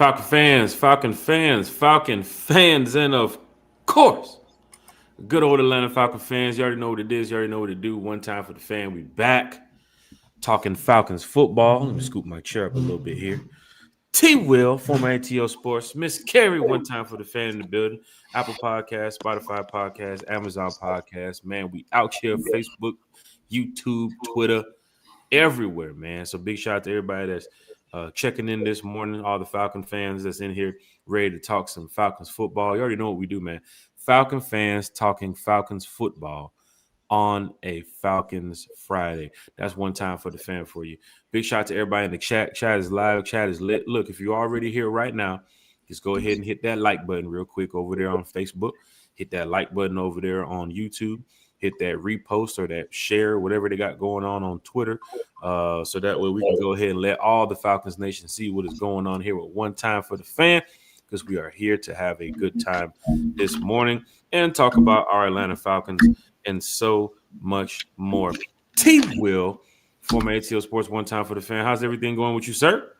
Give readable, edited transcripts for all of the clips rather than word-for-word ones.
Falcon fans, and of course, good old Atlanta Falcon fans. You already know what it is. You already know what to do. One time for the fan. We back talking Falcons football. Let me scoop my chair up a little bit here. T. Will, former ATO Sports. Miss Carrie, one time for the fan in the building. Apple Podcast, Spotify Podcast, Amazon Podcast. Man, we out here. Facebook, YouTube, Twitter, everywhere, man. So big shout out to everybody that's checking in this morning. All the Falcon fans that's in here ready to talk some Falcons football. You already know what we do, man. Falcon fans talking Falcons football on a Falcons Friday. That's one time for the fan for you. Big shout out to everybody in the chat. Chat is live. Chat is lit. Look, if you're already here right now, just go ahead and hit that like button real quick over there on Facebook. Hit that like button over there on YouTube. Hit that repost or that share, whatever they got going on Twitter. So that way we can go ahead and let all the Falcons Nation see what is going on here with one time for the fan, because we are here to have a good time this morning and talk about our Atlanta Falcons and so much more. T. Will, former ATO Sports, one time for the fan. How's everything going with you, sir?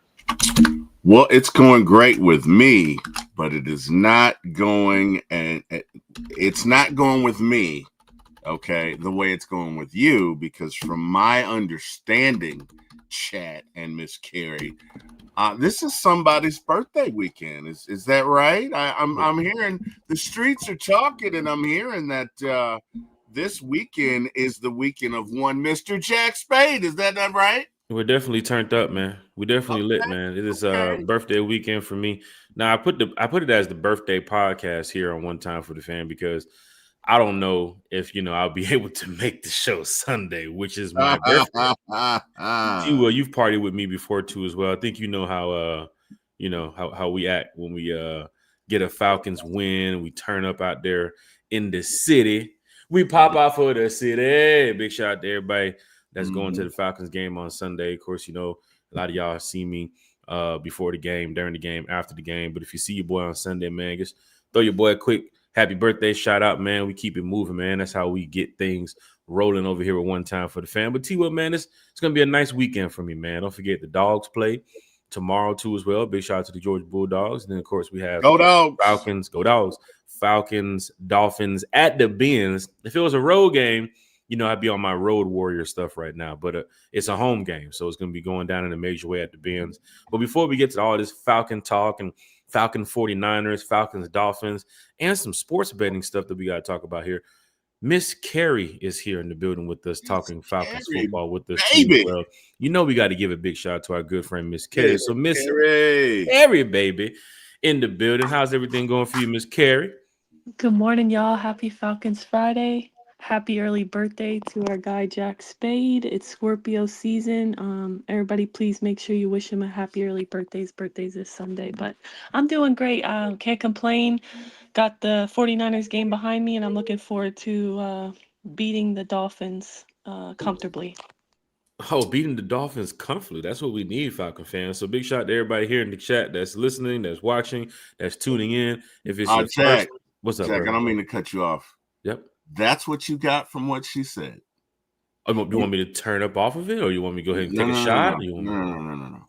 Well, it's going great with me, but it is not going, and it's not going with me, okay, the way it's going with you, because from my understanding, Chat and Miss Carrie, this is somebody's birthday weekend. Is that right? I'm hearing the streets are talking, and I'm hearing that this weekend is the weekend of one Mr. Jack Spade. Is that not right? We're definitely turned up, man. We definitely lit, man. It is birthday weekend for me. Now I put it as the birthday podcast here on One Time for the Fan because I don't know if I'll be able to make the show Sunday, which is my birthday. Well, you've partied with me before too, as well. I think you know how how we act when we get a Falcons win. We turn up out there in the city. We pop out for the city. Big shout out to everybody that's going to the Falcons game on Sunday. Of course, a lot of y'all see me before the game, during the game, after the game. But if you see your boy on Sunday, man, just throw your boy a quick happy birthday shout out, man. We keep it moving, man. That's how we get things rolling over here at One Time for the Fan. But T-Will, man, it's going to be a nice weekend for me, man. Don't forget the Dogs play tomorrow, too, as well. Big shout out to the Georgia Bulldogs. And then, of course, we have Go Dogs. Falcons, go Dogs. Falcons, Dolphins at the Benz. If it was a road game, I'd be on my Road Warrior stuff right now. But it's a home game, so it's going to be going down in a major way at the Benz. But before we get to all this Falcon talk and Falcon 49ers, Falcons, Dolphins, and some sports betting stuff that we got to talk about here, Miss Carrie is here in the building with us talking Falcons football with us. Well, we got to give a big shout out to our good friend, Miss Carrie. So Miss Carrie, baby, in the building. How's everything going for you, Miss Carrie? Good morning, y'all. Happy Falcons Friday. Happy early birthday to our guy, Jack Spade. It's Scorpio season. Everybody, please make sure you wish him a happy early birthday. His birthday's this Sunday, but I'm doing great. Can't complain. Got the 49ers game behind me, and I'm looking forward to beating the Dolphins comfortably. Oh, beating the Dolphins comfortably. That's what we need, Falcon fans. So big shout out to everybody here in the chat that's listening, that's watching, that's tuning in. If it's your Jack, first, what's up, Jack? bro? I don't mean to cut you off. Yep. That's what you got from what she said. Oh, you want me to turn up off of it, or you want me to go ahead and take a shot? No.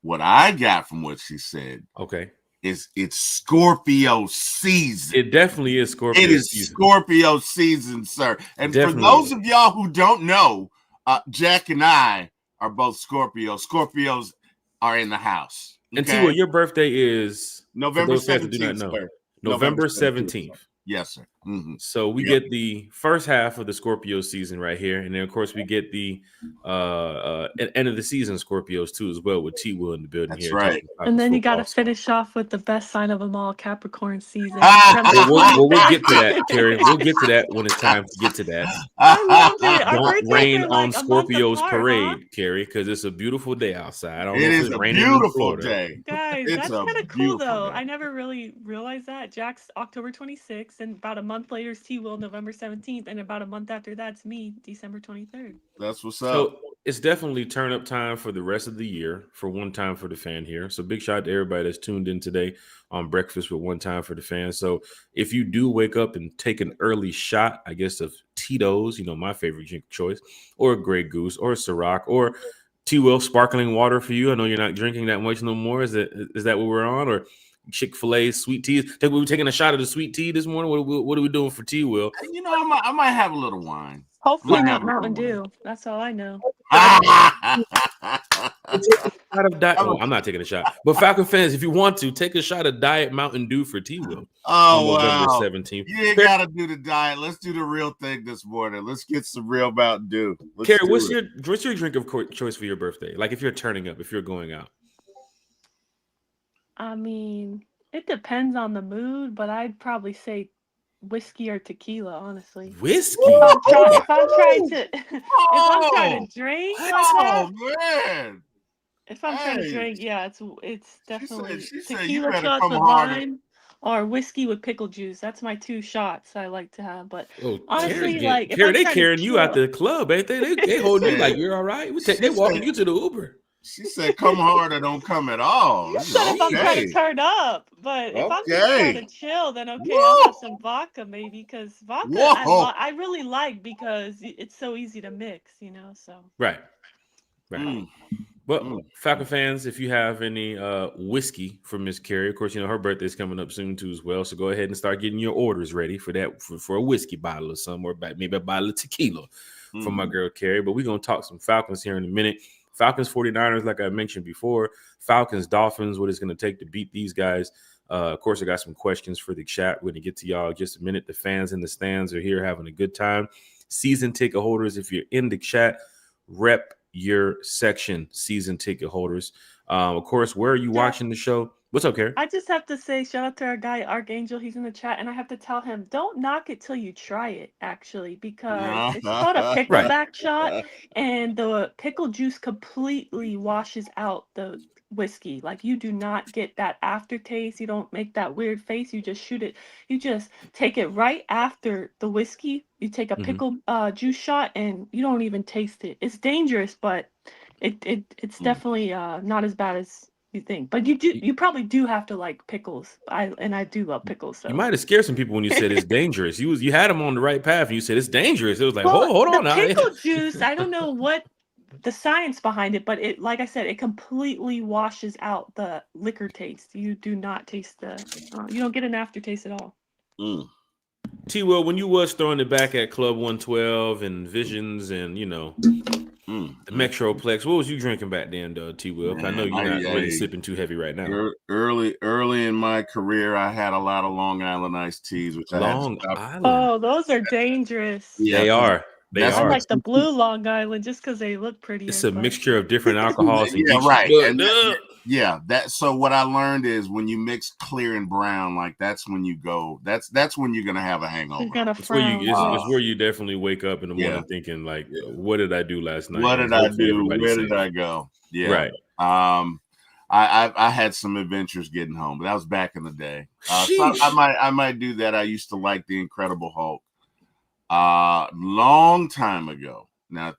What I got from what she said, okay, is it's Scorpio season. It definitely is Scorpio. It is season. Scorpio season, sir. And definitely. For those of y'all who don't know, Jack and I are both Scorpios. Scorpios are in the house. Okay? And T-Will, your birthday is November 17th. November 17th. Yes, sir. Mm-hmm. So we get the first half of the Scorpio season right here, and then of course we get the end of the season Scorpios too as well with T-Will in the building. That's here. Right. And then you got to finish off with the best sign of them all, Capricorn season. We'll get to that, Carrie. We'll get to that when it's time to get to that. I loved it. Don't rain on Scorpio's parade, Carrie, because it's a beautiful day outside. It is a beautiful day. Guys, that's kind of cool though. I never really realized that. Jack's October 26th. And about a month later is T-Will, November 17th. And about a month after that's me, December 23rd. That's what's up. So it's definitely turn up time for the rest of the year for One Time for the Fan here. So big shout out to everybody that's tuned in today on Breakfast with One Time for the Fan. So if you do wake up and take an early shot, I guess, of Tito's, my favorite drink choice, or a Grey Goose, or a Ciroc, or T. Will, sparkling water for you. I know you're not drinking that much no more. Is that what we're on, or Chick-fil-A sweet tea? We were taking a shot of the sweet tea this morning. What are we doing for T. Will? You know, I might have a little wine. Hopefully not Mountain Dew. That's all I know. I'm not taking a shot. But Falcon fans, if you want to, take a shot of Diet Mountain Dew for T. Will. Oh, November wow. 17th. You ain't got to do the diet. Let's do the real thing this morning. Let's get some real Mountain Dew. Carrie, what's your drink of choice for your birthday? Like if you're turning up, if you're going out. I mean, it depends on the mood, but I'd probably say whiskey or tequila, honestly. Whiskey? If I'm trying to drink like that, man. If I'm trying to drink, yeah, it's definitely she said tequila shots with lime or whiskey with pickle juice. That's my 2 shots I like to have. But honestly, Carrie, they carrying you out the club, ain't they? They holding you like you're all right. They walking you to the Uber. She said, "Come hard or don't come at all." You said if I'm trying to turn up, but if I'm just trying to chill, then okay, I'll have some vodka maybe, because vodka I really like because it's so easy to mix, So right. Well, Falcon fans, if you have any whiskey for Miss Carrie, of course, her birthday's coming up soon too as well. So go ahead and start getting your orders ready for that for a whiskey bottle or some, or maybe a bottle of tequila for my girl Carrie. But we're gonna talk some Falcons here in a minute. Falcons 49ers, like I mentioned before, Falcons Dolphins, what it's going to take to beat these guys. Of course, I got some questions for the chat. We're going to get to y'all in just a minute. The fans in the stands are here having a good time. Season ticket holders, if you're in the chat, rep your section, season ticket holders. Of course, where are you watching the show? What's up, Carrie? I just have to say, shout out to our guy, Archangel. He's in the chat, and I have to tell him, don't knock it till you try it, actually, because it's called a pickleback shot, and the pickle juice completely washes out the whiskey. Like, you do not get that aftertaste. You don't make that weird face. You just shoot it. You just take it right after the whiskey. You take a pickle juice shot, and you don't even taste it. It's dangerous, but it's definitely not as bad as you think, but you probably do have to like pickles. I do love pickles. So you might have scared some people when you said it's dangerous. You had them on the right path, and you said it's dangerous. It was like, hold on, now. Pickle juice. I don't know what the science behind it, but it, like I said, it completely washes out the liquor taste. You do not taste you don't get an aftertaste at all. T. Will, when you was throwing it back at Club 112 and Visions and the Metroplex, what was you drinking back then, T. Will? I know you're not really sipping too heavy right now. Early in my career, I had a lot of Long Island iced teas, which Long Island. Oh, those are dangerous. Yeah, they are. I like the blue Long Island just because they look pretty. It's a mixture of different alcohols. So what I learned is when you mix clear and brown, like that's when you go. That's when you're gonna have a hangover. It's where you definitely wake up in the morning thinking like, what did I do last night? What did I do? Where did I go? Yeah, right. I had some adventures getting home, but that was back in the day. So I might do that. I used to like the Incredible Hulk. Long time ago. Now,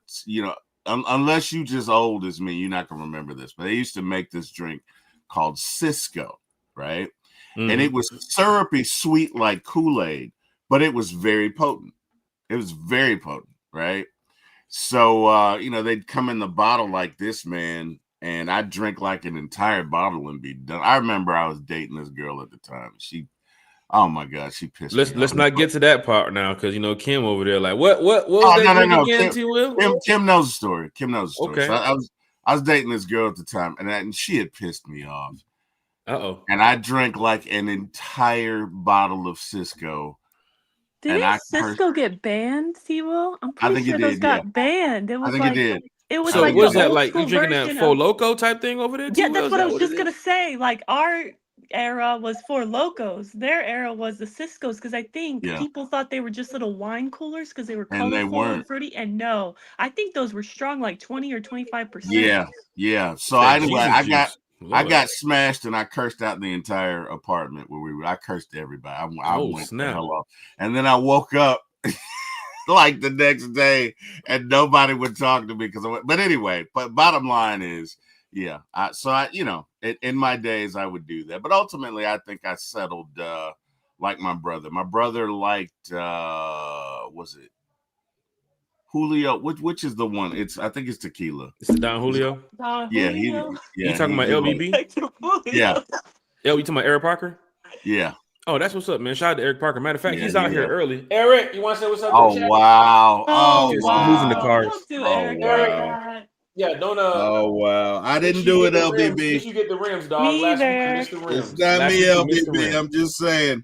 unless you just old as me, you're not gonna remember this, but they used to make this drink called Cisco, right? And it was syrupy sweet like Kool-Aid, but it was very potent. It was very potent, right? So they'd come in the bottle like this, man, and I'd drink like an entire bottle and be done. I remember I was dating this girl at the time. Oh my God, she pissed me off. Let's not get to that part now, because Kim over there, like, what was that again, T. Will? Kim knows the story. Okay. So I was dating this girl at the time, and she had pissed me off. And I drank like an entire bottle of Cisco. Didn't Cisco get banned, T. Will? I'm pretty sure those got banned. It was it did. It was so like was that like you drinking that Four Loko type thing over there? Yeah, that's what I was just gonna say. Like our era was Four Lokos. Their era was the Ciscos, because I think people thought they were just little wine coolers because they were colorful and fruity. And no, I think those were strong, like 20 or 25%. Yeah. So anyway, I got smashed and I cursed out the entire apartment where we were. I cursed everybody. I went the hell off. And then I woke up like the next day and nobody would talk to me but anyway, but bottom line is, in my days I would do that, but ultimately I think I settled like my brother. My brother liked who Julio. Which is the one? I think it's tequila. It's the Don Julio. Don Yeah, Julio. You talking about LBB? Yeah. You talking about Eric Parker? Yeah. Oh, that's what's up, man. Shout out to Eric Parker. Matter of fact, Yeah, he's out yeah. here early. Eric, you want to say what's up? Oh to the chat? wow. Oh, Just wow. moving the cars. Don't do Oh, Eric wow. like that. Yeah, don't Oh wow. I make didn't sure do you it, get the rims. LBB. Make sure you get the rims, dog. Me Last week either. you missed the rims. It's not Last me, week you missed the LBB. rims. I'm just saying.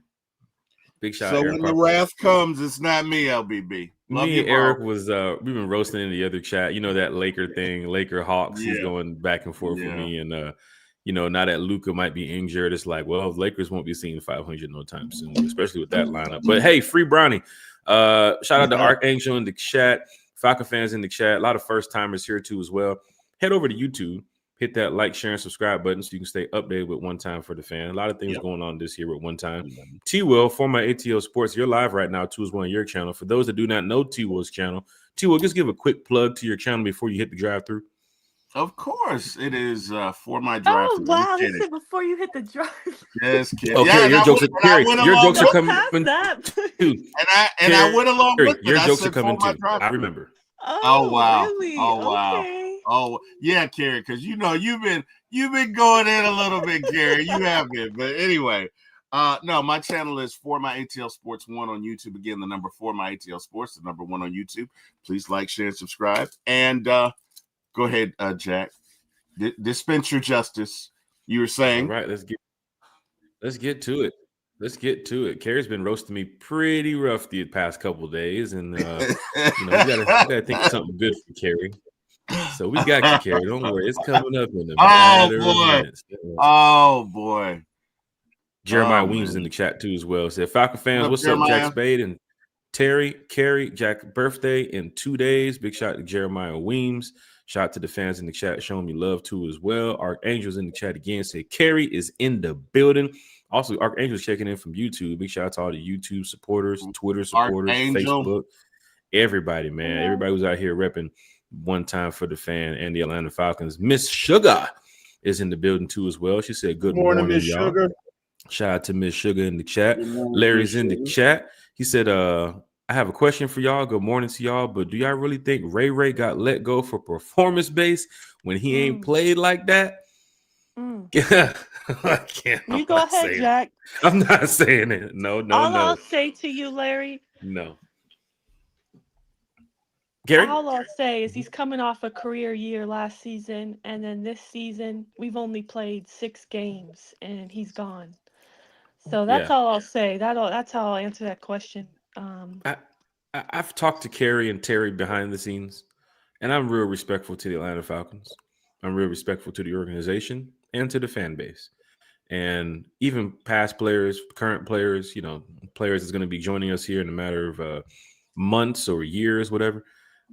Big shout So out when Eric the Parker. wrath comes, it's not me, LBB. Love Me you, and bro. Eric was we've been roasting in the other chat. You know that Laker thing, Laker Hawks. He's Yeah. going back and forth with Yeah. me, and now that Luka might be injured, it's like, well, Lakers won't be seeing 500 no time soon, especially with that lineup. But hey, free Brownie. Shout out to Archangel in the chat, Falcon fans in the chat. A lot of first timers here too as well. Head over to YouTube. Hit that like, share, and subscribe button so you can stay updated with One Time for the Fan. A lot of things going on this year with One Time. T-Will, former ATL Sports, you're live right now. 2 is one your channel. For those that do not know T-Will's channel, T-Will, just give a quick plug to your channel before you hit the drive-through. Of course, it is for my drive. Oh wow! He said before you hit the drive. Yes, kid. Oh, Carrie, your jokes are coming too. And I went along with it. Your jokes are coming too. I remember. Oh wow! Really? Oh wow! Okay. Oh yeah, Carrie, because you've been going in a little bit, Carrie. You have been, but anyway. No, my channel is For My ATL Sports 1 on YouTube. Again, the number 4 My ATL Sports, the number 1 on YouTube. Please like, share, and subscribe. And go ahead, Jack. Dispense your justice. You were saying. All right, let's get to it. Let's get to it. Carrie's been roasting me pretty rough the past couple of days, and we gotta think of something good for Carrie. So we got you, Carrie. Don't worry, it's coming up in a matter of minutes. Oh boy. Jeremiah Weems in the chat too as well. Said Falcon fans, what's up, Jack Spade and Terry, Carrie, Jack birthday in 2 days. Big shout out to Jeremiah Weems. Shout out to the fans in the chat showing me love too as well. Archangel's in the chat again. Say Carrie is in the building. Also, Archangel's checking in from YouTube. Big shout out to all the YouTube supporters, Twitter supporters, Archangel. Facebook, everybody, man. Yeah. Everybody who's out here repping One Time for the Fan and the Atlanta Falcons. Miss Sugar is in the building too as well. She said, "Good morning, Miss y'all." Sugar. Shout out to Miss Sugar in the chat. Larry's in the chat. He said, I have a question for y'all. Good morning to y'all. But do y'all really think Ray got let go for performance base when he ain't played like that? Yeah. I can't. You go ahead, Jack. I'm not saying it. No. I'll say to you, Larry. No. Gary? All I'll say is he's coming off a career year last season, and then this season we've only played 6 games, and he's gone. So that's all I'll say. That's how I'll answer that question. I've talked to Carrie and Terry behind the scenes, and I'm real respectful to the Atlanta Falcons. I'm real respectful to the organization and to the fan base. And even past players, current players, players that's going to be joining us here in a matter of months or years, whatever.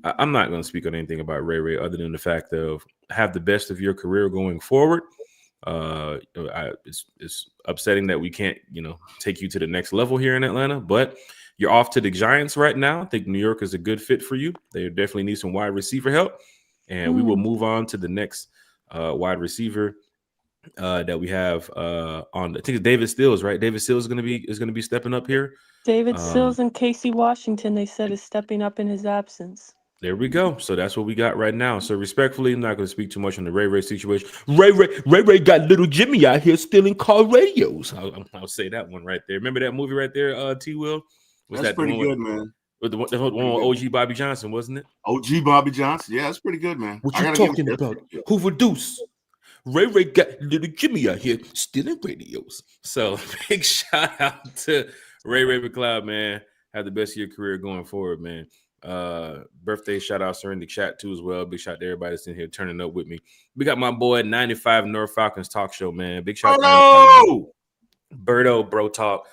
I'm not going to speak on anything about Ray other than the fact of have the best of your career going forward. It's upsetting that we can't, take you to the next level here in Atlanta, but you're off to the Giants right now. I think New York is a good fit for you. They definitely need some wide receiver help, and we will move on to the next wide receiver that we have on. I think it's David Stills, right? David Stills is going to be stepping up here. David Stills and Casey Washington, they said, is stepping up in his absence. There we go. So that's what we got right now. So respectfully, I'm not going to speak too much on the Ray situation. Ray got little Jimmy out here stealing car radios. I'll say that one right there. Remember that movie right there, T-Will? That's pretty good, man. With the one with OG Bobby Johnson, wasn't it? OG Bobby Johnson. Yeah, that's pretty good, man. What you talking about? Hoover Deuce. Ray got little Jimmy out here stealing radios. So big shout out to Ray McLeod, man. Have the best of your career going forward, man. Birthday shout outs are in the chat too as well. Big shout out to everybody that's in here turning up with me. We got my boy 95 North Falcons talk show, man. Big shout out to Berto Bro Talk.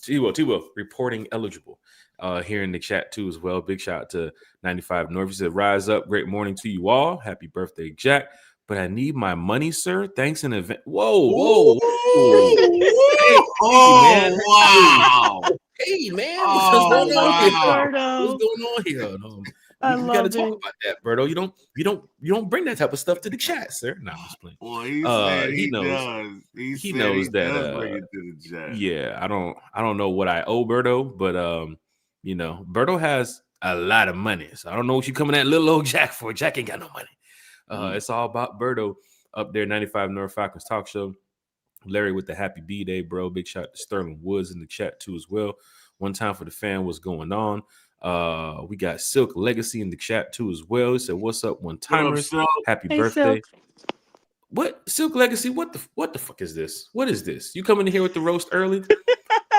T-Will reporting eligible here in the chat too as well. Big shout out to 95 North. He said, "Rise up, great morning to you all. Happy birthday, Jack. But I need my money, sir. Thanks in advance." Whoa. Man. Wow. Hey, man. What's going on here? You got to talk about that, Berto. You don't bring that type of stuff to the chat, sir. No, I'm just playing. Well, he knows. He knows that. Bring it to the chat. Yeah, I don't know what I owe Berto, but Berto has a lot of money. So I don't know what you coming at little old Jack for. Jack ain't got no money. It's all about Berto up there, 95 North Falcons Talk Show. Larry with the happy B-Day, bro. Big shout out to Sterling Woods in the chat too as well. One time for the fan, what's going on? We got Silk Legacy in the chat too as well. He said, "What's up, one timers? Happy birthday." Silk. What Silk Legacy? What the fuck is this? What is this? You coming in here with the roast early?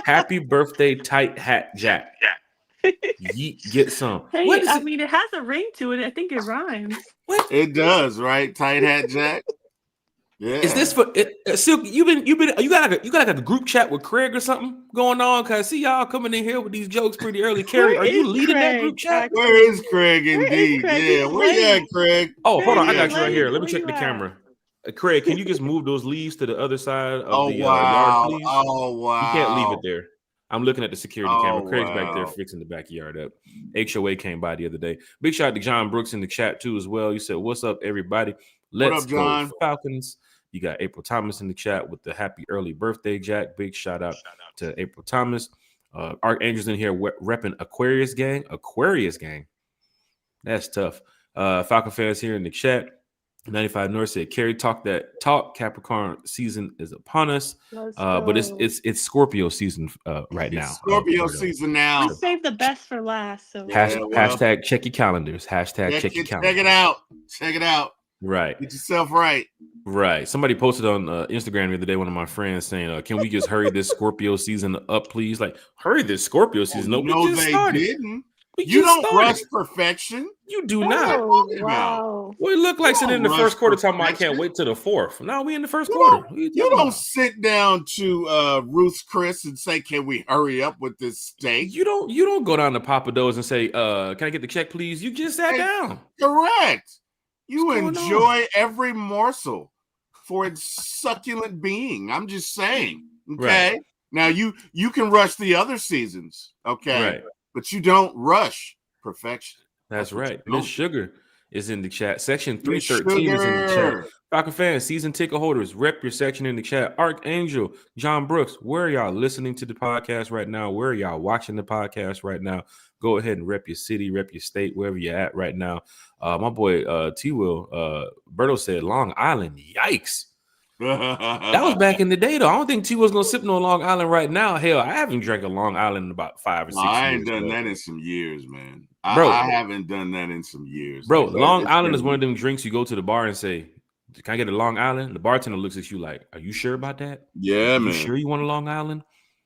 Happy birthday, tight hat Jack. Yeet, get some. Hey, What is I it? mean, it has a ring to it. I think it rhymes. What It does, right? Tight hat Jack. Yeah. is this for? Silk, you got like a group chat with Craig or something going on? Cause I see y'all coming in here with these jokes pretty early. Carrie, Where are you is leading that Craig, group chat? actually? Where is Craig? Where is Indeed, Craig? yeah. He's Where you at, late. Craig? Oh, hold on, I Craig, got you right late. here. Let me Where check you the at? camera. Craig, can you just move those leaves to the other side of Oh the wow! yard, please? Oh wow! You can't leave it there. I'm looking at the security Oh, camera. Craig's back there wow. fixing the backyard up. HOA came by the other day. Big shout out to John Brooks in the chat too as well. You said, "What's up, everybody? Let's up, go John? Falcons." You got April Thomas in the chat with the happy early birthday, Jack. Big shout out to April Thomas. Archangel's in here repping Aquarius Gang. Aquarius Gang. That's tough. Falcon fans here in the chat. 95 North said, "Carrie, talk that talk. Capricorn season is upon us, but it's Scorpio season right now. It's Scorpio Roberto. season now. We saved the best for last. So Yeah, well, Hashtag check your calendars. Hashtag check your calendars. check it out. Check it out. Right, Get yourself right. right. Somebody posted on Instagram the other day. One of my friends saying, "Can we just hurry this Scorpio season up, please? Like, hurry this Scorpio season up. No, We just they started. didn't. We You just don't started. rush perfection. You do Oh, not. talking about? wow. We look like You sitting in don't the first rush quarter talking about I perfection. can't wait till the fourth. No, we in the first You quarter. don't- What are you You talking don't about? sit down to Ruth's Chris and say, "Can we hurry up with this steak?" You don't go down to Papa Do's and say, "Can I get the check, please?" You just sat Hey, down. Correct. You What's going enjoy every morsel for its succulent being. I'm just saying. Okay. Right. Now you can rush the other seasons, okay, Right. but you don't rush perfection. That's what you right. Miss don't. Sugar is in the chat. Section Miss 313 is in the chat. Sugar. Falcon fans, season ticket holders, rep your section in the chat. Archangel, John Brooks, where are y'all listening to the podcast right now? Where are y'all watching the podcast right now? Go ahead and rep your city, rep your state, wherever you're at right now. My boy T-Will, Berto said Long Island. Yikes. That was back in the day, though. I don't think T-Will's going to sip no Long Island right now. Hell, I haven't drank a Long Island in about 5 or 6 No, I ain't years. done bro. that in some years, man. Bro. I haven't done that in some years. Bro, Like, Long it's Island been- is one of them drinks you go to the bar and say, "Can I get a Long Island?" The bartender looks at you like, "Are you sure about that? Yeah, You man. sure you want a Long Island?"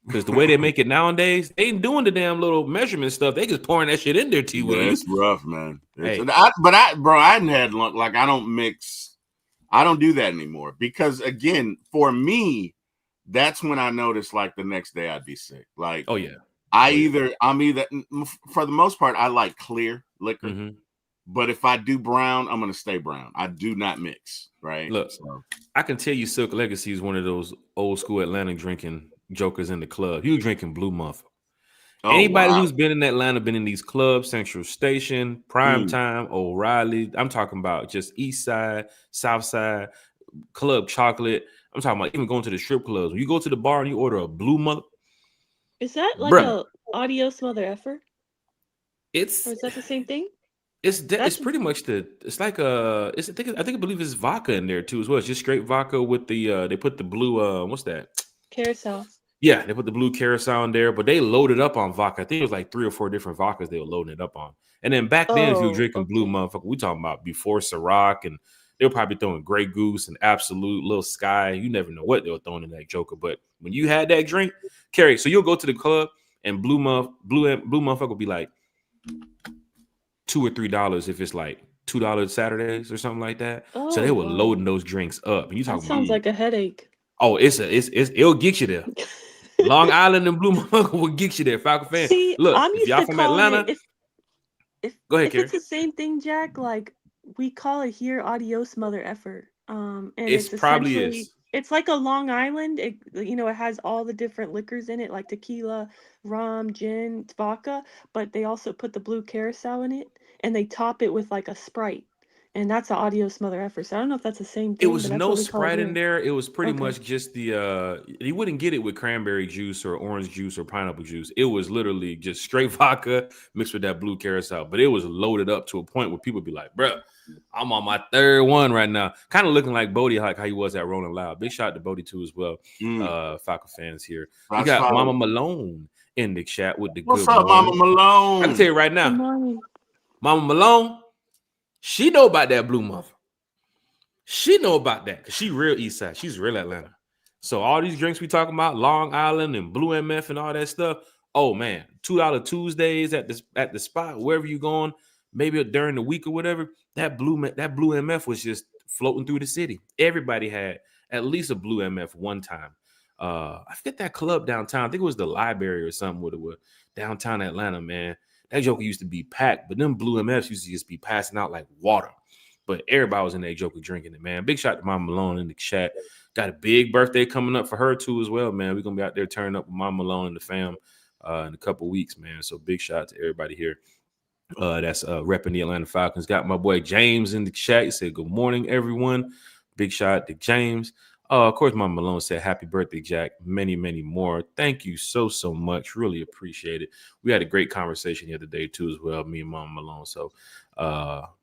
Because the way they make it nowadays, they ain't doing the damn little measurement stuff. They just pouring that shit in there, T. Yeah, Will. it's rough, man. Hey. I hadn't had like I don't mix. I don't do that anymore because again, for me, that's when I notice like the next day I'd be sick. Like, Oh yeah. I'm either for the most part I like clear liquor, hmm but if I do brown, I'm gonna stay brown. I do not mix. Right. Look, So, I can tell you, Silk Legacy is one of those old school Atlanta drinking jokers in the club. He was drinking Blue Month. Anybody wow. who's been in Atlanta, been in these clubs, Central Station, Prime Time, O'Reilly. I'm talking about just East Side, South Side, Club Chocolate. I'm talking about even going to the strip clubs. When you go to the bar and you order a Blue Month, Is that like Bruh. a adios mother effer? it's Or is that the same thing? it's That's- pretty much it's like I believe it's vodka in there too as well. It's just straight vodka with the they put the blue what's that? Carousel. Yeah, they put the blue carousel in there, but they loaded up on vodka. I think it was like 3 or 4 different vodkas they were loading it up on. And then back then, if you were Oh, drinking Blue okay. Motherfucker, we talking about before Ciroc, and they were probably throwing Grey Goose and Absolute, Little Sky. You never know what they were throwing in that joker. But when you had that drink, Carrie, so you'll go to the club and Blue Motherfucker will be like $2 or $3 if it's like $2 Saturdays or something like that. So Oh, they were wow. loading those drinks up. And you That talking sounds about like a headache. it'll get you there. Long Island and Blue Motherfucker will get you there. Falcon fan. See, Look, I'm if used y'all to from calling Atlanta, it if go ahead, if Carrie. it's the same thing, Jack. Like we call it here, adios mother effer. And It's it's probably essentially is. it's like a Long Island. It it has all the different liquors in it, like tequila, rum, gin, vodka. But they also put the blue carousel in it, and they top it with like a Sprite. and that's an Adios Mother Effer. So I don't know if that's the same It thing, was but that's no what we call it Sprite in here. there. It was pretty Okay. much just you wouldn't get it with cranberry juice or orange juice or pineapple juice. It was literally just straight vodka mixed with that blue carousel. But it was loaded up to a point where people be like, bruh, I'm on my third one right now. Kind of looking like Bodie, like how he was at Rolling Loud. Big shout out to Bodie too as well. Falcon fans here. We That's got fine. Mama Malone in the chat with the What's good up, morning. Mama Malone? I can tell you right Good now, morning. Mama Malone, she know about that blue mother. She know about that because she real East Side. She's real Atlanta. So all these drinks we talking about, Long Island and Blue MF and all that stuff. Oh man, $2 Tuesdays at the spot wherever you going, maybe during the week or whatever. That blue MF was just floating through the city. Everybody had at least a blue MF one time. I forget that club downtown. I think it was the Library or something with it was downtown Atlanta. Man, that joker used to be packed, but them blue MFs used to just be passing out like water. But everybody was in that joker drinking it, man. Big shout to Mama Malone in the chat. Got a big birthday coming up for her too as well, man. We're gonna be out there turning up with Mama Malone and the fam in a couple weeks, man. So big shout out to everybody here. That's repping the Atlanta Falcons. Got my boy James in the chat. He said, "Good morning, everyone." Big shout out to James. Of course, Mama Malone said, "Happy birthday, Jack." Many, many more. Thank you so much. Really appreciate it. We had a great conversation the other day too, as well. Me and Mama Malone. So,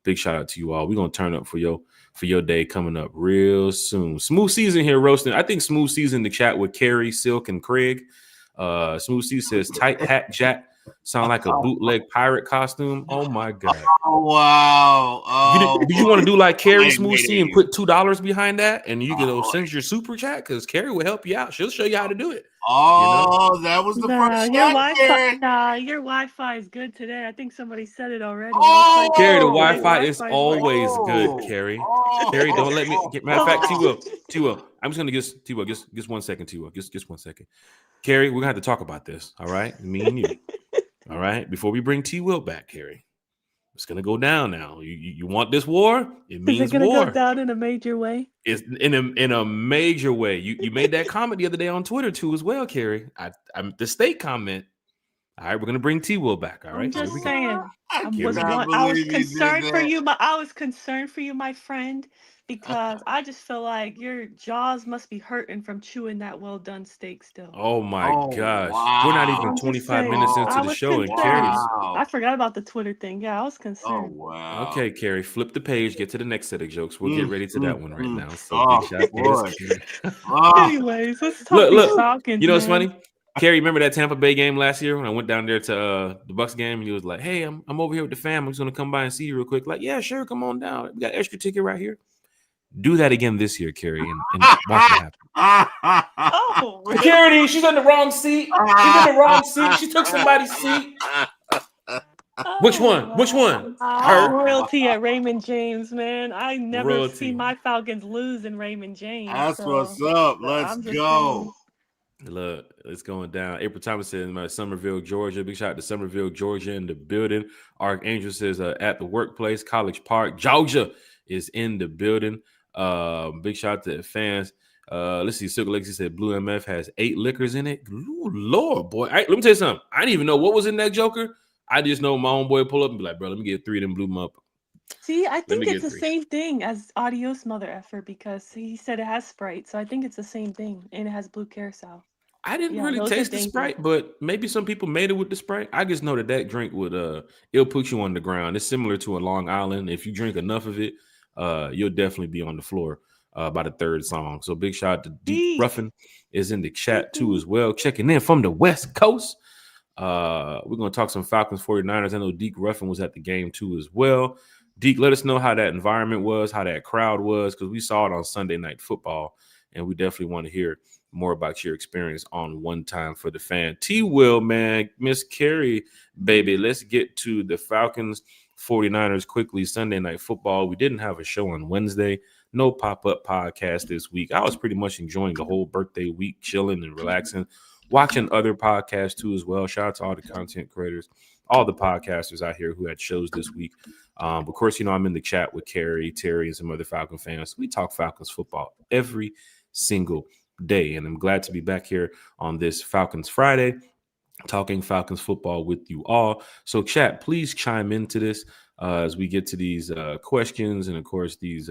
big shout out to you all. We're gonna turn up for your day coming up real soon. Smooth Season here roasting. I think Smooth Season in the chat with Carrie, Silk, and Craig. Smooth Season says, "Tight hat, Jack. Sound like a bootleg pirate costume." Oh my god! Oh wow! Oh, Do you want to do like Carrie wait, Smooth wait, C and wait. put $2 behind that, and you can send your super chat because Carrie will help you out. She'll show you how to do it. Oh, that was the first your shot, Wi-Fi. Carrie. Nah, your Wi-Fi is good today. I think somebody said it already. Oh! Carrie, the Your Wi-Fi is Wi-Fi always working. good, Carrie. Carrie, don't let me get. Matter of fact, T-Will. I'm just gonna just T-Will. Just 1 second, T-Will. Just 1 second. Carrie, we're gonna have to talk about this. All right, me and you. All right, before we bring T-Will back, Carrie, it's gonna go down now. You want this war? It means Is it gonna war. go down in a major way? It's in a major way. You made that comment the other day on Twitter too as well, Carrie. I'm the state comment. All right, we're gonna bring T-Will back. All right, I'm just here we go. saying. I Was cannot I was believe he did concerned for that. you, but I was concerned for you, my friend, because I just feel like your jaws must be hurting from chewing that well done steak still. Oh my Oh, gosh, wow. we're not even I'm just 25 saying. minutes into I the was show, and concerned. Carrie's I forgot about the Twitter thing. Yeah, I was Oh concerned. wow. okay. Carrie, flip the page. Get to the next set of jokes. We'll get ready to that one right now. So Oh, big shout boy. out to Carrie. Oh, Anyways, let's talk these Look. Falcons. You know what's man. funny? Carrie, remember that Tampa Bay game last year when I went down there to the Bucks game and he was like, "Hey, I'm over here with the fam. I'm just gonna come by and see you real quick." Like, yeah, sure, come on down. We got extra ticket right here. Do that again this year, Carrie, and watch what happens. Oh, really? Security, she's in the wrong seat. She's in the wrong seat. She took somebody's seat. Which one? Which one? I'm Her? royalty at Raymond James, man. I never Royalty. see my Falcons lose in Raymond James. That's so, what's up. Let's I'm just go. Look, it's going down. April Thomas says, "My Somerville, Georgia." Big shout out to Somerville, Georgia, in the building. Archangel says, "At the workplace, College Park, Georgia is in the building." Big shout out to the fans. Let's see. Silk Legacy said, "Blue MF has 8 liquors in it." Ooh, Lord, boy. Let me tell you something. I didn't even know what was in that Joker. I just know my own boy pull up and be like, "Bro, let me get 3 of them Blue up." See, I think me it's get the 3. same thing as Adios Mother Effer because he said it has Sprite, so I think it's the same thing, and it has blue carousel. I didn't Yeah, really those are taste the dangerous. Sprite, but maybe some people made it with the Sprite. I just know that drink would it'll put you on the ground. It's similar to a Long Island. If you drink enough of it, you'll definitely be on the floor by the 3rd song. So big shout out to Deep Ruffin is in the chat too as well, checking in from the West Coast. We're gonna talk some Falcons 49ers. I know Deke Ruffin was at the game too as well. Deke, let us know how that environment was, how that crowd was, because we saw it on Sunday Night Football, and we definitely want to hear more about your experience on One Time for the Fan. T-Will, man, Miss Carrie, baby, let's get to the Falcons 49ers quickly. Sunday Night Football. We didn't have a show on Wednesday. No pop-up podcast this week. I was pretty much enjoying the whole birthday week, chilling and relaxing, watching other podcasts too as well. Shout out to all the content creators, all the podcasters out here who had shows this week. Of course, you know, I'm in the chat with Carrie, Terry, and some other Falcon fans. We talk Falcons football every single day, and I'm glad to be back here on this Falcons Friday talking Falcons football with you all. So chat, please chime into this. as we get to these questions and, of course, these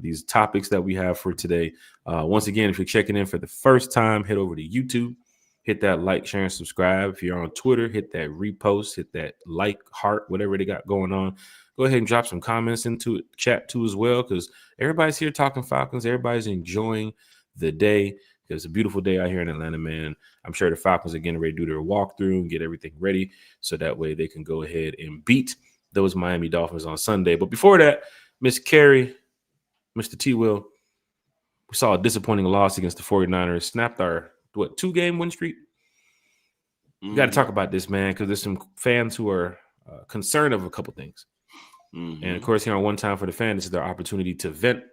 these topics that we have for today. Once again, if you're checking in for the first time, head over to YouTube, hit that like, share, and subscribe. If you're on Twitter, hit that repost, hit that like, heart, whatever they got going on. Go ahead and drop some comments into it, chat too as well, because everybody's here talking Falcons. Everybody's enjoying the day. It's a beautiful day out here in Atlanta, man. I'm sure the Falcons are getting ready to do their walkthrough and get everything ready so that way they can go ahead and beat those Miami Dolphins on Sunday. But before that, Miss Carrie, Mr. T. Will, we saw a disappointing loss against the 49ers, snapped our, 2-game win streak? We got to talk about this, man, because there's some fans who are concerned of a couple things. And, of course, here on One Time for the Fan, this is their opportunity to vent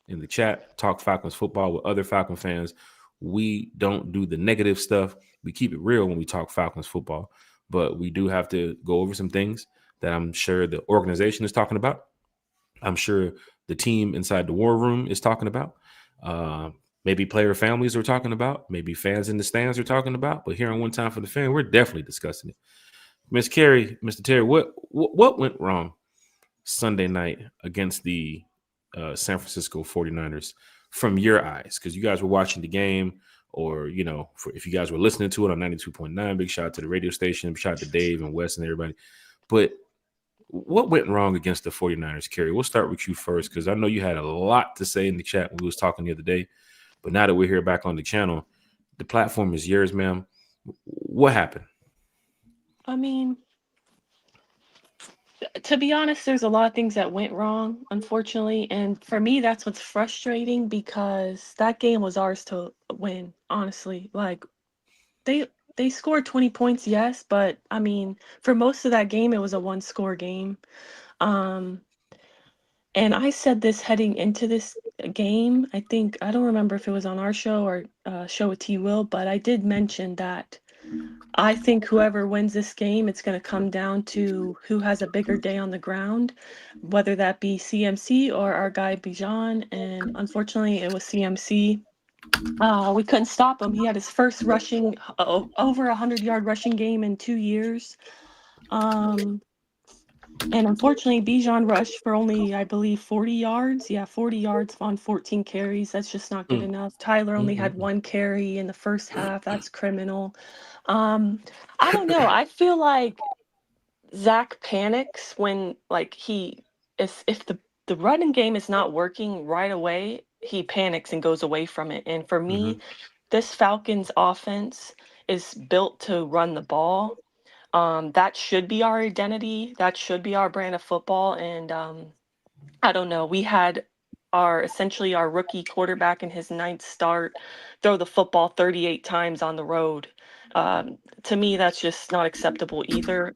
in the chat, talk Falcons football with other Falcon fans. We don't do the negative stuff. We keep it real when we talk Falcons football, but we do have to go over some things that I'm sure the organization is talking about. I'm sure the team inside the war room is talking about. Maybe player families are talking about. Maybe fans in the stands are talking about. But here on One Time for the Fan, we're definitely discussing it. Miss Carrie, Mr. Terry, what went wrong Sunday night against the San Francisco 49ers from your eyes? Because you guys were watching the game, or, if you guys were listening to it on 92.9, big shout out to the radio station, shout out to Dave and Wes and everybody. But what went wrong against the 49ers, Kerry? We'll start with you first, because I know you had a lot to say in the chat when we was talking the other day. But now that we're here back on the channel, the platform is yours, ma'am. What happened? I mean, to be honest, there's a lot of things that went wrong, unfortunately. And for me, that's what's frustrating, because that game was ours to win, honestly. Like, they scored 20 points, yes, but I mean, for most of that game, it was a one-score game. And I said this heading into this game. I don't remember if it was on our show or show with T. Will, but I did mention that I think whoever wins this game, it's going to come down to who has a bigger day on the ground, whether that be CMC or our guy Bijan. And unfortunately, it was CMC. We couldn't stop him. He had his first rushing, over 100-yard rushing game in 2 years. And unfortunately, Bijan rushed for only, I believe, 40 yards. Yeah, 40 yards on 14 carries. That's just not good enough. Tyler only had 1 carry in the first half. That's criminal. I don't know. I feel like Zach panics when, like, if the running game is not working right away, he panics and goes away from it. And for me, this Falcons offense is built to run the ball. That should be our identity. That should be our brand of football. And I don't know. We had essentially our rookie quarterback in his 9th start throw the football 38 times on the road. To me, that's just not acceptable either.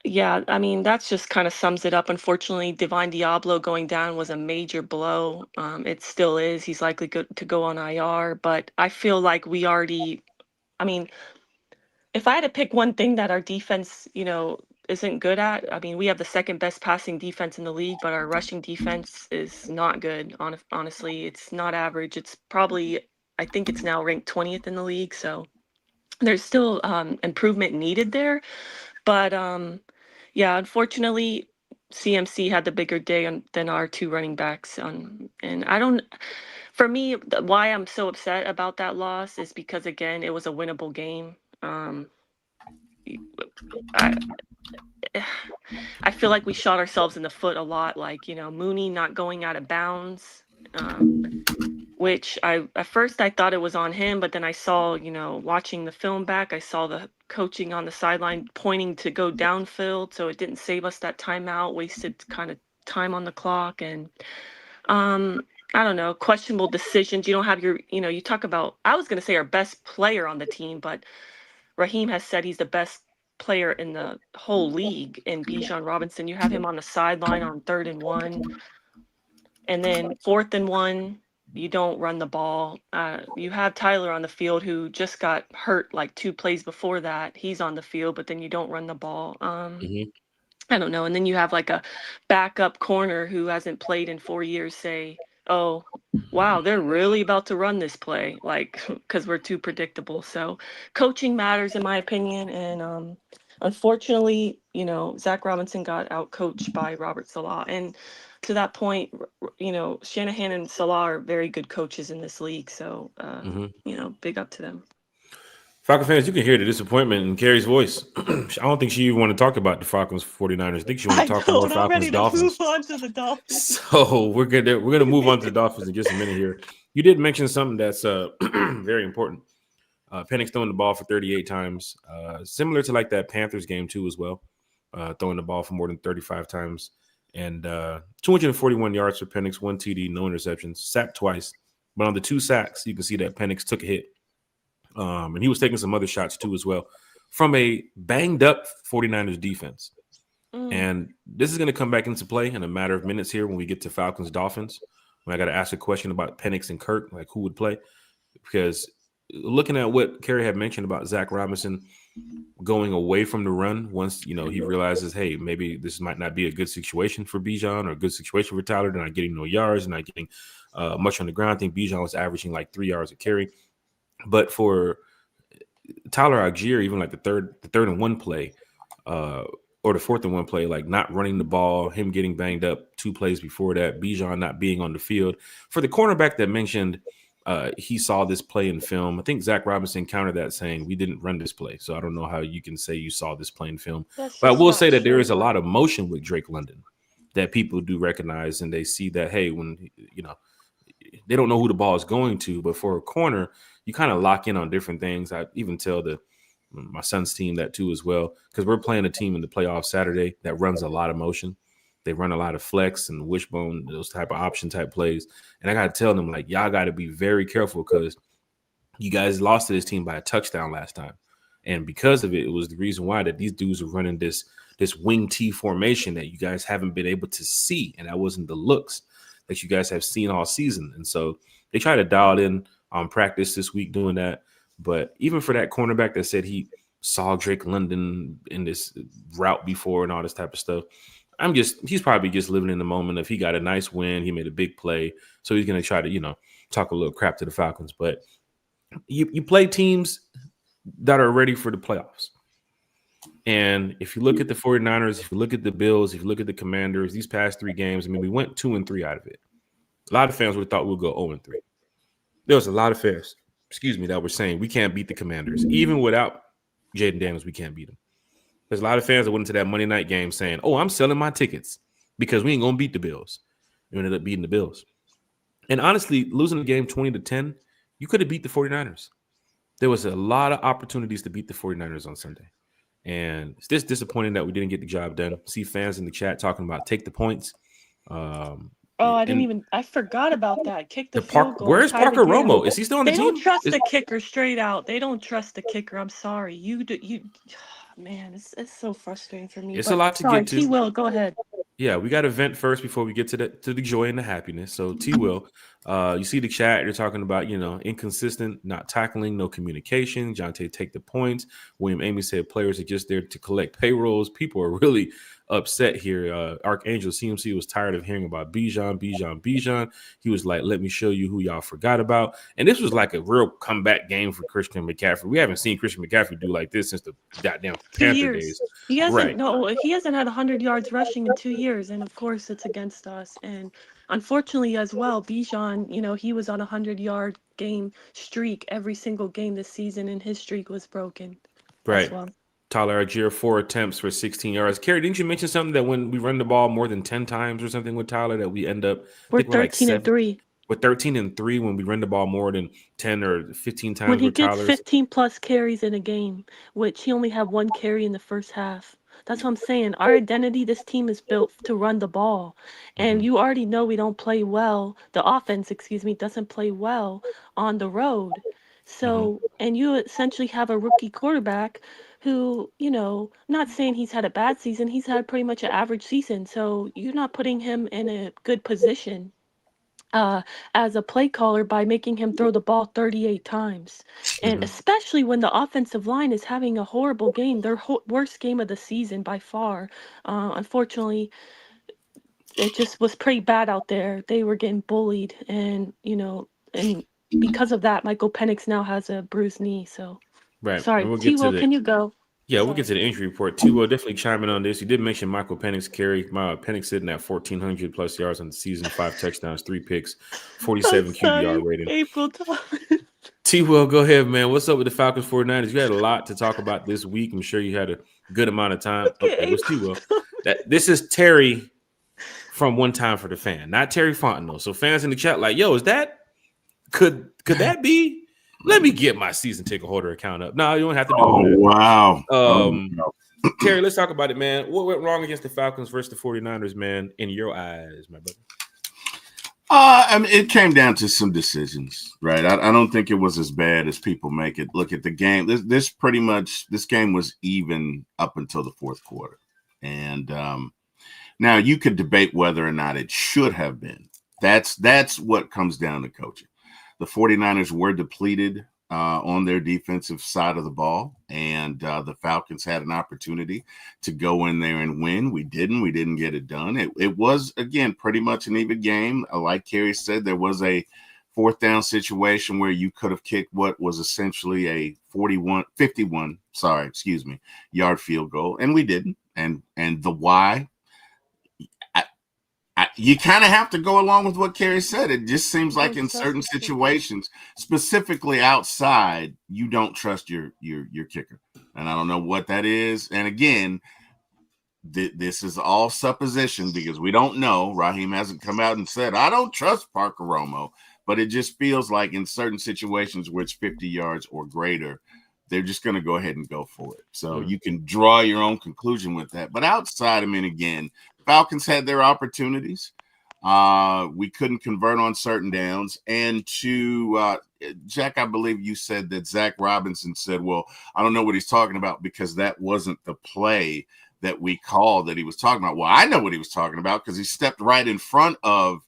Yeah, I mean, that's just kind of sums it up. Unfortunately, Divine Diablo going down was a major blow. It still is. He's likely to go on IR, but I feel like I mean, if I had to pick one thing that our defense, isn't good at, I mean, we have the 2nd best passing defense in the league, but our rushing defense is not good. Honestly, it's not average. It's probably, I think it's now ranked 20th in the league. So there's still improvement needed there. But yeah, unfortunately, CMC had the bigger day than our 2 running backs. And for me, why I'm so upset about that loss is because, again, it was a winnable game. I feel like we shot ourselves in the foot a lot, like, Mooney not going out of bounds, which at first I thought it was on him, but then I saw, watching the film back, I saw the coaching on the sideline pointing to go downfield, so it didn't save us that timeout, wasted kind of time on the clock. And I don't know, questionable decisions. You don't have you talk about, I was going to say our best player on the team, but Raheem has said he's the best player in the whole league in Bijan Robinson. You have him on the sideline on 3rd and 1, and then 4th and 1, you don't run the ball. You have Tyler on the field, who just got hurt like 2 plays before that. He's on the field, but then you don't run the ball. I don't know. And then you have like a backup corner who hasn't played in 4 years say, oh, wow, they're really about to run this play, like, because we're too predictable. So coaching matters, in my opinion. And Unfortunately, Zach Robinson got outcoached by Robert Salah. And to that point, Shanahan and Salah are very good coaches in this league. So, big up to them. Falcon fans, you can hear the disappointment in Carrie's voice. I don't think she even want to talk about the Falcons 49ers. I think she want to talk more Falcons Dolphins. Move on to the Dolphins. So we're gonna move on to the Dolphins in just a minute here. You did mention something that's very important. Penix throwing the ball for 38 times, similar to like that Panthers game too as well. Throwing the ball for more than 35 times, and 241 yards for Penix, 1 TD, no interceptions, sacked twice. But on the 2 sacks, you can see that Penix took a hit. And he was taking some other shots too as well from a banged up 49ers defense. And this is going to come back into play in a matter of minutes here when we get to Falcons Dolphins. When I got to ask a question about Penix and Kirk, like who would play, because looking at what Kerry had mentioned about Zach Robinson going away from the run once, he realizes, hey, maybe this might not be a good situation for Bijan or a good situation for Tyler. They're not getting no yards, they're not getting much on the ground. I think Bijan was averaging like 3 yards a carry. But for Tyler Algier, even like the third and 1 play, or the 4th and 1 play, like not running the ball, him getting banged up 2 plays before that, Bijan not being on the field. For the cornerback that mentioned he saw this play in film, I think Zach Robinson countered that saying we didn't run this play. So I don't know how you can say you saw this play in film. But I will say that there is a lot of motion with Drake London that people do recognize, and they see that, hey, when they don't know who the ball is going to, but for a corner, you kind of lock in on different things. I even tell my son's team that too as well, because we're playing a team in the playoffs Saturday that runs a lot of motion. They run a lot of flex and wishbone, those type of option type plays. And I got to tell them, like, y'all got to be very careful because you guys lost to this team by a touchdown last time. And because of it, it was the reason why that these dudes are running this wing T formation that you guys haven't been able to see. And that wasn't the looks that you guys have seen all season. And so they try to dial it in on practice this week doing that. But even for that cornerback that said he saw Drake London in this route before and all this type of stuff, he's probably just living in the moment of he got a nice win. He made a big play. So he's going to try to, talk a little crap to the Falcons. But you play teams that are ready for the playoffs. And if you look at the 49ers, if you look at the Bills, if you look at the Commanders, these past 3 games, we went 2-3 out of it. A lot of fans would have thought we'd go 0-3. There was a lot of fans, that were saying we can't beat the Commanders. Even without Jaden Daniels, we can't beat them. There's a lot of fans that went into that Monday night game saying, oh, I'm selling my tickets because we ain't going to beat the Bills. We ended up beating the Bills. And honestly, losing the game 20-10, you could have beat the 49ers. There was a lot of opportunities to beat the 49ers on Sunday. And it's just disappointing that we didn't get the job done. See fans in the chat talking about take the points. I forgot about that. Kick the field goal. Where's Parker Romo? Is he still on the team? They don't trust the kicker straight out. They don't trust the kicker. I'm sorry. Man, it's so frustrating for me. It's a lot to get to. T. Will, go ahead. Yeah, we got to vent first before we get to the joy and the happiness. So T. Will, you see the chat. They're talking about inconsistent, not tackling, no communication. Jonte take the points. William Amy said players are just there to collect payrolls. People are really upset here. Archangel CMC was tired of hearing about Bijan. He was like, let me show you who y'all forgot about. And this was like a real comeback game for Christian McCaffrey. We haven't seen Christian McCaffrey do like this since the goddamn Panther days. He hasn't had 100 yards rushing in 2 years. And of course it's against us. And unfortunately as well, Bijan, he was on a 100-yard game streak every single game this season, and his streak was broken. Right. Well. Tyler Algier, 4 attempts for 16 yards. Carrie, didn't you mention something that when we run the ball more than 10 times or something with Tyler that we end up we're 13-3. We're 13-3 when we run the ball more than 10 or 15 times. When he gets 15 plus carries in a game, which he only had 1 carry in the first half. That's what I'm saying. Our identity, this team is built to run the ball. And you already know we don't play well. The offense, doesn't play well on the road. So, and you essentially have a rookie quarterback who, not saying he's had a bad season. He's had pretty much an average season. So you're not putting him in a good position as a play caller by making him throw the ball 38 times. And especially when the offensive line is having a horrible game, their worst game of the season by far. Unfortunately, it just was pretty bad out there. They were getting bullied. And, and because of that, Michael Penix now has a bruised knee. So, right. Sorry, T. Will, can you go? Yeah, we'll get to the injury report too. We'll definitely chime in on this. You did mention Michael Penix carry. My Penix sitting at 1,400 plus yards on the season, 5 touchdowns, 3 picks, 47 I'm QBR sorry, rating. April Thomas. T-Will, go ahead, man. What's up with the Falcons 49ers? You had a lot to talk about this week. I'm sure you had a good amount of time. Look at Okay, what's April T-Will? Thomas. This is Terry from One Time for the Fan, not Terry Fontenot. So fans in the chat like, yo, is that could that be? Let me get my season ticket holder account up. No, you don't have to do all Oh that. wow. Terry, let's talk about it, man. What went wrong against the Falcons versus the 49ers, man, in your eyes, my brother? I mean, it came down to some decisions, right? I don't think it was as bad as people make it. Look at the game. This game was even up until the fourth quarter. And now you could debate whether or not it should have been. That's what comes down to coaching. The 49ers were depleted on their defensive side of the ball, and the Falcons had an opportunity to go in there and win. We didn't get it done. It was, again, pretty much an even game. Like Kerry said, there was a fourth down situation where you could have kicked what was essentially a 51 yard field goal, and we didn't. And the why, you kind of have to go along with what Kerry said. It just seems like in certain situations, specifically outside, you don't trust your kicker, and I don't know what that is. And again, this is all supposition because we don't know. Raheem hasn't come out and said, I don't trust Parker Romo, but it just feels like in certain situations where it's 50 yards or greater, they're just going to go ahead and go for it. So you can draw your own conclusion with that. But outside, I mean, again, Falcons had their opportunities. We couldn't convert on certain downs. And to Jack, I believe you said that Zach Robinson said, well, I don't know what he's talking about because that wasn't the play that we called that he was talking about. Well, I know what he was talking about because he stepped right in front of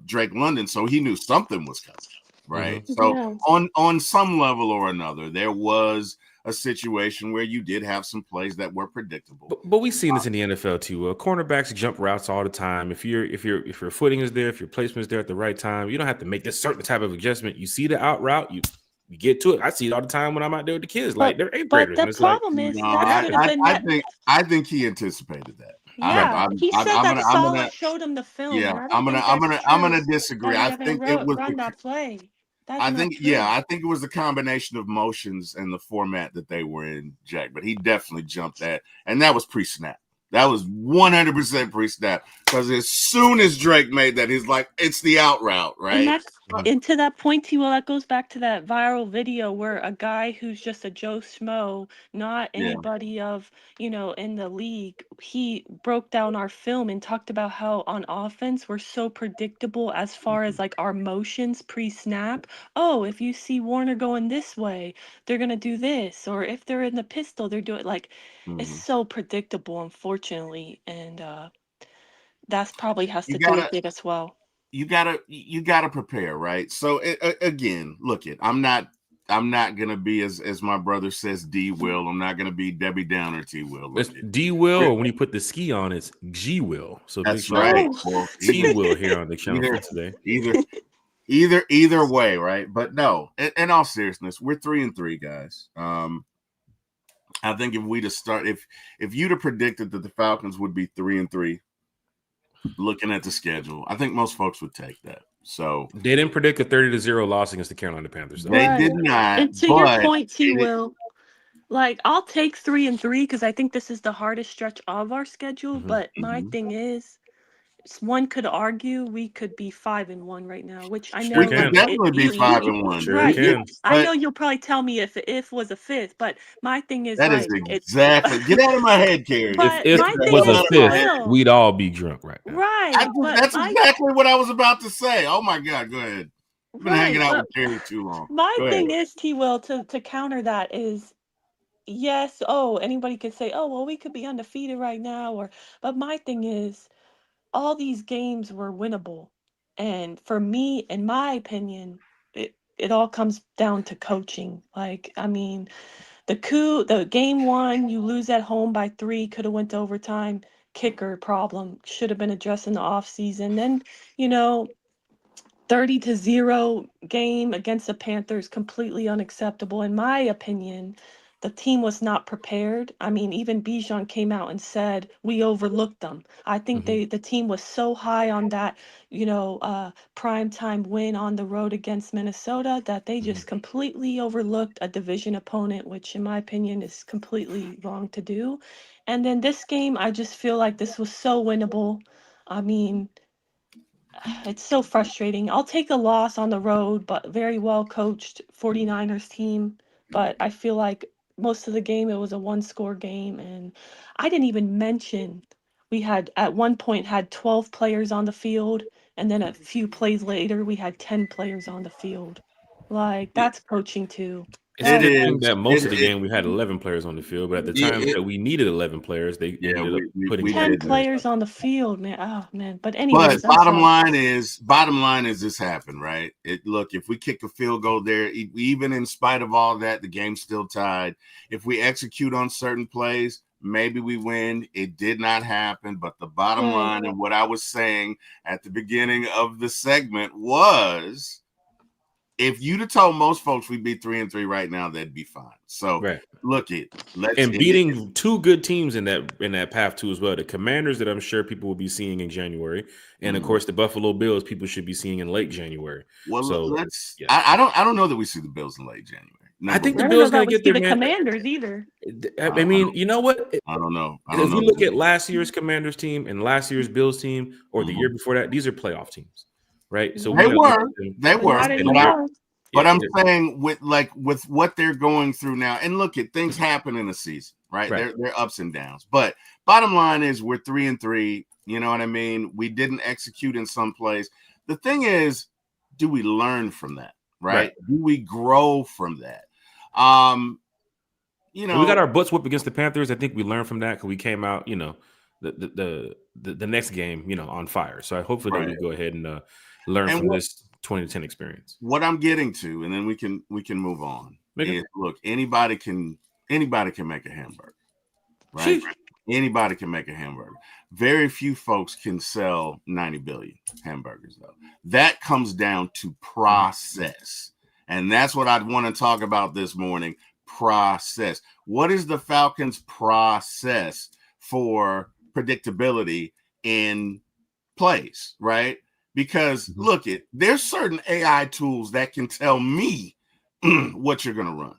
Drake London, so he knew something was coming, right? So on some level or another, there was a situation where you did have some plays that were predictable. But we've seen this in the NFL too. Cornerbacks jump routes all the time. If your footing is there, if your placement is there at the right time, you don't have to make this certain type of adjustment. You see the out route, you get to it. I see it all the time when I'm out there with the kids. Like they're eighth graders. But the problem is that should have been. I think he anticipated that. Yeah, he said that Saleh showed him the film. Yeah, I'm gonna disagree. I think it was run that play. I think it was the combination of motions and the format that they were in, Jack. But he definitely jumped that, and that was pre-snap. That was 100% pre-snap because as soon as Drake made that, he's like, "It's the out route, right?" And to that point, T. Will, that goes back to that viral video where a guy who's just a Joe Schmo, not anybody of in the league, he broke down our film and talked about how on offense we're so predictable as far as like our motions pre-snap. Oh, if you see Warner going this way, they're gonna do this, or if they're in the pistol, they're doing like. It's so predictable, unfortunately, and that's probably has to do with it as well. You gotta prepare, right? So again, look I'm not gonna be as my brother says D Will. I'm not gonna be Debbie Downer T Will. It's D Will, or when you put the ski on, it's G Will. So that's right. Well, T Will here on the channel today. Either way, right? But no, in all seriousness, we're 3-3, guys. I think if we'd have started, if you'd have predicted that the Falcons would be 3-3, looking at the schedule, I think most folks would take that. So they didn't predict a 30-0 loss against the Carolina Panthers. They did not. And to your point, T. Will, like I'll take 3-3 because I think this is the hardest stretch of our schedule. But my thing is, one could argue we could be 5-1 right now, which I know we could definitely be 5-1. Sure right? I know you'll probably tell me if was a fifth, but my thing is that is exactly. Get out of my head, Kerry. If it was a fifth, we'd all be drunk right now. Right. That's exactly what I was about to say. Oh my God, go ahead. I've been hanging out with Kerry too long. My thing is, T. Will, to counter that is. Yes. Oh, anybody could say, "Oh, well, we could be undefeated right now," but my thing is, all these games were winnable, and for me, in my opinion, it all comes down to coaching. Like, I mean, the game one, you lose at home by 3, could have went to overtime. Kicker problem should have been addressed in the off season. Then 30-0 game against the Panthers, completely unacceptable in my opinion. the team was not prepared. I mean, even Bijan came out and said we overlooked them. I think Mhm. the team was so high on that, primetime win on the road against Minnesota that they Mhm. just completely overlooked a division opponent, which in my opinion is completely wrong to do. And then this game, I just feel like this was so winnable. I mean, it's so frustrating. I'll take a loss on the road, but very well coached 49ers team. But I feel like most of the game it was a one-score game, and I didn't even mention we had at one point had 12 players on the field, and then a few plays later we had 10 players on the field. Like It, that's coaching too. It's a it good That's thing is. that most of the game we had 11 players on the field, but at the times It, that we needed 11 players, they yeah, ended up putting we 10 did. 10 players players out. on the field, man. Oh man. But But anyways, I'm sorry. bottom line is this happened, right? Look, if we kick a field goal there, even in spite of all that, the game's still tied. If we execute on certain plays, maybe we win. It did not happen. But the bottom Right. line and what I was saying at the beginning of the segment was if you'd have told most folks we'd be 3-3 right now, they'd be fine. So Right. look let's And beating two good teams in that path too as well. The Commanders that I'm sure people will be seeing in January, and of course the Buffalo Bills people should be seeing in late January. Well, So let's. I don't know that we see the Bills in late January. I think the I don't know Bills going that to we get see there, the man. Commanders either. I mean, you know what? I don't know. If we look at last year's Commanders team and last year's Bills team, or the year before that, these are playoff teams, right? So They we're were. How do you know? But I'm saying with what they're going through now, and look at things happen in a season, right? They're ups and downs. But bottom line is we're 3-3. You know what I mean? We didn't execute in some plays. The thing is, do we learn from that? Right? Do we grow from that? We got our butts whipped against the Panthers. I think we learned from that because we came out, the next game, on fire. So hopefully that we go ahead and learn from this 2010 experience. What I'm getting to, and then we can move on. Is, look, anybody can make a hamburger, right? Anybody can make a hamburger. Very few folks can sell 90 billion hamburgers, though. That comes down to process. And that's what I'd want to talk about this morning. Process. What is the Falcons' process for predictability in plays, right? Because look, there's certain AI tools that can tell me what you're going to run,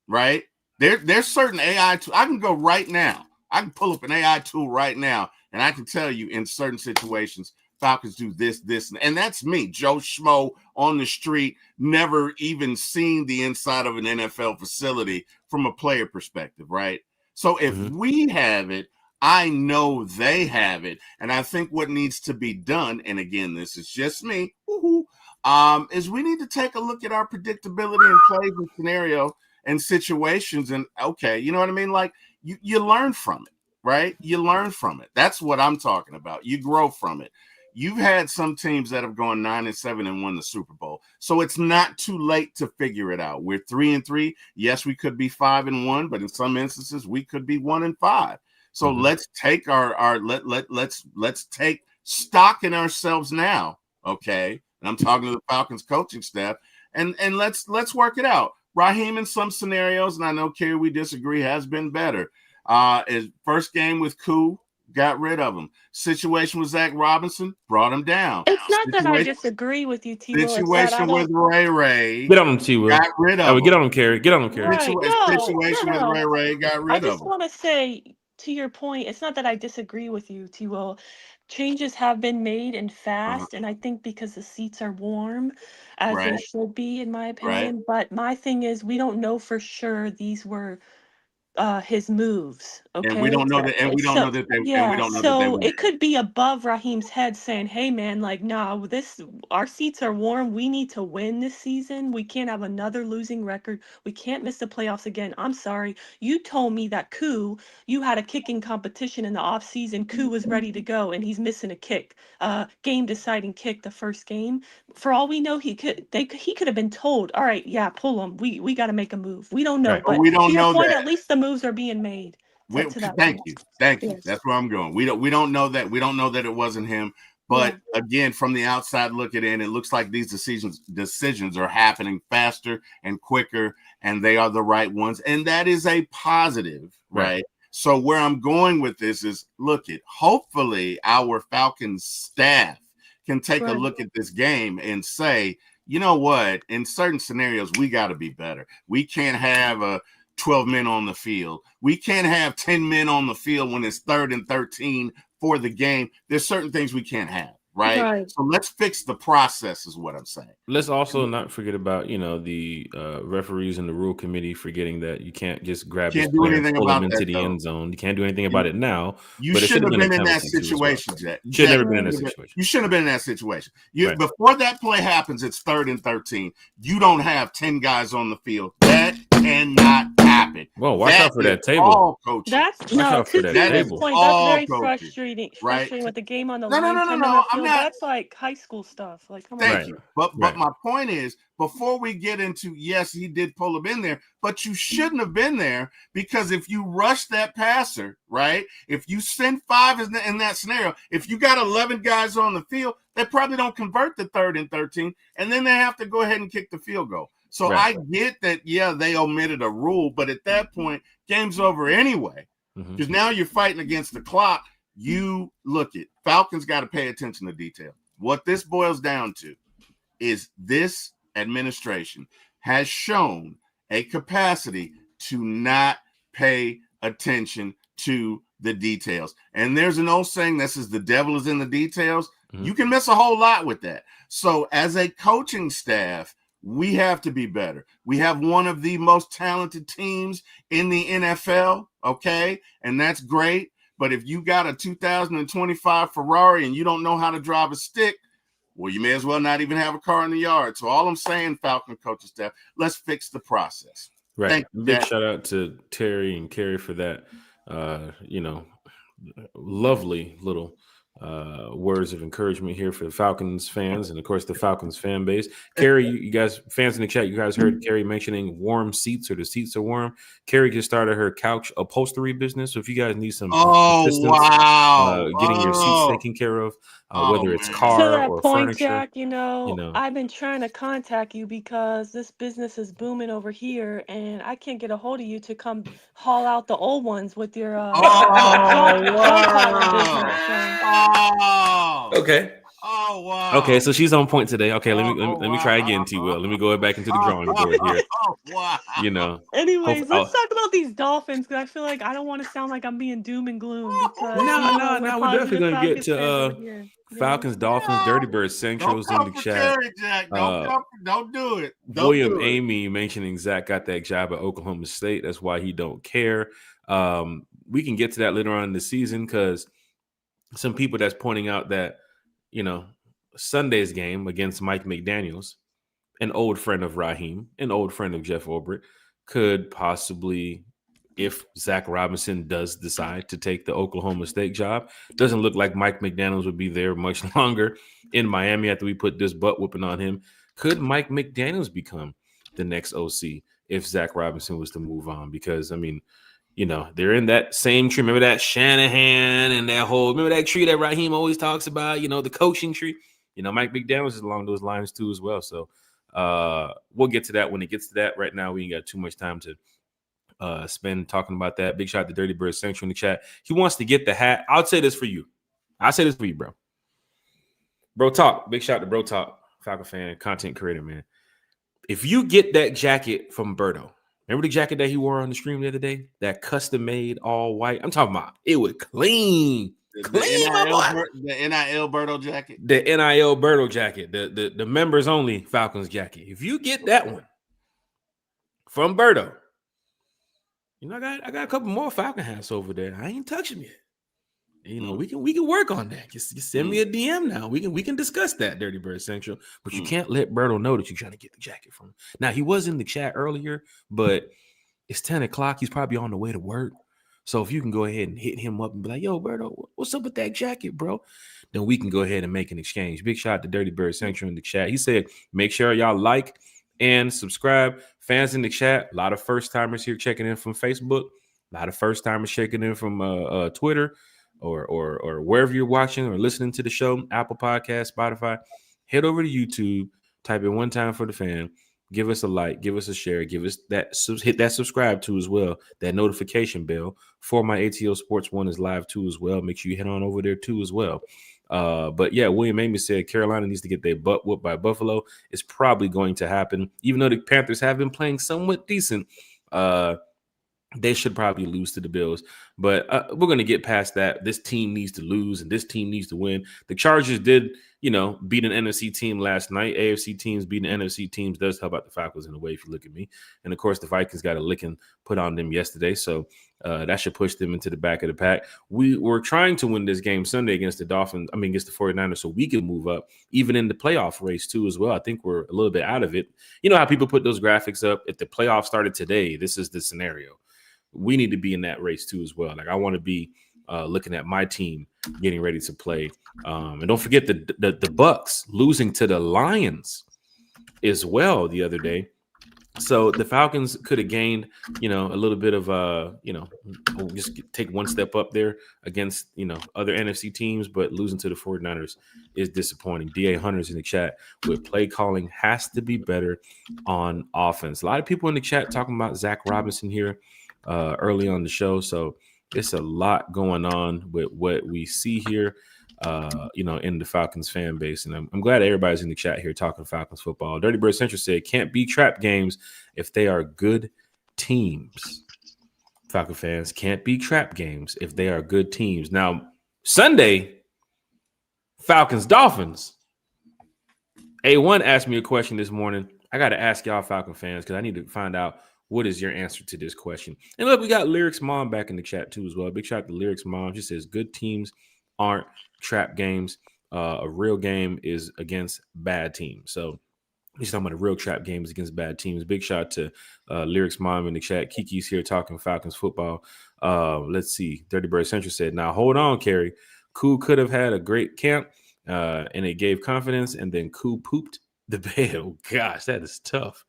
right? There's certain AI tools. I can go right now. I can pull up an AI tool right now, and I can tell you in certain situations, Falcons do this, and that's me, Joe Schmo on the street, never even seen the inside of an NFL facility from a player perspective, right? So if we have it, I know they have it. And I think what needs to be done, and again, this is just me, is we need to take a look at our predictability in plays and scenario and situations. And okay, you know what I mean? Like you learn from it, right? You learn from it. That's what I'm talking about. You grow from it. You've had some teams that have gone 9-7 and won the Super Bowl. So it's not too late to figure it out. We're 3-3. Yes, we could be 5-1, but in some instances we could be 1-5. So let's take let's take stock in ourselves now. Okay. And I'm talking to the Falcons coaching staff and let's work it out. Raheem in some scenarios, and I know Kerry, we disagree, has been better. His first game with Koo, got rid of him. Situation with Zach Robinson, brought him down. It's not that I disagree with you, T-Will. Situation with Ray. Get on him, T-Will. Got rid of him. Get on him, Kerry. Get on him, Kerry. Right. Situation with Ray got rid of him. I just want to say, to your point, it's not that I disagree with you, T-Will. Changes have been made and fast, and I think because the seats are warm, as they should be, in my opinion. But my thing is, we don't know for sure these were his moves. Okay. And we don't know that. And we don't know that. So it could be above Raheem's head saying, "Hey, man, like, nah, our seats are warm. We need to win this season. We can't have another losing record. We can't miss the playoffs again. I'm sorry. You told me that you had a kicking competition in the offseason. Koo was ready to go, and he's missing a kick, game deciding kick the first game. For all we know, he could have been told, all right, yeah, pull him. We got to make a move. We don't know, right. but we don't know point, that. At least the moves are being made. Thank you. That's where I'm going. We don't know that. We don't know that it wasn't him. But again, from the outside looking in, it looks like these decisions are happening faster and quicker, and they are the right ones. And that is a positive, right? So where I'm going with this is, look, hopefully our Falcons staff can take a look at this game and say, you know what, in certain scenarios, we got to be better. We can't have 12 men on the field. We can't have 10 men on the field when it's 3rd and 13 for the game. There's certain things we can't have. Right. So let's fix the process is what I'm saying. Let's also not forget about, the referees and the rule committee forgetting that you can't just grab this player and pull him into the end zone. You can't do anything about it now. You shouldn't have been in that situation, Jack. You should never been in that situation. You shouldn't have been in that situation. Before that play happens, it's 3rd and 13. You don't have 10 guys on the field. That cannot happen. Well, watch out for that table. That's very frustrating. Frustrating with the game on the line. No. That's like high school stuff. Like, come on. Thank you. But my point is, before we get into, yes, he did pull him in there, but you shouldn't have been there, because if you rush that passer, right? If you send 5 in that scenario, if you got 11 guys on the field, they probably don't convert the 3rd and 13, and then they have to go ahead and kick the field goal. So I get that, they omitted a rule, but at that point, game's over anyway, because now you're fighting against the clock. You look at Falcons got to pay attention to detail. What this boils down to is this administration has shown a capacity to not pay attention to the details. And there's an old saying that says the devil is in the details. You can miss a whole lot with that. So as a coaching staff, we have to be better. We have one of the most talented teams in the NFL, okay? And that's great. But if you got a 2025 Ferrari and you don't know how to drive a stick, well, you may as well not even have a car in the yard. So all I'm saying, Falcon coaching staff, let's fix the process. Right. Thank you, Big shout out to Terry and Carrie for that, lovely little words of encouragement here for the Falcons fans and, of course, the Falcons fan base. Carrie, you guys, fans in the chat, you guys heard Carrie mentioning warm seats, or the seats are warm. Carrie just started her couch upholstery business. So if you guys need some assistance getting your seats taken care of, whether it's car or point, furniture. Jack, I've been trying to contact you because this business is booming over here, and I can't get a hold of you to come haul out the old ones with your Okay. Oh wow. Okay, so she's on point today. Okay, let me try again, T. Will. Let me go back into the drawing board here. Wow. Anyways, let's talk about these Dolphins, because I feel like I don't want to sound like I'm being doom and gloom. Because no, we're definitely gonna get to Falcons, Dolphins, Dirty Bird Central's in the chat. Jack. Don't do it. William Amy mentioning Zach got that job at Oklahoma State. That's why he don't care. We can get to that later on in the season, because some people that's pointing out that, Sunday's game against Mike McDaniels, an old friend of Raheem, an old friend of Jeff Ulbrich, could possibly, if Zach Robinson does decide to take the Oklahoma State job, doesn't look like Mike McDaniels would be there much longer in Miami after we put this butt whooping on him. Could Mike McDaniels become the next OC if Zach Robinson was to move on? Because, they're in that same tree. Remember that Shanahan and remember that tree that Raheem always talks about, the coaching tree? Mike McDaniels is along those lines too as well. So we'll get to that when it gets to that. Right now, we ain't got too much time to spend talking about that. Big shout out to Dirty Bird Central in the chat. He wants to get the hat. I'll say this for you. Bro. Bro Talk. Big shout out to Bro Talk, Falcon fan, content creator, man. If you get that jacket from Berto, remember the jacket that he wore on the stream the other day? That custom made all white. I'm talking about it was clean. The NIL Berto jacket. The NIL Berto jacket. The members only Falcons jacket. If you get that one from Berto, I got a couple more Falcon hats over there. I ain't touching it. We can work on that. Just send me a DM now. We can discuss that, Dirty Bird Central. But you can't let Berto know that you're trying to get the jacket from him. Now, he was in the chat earlier, but it's 10 o'clock. He's probably on the way to work. So if you can go ahead and hit him up and be like, yo, Berto, what's up with that jacket, bro? Then we can go ahead and make an exchange. Big shout out to Dirty Bird Central in the chat. He said, make sure y'all like and subscribe. Fans in the chat, a lot of first-timers here checking in from Facebook. A lot of first-timers checking in from Twitter. or wherever you're watching or listening to the show, Apple Podcast, Spotify, head over to YouTube, type in One Time for the Fan, give us a like, give us a share, give us that, hit that subscribe to as well, that notification bell for my ATO Sports One is live too as well. Make sure you head on over there too as well. But yeah, William Amy said Carolina needs to get their butt whooped by Buffalo. It's probably going to happen, even though the Panthers have been playing somewhat decent. They should probably lose to the Bills, but we're going to get past that. This team needs to lose, and this team needs to win. The Chargers did, beat an NFC team last night. AFC teams beating NFC teams does help out the Falcons in a way, if you look at me. And, of course, the Vikings got a licking put on them yesterday, so that should push them into the back of the pack. We were trying to win this game Sunday against the 49ers, so we could move up, even in the playoff race, too, as well. I think we're a little bit out of it. You know how people put those graphics up? If the playoffs started today, this is the scenario. We need to be in that race too as well. Like I want to be looking at my team getting ready to play. And don't forget the Bucks losing to the Lions as well the other day. So the Falcons could have gained, a little bit of, just take one step up there against, other NFC teams, but losing to the 49ers is disappointing. D.A. Hunter's in the chat with play calling has to be better on offense. A lot of people in the chat talking about Zach Robinson here early on the show. So it's a lot going on with what we see here, in the Falcons fan base. And I'm glad everybody's in the chat here talking Falcons football. Dirty Bird Central said, can't be trap games if they are good teams. Falcon fans can't be trap games if they are good teams. Now, Sunday, Falcons Dolphins. A1 asked me a question this morning. I got to ask y'all Falcon fans because I need to find out what is your answer to this question. And look, we got Lyrics Mom back in the chat too as well. Big shout out to Lyrics Mom. She says good teams aren't trap games. A real game is against bad teams. So he's talking about a real trap games against bad teams. Big shout out to Lyrics Mom in the chat. Kiki's here talking Falcons football. Let's see. Dirty Bird Central said, now hold on, Kerry. Koo could have had a great camp and it gave confidence, and then Koo pooped the bed. Oh gosh, that is tough.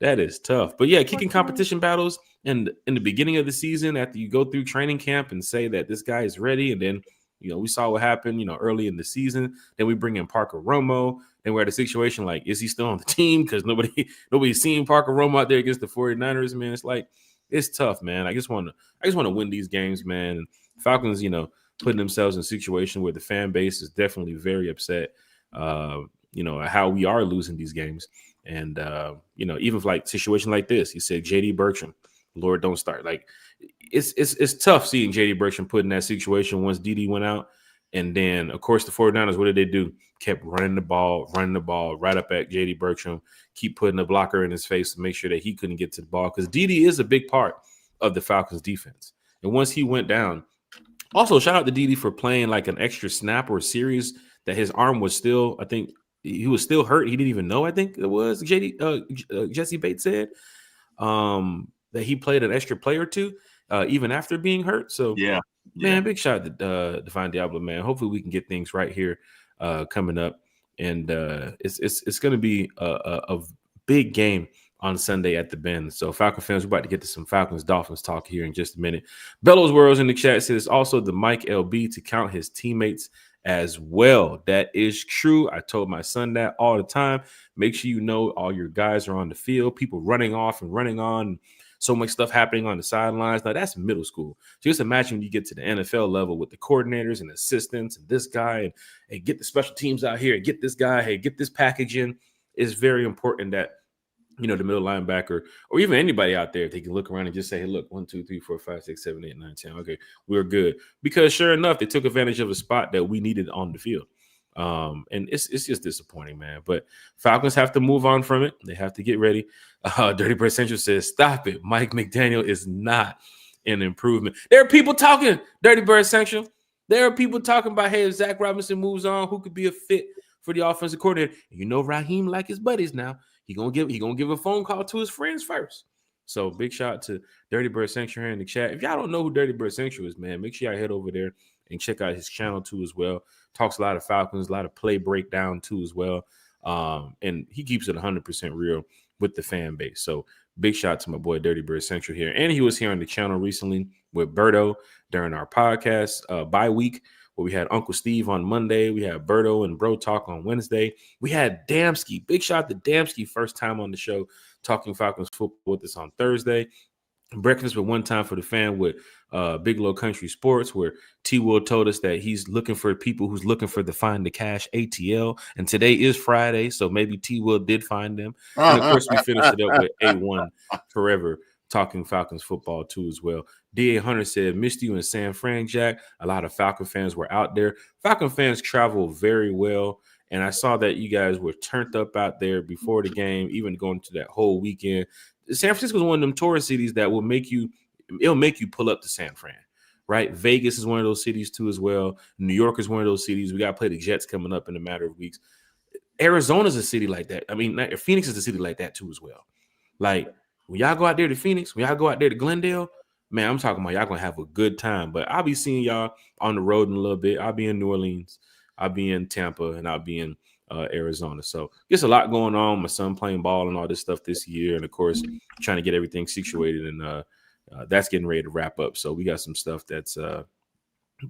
That is tough. But yeah, kicking competition battles in the beginning of the season after you go through training camp and say that this guy is ready. And then, we saw what happened, early in the season. Then we bring in Parker Romo. Then we're at a situation like, is he still on the team? Because nobody's seen Parker Romo out there against the 49ers, man. It's like, it's tough, man. I just want to win these games, man. And Falcons, putting themselves in a situation where the fan base is definitely very upset, how we are losing these games. And, even for like situation like this, he said, JD Bertram, Lord, don't start. Like it's tough seeing JD Bertram put in that situation once DD went out. And then, of course, the 49ers, what did they do? Kept running the ball right up at JD Bertram, keep putting a blocker in his face to make sure that he couldn't get to the ball. Because DD is a big part of the Falcons defense. And once he went down, also shout out to DD for playing like an extra snap or series that his arm was still, I think, he was still hurt. He didn't even know. I think it was Jesse Bates said that he played an extra play or two even after being hurt. So yeah. Man, big shout out to Divine Diablo, man. Hopefully we can get things right here coming up, and it's going to be a big game on Sunday at the Bend. So Falcon fans, we're about to get to some Falcons Dolphins talk here in just a minute. Bellows World's in the chat says also the Mike LB to count his teammates as well. That is true. I told my son that all the time. Make sure you know all your guys are on the field, people running off and running on, so much stuff happening on the sidelines. Now that's middle school. So just imagine when you get to the NFL level with the coordinators and assistants and this guy and hey, get the special teams out here and get this guy, hey, get this package in. It's very important that the middle linebacker or even anybody out there, if they can look around and just say, hey, look, 1, 2, 3, 4, 5, 6, 7, 8, 9, 10. Okay, we're good. Because sure enough, they took advantage of a spot that we needed on the field. And it's just disappointing, man. But Falcons have to move on from it. They have to get ready. Dirty Bird Central says, stop it. Mike McDaniel is not an improvement. There are people talking, Dirty Bird Central. There are people talking about, hey, if Zach Robinson moves on, who could be a fit for the offensive coordinator? Raheem like his buddies now. He gonna give a phone call to his friends first. So big shout out to Dirty Bird Central here in the chat. If y'all don't know who Dirty Bird Central is, man, make sure y'all head over there and check out his channel too as well. Talks a lot of Falcons, a lot of play breakdown too as well. And he keeps it 100% real with the fan base. So big shout to my boy Dirty Bird Central here. And he was here on the channel recently with Berto during our podcast bye week, where we had Uncle Steve on Monday. We had Berto and Bro Talk on Wednesday. We had Damsky. Big shout to Damsky, first time on the show, talking Falcons football with us on Thursday. Breakfast with One Time for the Fan with Big Low Country Sports, where T. Will told us that he's looking for people who's looking for the Find the Cash ATL. And today is Friday, so maybe T. Will did find them. And of course, we finished it up with A1 Forever, talking Falcons football too as well. D.A. Hunter said, missed you in San Fran, Jack. A lot of Falcon fans were out there. Falcon fans travel very well. And I saw that you guys were turned up out there before the game, even going to that whole weekend. San Francisco is one of them tourist cities that will make you pull up to San Fran, right? Vegas is one of those cities too as well. New York is one of those cities. We got to play the Jets coming up in a matter of weeks. Arizona is a city like that. I mean, Phoenix is a city like that too as well. Like when y'all go out there to Phoenix, when y'all go out there to Glendale, man, I'm talking about y'all going to have a good time. But I'll be seeing y'all on the road in a little bit. I'll be in New Orleans. I'll be in Tampa, and I'll be in Arizona. So there's a lot going on. My son playing ball and all this stuff this year, and of course trying to get everything situated, and that's getting ready to wrap up. So we got some stuff that's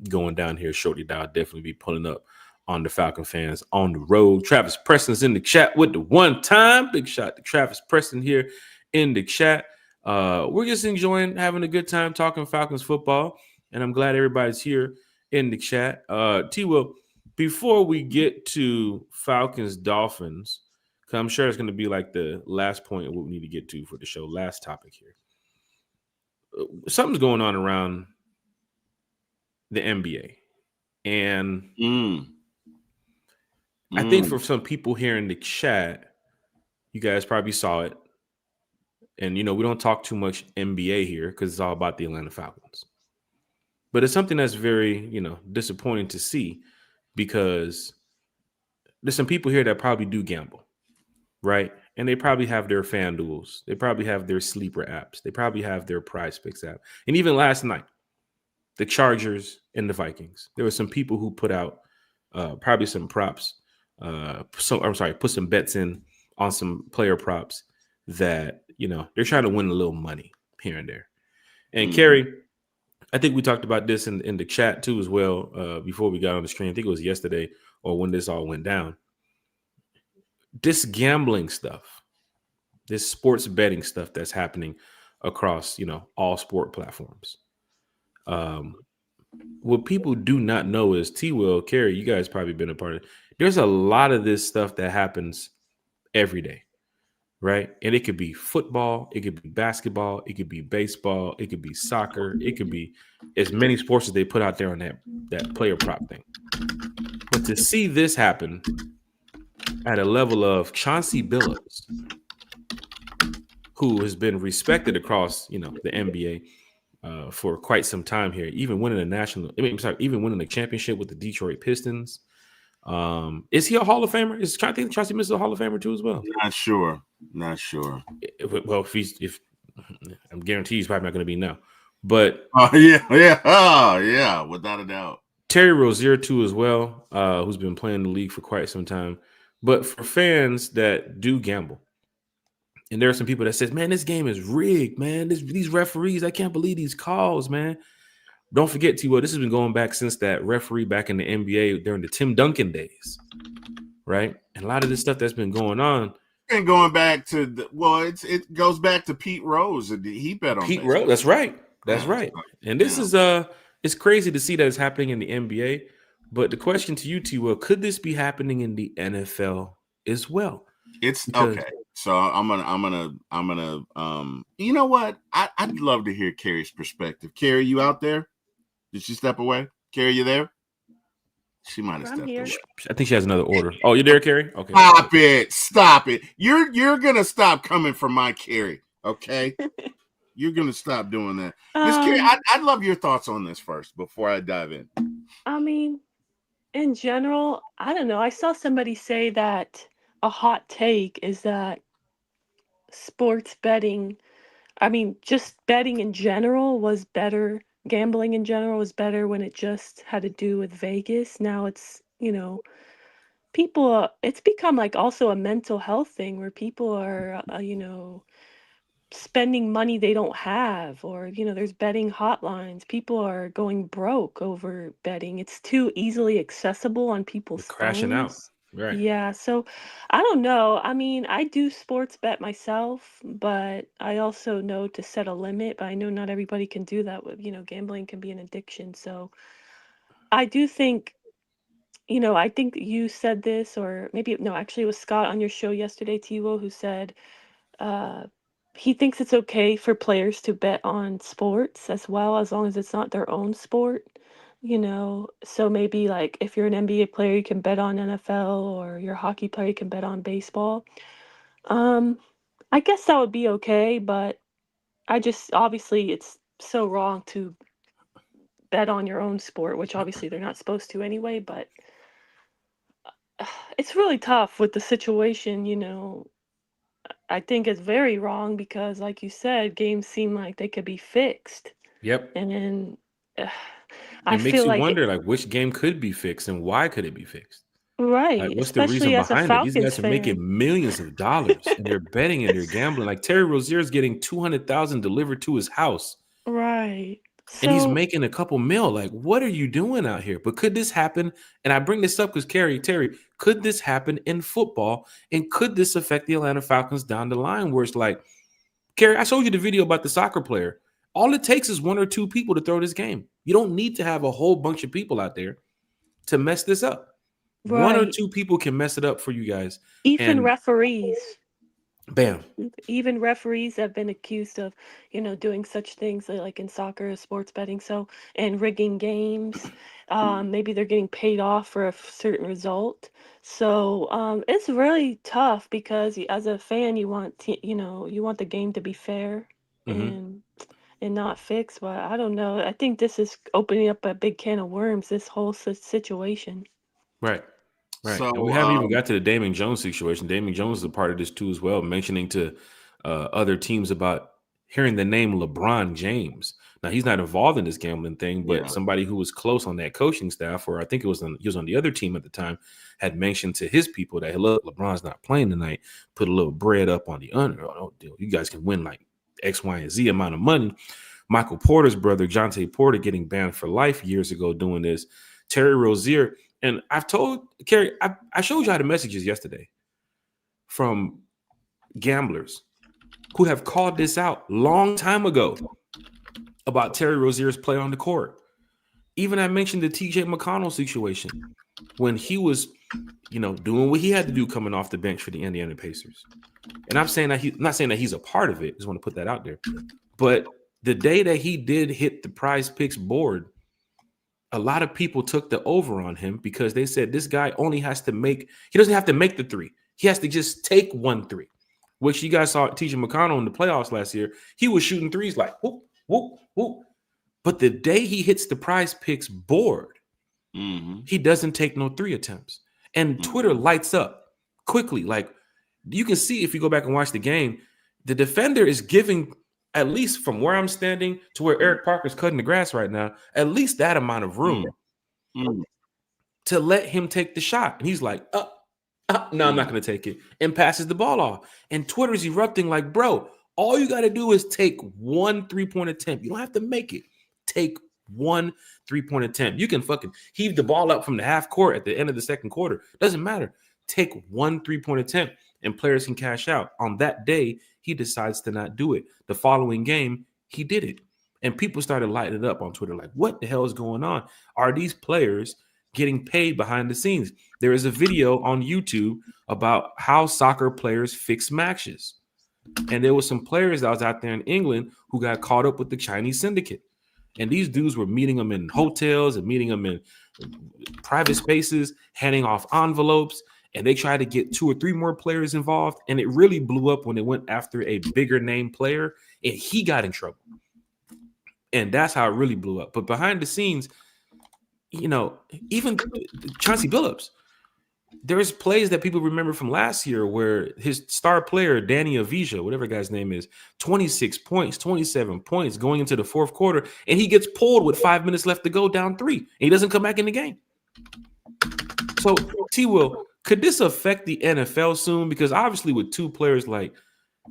going down here shortly that I'll definitely be pulling up on the Falcon fans on the road. Travis Preston's in the chat with the One Time. Big shout to Travis Preston here in the chat. We're just enjoying having a good time talking Falcons football, and I'm glad everybody's here in the chat. T. Will, before we get to Falcons Dolphins, because I'm sure it's going to be like the last point of what we need to get to for the show, last topic here. Something's going on around the NBA. And I think for some people here in the chat, you guys probably saw it. And, we don't talk too much NBA here because it's all about the Atlanta Falcons. But it's something that's very, disappointing to see, because there's some people here that probably do gamble, right? And they probably have their FanDuels. They probably have their sleeper apps. They probably have their PrizePicks app. And even last night, the Chargers and the Vikings, there were some people who put out probably some props. Put some bets in on some player props that, they're trying to win a little money here and there. And Kerry, I think we talked about this in the chat too as well before we got on the screen. I think it was yesterday or when this all went down. This gambling stuff, this sports betting stuff that's happening across, all sport platforms. What people do not know is T. Will, Kerry, you guys probably been a part of it. There's a lot of this stuff that happens every day, right? And it could be football, it could be basketball, it could be baseball, it could be soccer, it could be as many sports as they put out there on that player prop thing. But to see this happen at a level of Chauncey Billups, who has been respected across, the NBA for quite some time here, even winning even winning a championship with the Detroit Pistons. Is he a Hall of Famer? I think Chauncey Billups is a Hall of Famer too as well. Not sure. Well, if I'm guaranteed he's probably not going to be now. But yeah, without a doubt. Terry Rozier too as well, who's been playing the league for quite some time. But for fans that do gamble, and there are some people that says, man, this game is rigged, man. These referees, I can't believe these calls, man. Don't forget, T. Will, this has been going back since that referee back in the NBA during the Tim Duncan days, right? And a lot of this stuff that's been going on. And going back to it goes back to Pete Rose. He bet on Pete Rose. That's right. That's right. And this is it's crazy to see that it's happening in the NBA. But the question to you, T. Will, could this be happening in the NFL as well? It's okay. So I'm gonna you know what? I'd love to hear Kerry's perspective. Kerry, you out there? Did she step away? Kerry, you there? She might have stepped away. I think she has another order. Oh, you there, Kerry? Okay. Stop it. You're gonna stop coming for my Kerry, okay? You're gonna stop doing that. Miss Kerry, I'd love your thoughts on this first before I dive in. I mean, in general, I don't know. I saw somebody say that a hot take is that sports betting, just betting in general was better. Gambling in general was better when it just had to do with Vegas. Now it's, people, it's become like also a mental health thing where people are, spending money they don't have, or, there's betting hotlines. People are going broke over betting. It's too easily accessible on They're people's crashing out. phones. Right. Yeah, so I don't know. I mean, I do sports bet myself, but I also know to set a limit, but I know not everybody can do that with, gambling can be an addiction. So I do think, I think you said this, or maybe, no, actually it was Scott on your show yesterday, Tiwo, who said uh, he thinks it's okay for players to bet on sports as well, as long as it's not their own sport. So maybe like if you're an NBA player, you can bet on NFL, or you're a hockey player, you can bet on baseball. Um, I guess that would be okay, but I just obviously it's so wrong to bet on your own sport, which obviously they're not supposed to anyway, but it's really tough with the situation. I think it's very wrong because, like you said, games seem like they could be fixed. Yep. And then uh, I It makes feel you like, wonder, like, which game could be fixed and why could it be fixed? Like, right, what's the reason especially as a behind it? These Falcons guys are making fan. millions of dollars and they're betting and they're gambling. Like Terry Rozier's getting 200,000 delivered to his house Right. and he's So, making a couple mil. Like, what are you doing out here? But could this happen? And I bring this up because Terry, could this happen in football? And could this affect the Atlanta Falcons down the line where it's like, Kerry, I showed you the video about the soccer player. All it takes is one or two people to throw this game. You don't need to have a whole bunch of people out there to mess this up. One or right. two people can mess it up for you guys. Even And referees. bam. Even referees have been accused of, doing such things like in soccer, sports betting, so and rigging games. Maybe they're getting paid off for a certain result. So it's really tough because as a fan, you want you want the game to be fair Hmm. and not fixed. But I don't know. I think this is opening up a big can of worms. This whole situation. Right. Right. And we So, haven't even got to the Damon Jones situation. Damon Jones is a part of this too as well, mentioning to other teams about hearing the name LeBron James. Now he's not involved in this gambling thing, but yeah, somebody who was close on that coaching staff, or I think he was on the other team at the time, had mentioned to his people that, hey, look, LeBron's not playing tonight. Put a little bread up on the under. Oh, you guys can win like X, Y, and Z amount of money. Michael Porter's brother, Jonte Porter, getting banned for life years ago doing this. Terry Rozier. And I've told Kerry, I showed y'all the messages yesterday from gamblers who have called this out long time ago about Terry Rozier's play on the court. Even I mentioned the TJ McConnell situation when he was, doing what he had to do coming off the bench for the Indiana Pacers. And I'm saying that I'm not saying that he's a part of it. Just want to put that out there. But the day that he did hit the Prize Picks board, a lot of people took the over on him because they said this guy only has to he doesn't have to make the three. He has to just take 1 3, which you guys saw TJ McConnell in the playoffs last year. He was shooting threes like whoop, whoop, whoop. But the day he hits the Prize Picks board, he doesn't take no 3 attempts. And Twitter lights up quickly. Like you can see if you go back and watch the game, the defender is giving, at least from where I'm standing to where Eric Parker's cutting the grass right now, at least that amount of room to let him take the shot. And he's like, no, I'm not going to take it, and passes the ball off. And Twitter's erupting like, bro, all you got to do is take 1 3-point attempt. You don't have to make it. Take 1 3-point attempt. You can fucking heave the ball up from the half court at the end of the second quarter. Doesn't matter. Take 1 3-point attempt and players can cash out. On that day, he decides to not do it. The following game, he did it. And people started lighting it up on Twitter like, what the hell is going on? Are these players getting paid behind the scenes? There is a video on YouTube about how soccer players fix matches. And there was some players that was out there in England who got caught up with the Chinese syndicate. And these dudes were meeting them in hotels and meeting them in private spaces, handing off envelopes. And they tried to get 2 or 3 more players involved. And it really blew up when they went after a bigger name player and he got in trouble. And that's how it really blew up. But behind the scenes, even Chauncey Billups, there's plays that people remember from last year where his star player, Danny Avija, whatever guy's name is, 26 points, 27 points going into the fourth quarter. And he gets pulled with 5 minutes left to go down 3. And he doesn't come back in the game. So, T-Will, Could this affect the NFL soon? Because obviously, with two players like,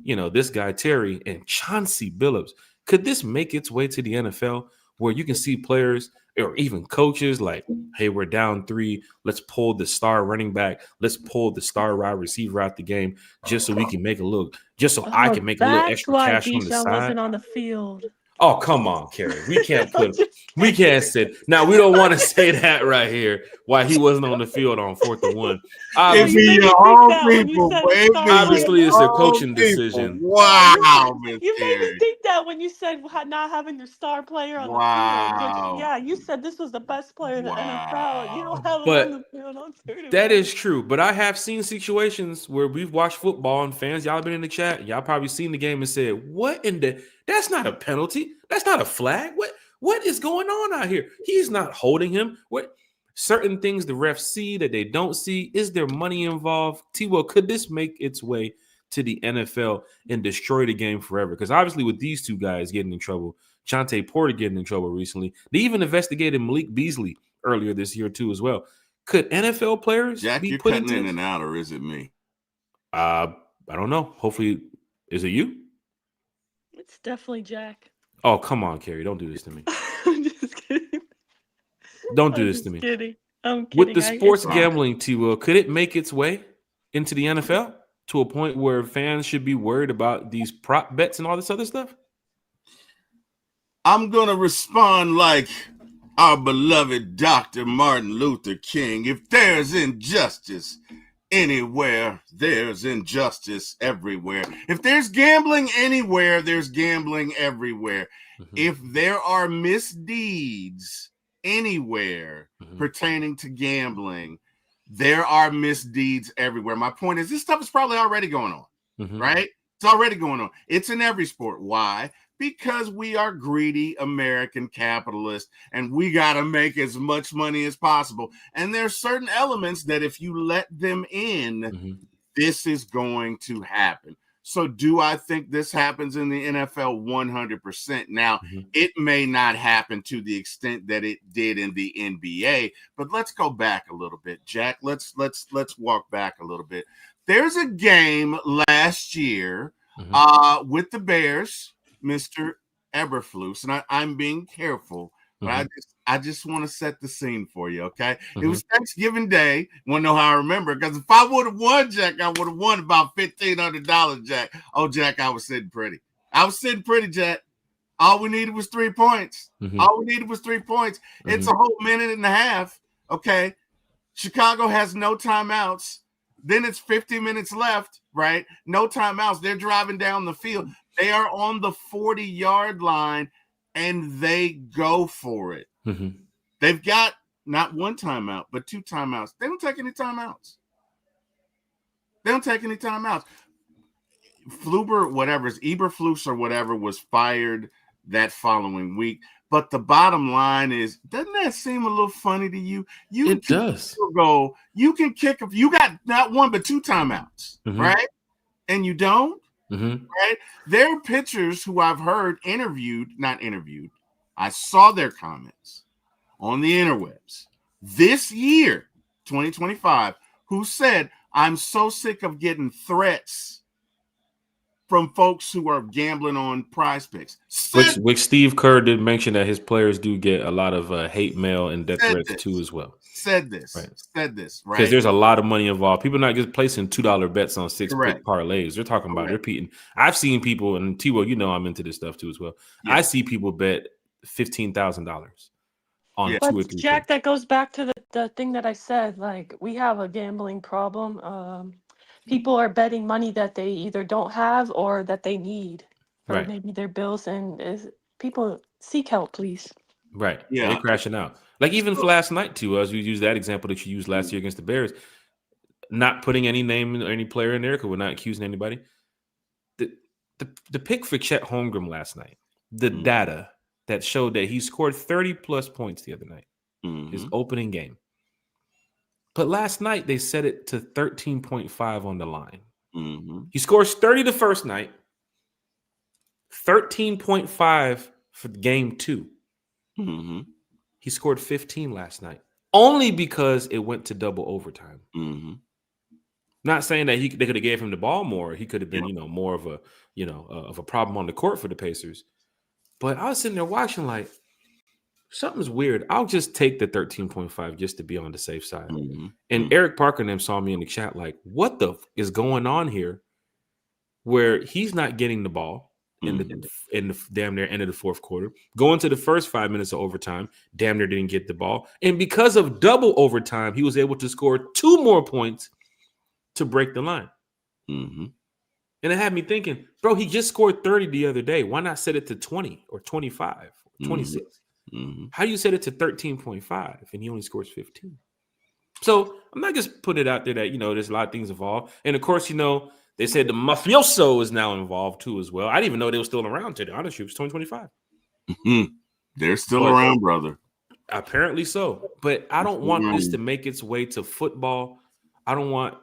this guy Terry and Chauncey Billups, could this make its way to the NFL where you can see players or even coaches like, hey, we're down 3. Let's pull the star running back. Let's pull the star wide receiver out the game just so we can make a look, just so I can make a little That's extra why cash on the Bijan side. wasn't on the field. Oh, come on, Kerry. We can't sit. Now, we don't want to say that right here, why he wasn't on the field on 4th and 1. Obviously, obviously it's a coaching decision. Wow, you made me think that when you said not having your star player on the field. Yeah, you said this was the best player in the NFL. And you don't have him on the field on Saturday. That is true, but I have seen situations where we've watched football and fans, y'all been in the chat, y'all probably seen the game and said, what in the... That's not a penalty. That's not a flag. What is going on out here? He's not holding him. What certain things the refs see that they don't see? Is there money involved? T-Will, could this make its way to the NFL and destroy the game forever? Because obviously with these two guys getting in trouble, Jontay Porter getting in trouble recently, they even investigated Malik Beasley earlier this year too as well. Could NFL players be you're put cutting into in and out, or is it me? I don't know. Hopefully, is it you? It's definitely Jack. Oh, come on, Kerry. Don't do this to me. I'm just kidding. Don't do this to me. Kidding. I'm kidding. With the sports gambling, T-Will, could it make its way into the NFL to a point where fans should be worried about these prop bets and all this other stuff? I'm going to respond like our beloved Dr. Martin Luther King. If there's injustice anywhere, there's injustice everywhere. If there's gambling anywhere, there's gambling everywhere. Mm-hmm. If there are misdeeds anywhere pertaining to gambling, there are misdeeds everywhere. My point is, this stuff is probably already going on, right? It's already going on. It's in every sport. Why? Because we are greedy American capitalists and we got to make as much money as possible. And there's certain elements that if you let them in, this is going to happen. So do I think this happens in the NFL? 100%. Now, it may not happen to the extent that it did in the NBA, but let's go back a little bit, Jack. Let's walk back a little bit. There's a game last year with the Bears, Mr. Eberflus, and I'm being careful, but I just want to set the scene for you, okay? It was Thanksgiving Day. Want to know how I remember? Because if I would have won, Jack, I would have won about $1,500, Jack. Oh, Jack, I was sitting pretty. Jack. All we needed was 3 points. All we needed was 3 points. It's a whole minute and a half, okay? Chicago has no timeouts. Then it's 50 minutes left, right? No timeouts. They're driving down the field. They are on the 40-yard line, and they go for it. They've got not one timeout, but 2 timeouts. They don't take any timeouts. Eberflus or whatever was fired that following week. But the bottom line is, doesn't that seem a little funny to you? It does. You can kick if you got not 1 but 2 timeouts, right? And you don't. Right? There are pitchers who I've heard not interviewed. I saw their comments on the interwebs this year, 2025, who said, I'm so sick of getting threats from folks who are gambling on Prize Picks. Which Steve Kerr did mention that his players do get a lot of hate mail and death threats too as well. Said this, right? Because there's a lot of money involved. People not just placing $2 bets on 6-pick parlays. They're talking about repeating. I've seen people, and T-Will, I'm into this stuff too as well. Yeah. I see people bet $15,000 on 2 or 3. Jack, that goes back to the thing that I said. Like, we have a gambling problem. People are betting money that they either don't have or that they need for maybe their bills. And people seek help, please. Right. Yeah. They're crashing out. Like even for last night, too, as we use that example that you used last year against the Bears, not putting any name or any player in there because we're not accusing anybody. The pick for Chet Holmgren last night, the data that showed that he scored 30-plus points the other night, his opening game. But last night, they set it to 13.5 on the line. He scores 30 the first night, 13.5 for game 2. He scored 15 last night, only because it went to double overtime. Not saying that they could have gave him the ball more. He could have been, more of a problem on the court for the Pacers. But I was sitting there watching like something's weird. I'll just take the 13.5 just to be on the safe side. Mm-hmm. And Eric Parker and them saw me in the chat like, what the is going on here? Where he's not getting the ball in the damn near end of the fourth quarter, going to the first 5 minutes of overtime, damn near didn't get the ball. And because of double overtime, he was able to score 2 more points to break the line. Mm-hmm. And it had me thinking, bro, he just scored 30 the other day. Why not set it to 20 or 25 or 26? Mm-hmm. How do you set it to 13.5 and he only scores 15? So I'm not just putting it out there that, there's a lot of things involved. And of course, they said the mafioso is now involved too as well. I didn't even know they were still around today. Honestly, it was 2025. Mm-hmm. They're still around, brother. Apparently so. But I don't want this to make its way to football. I don't want,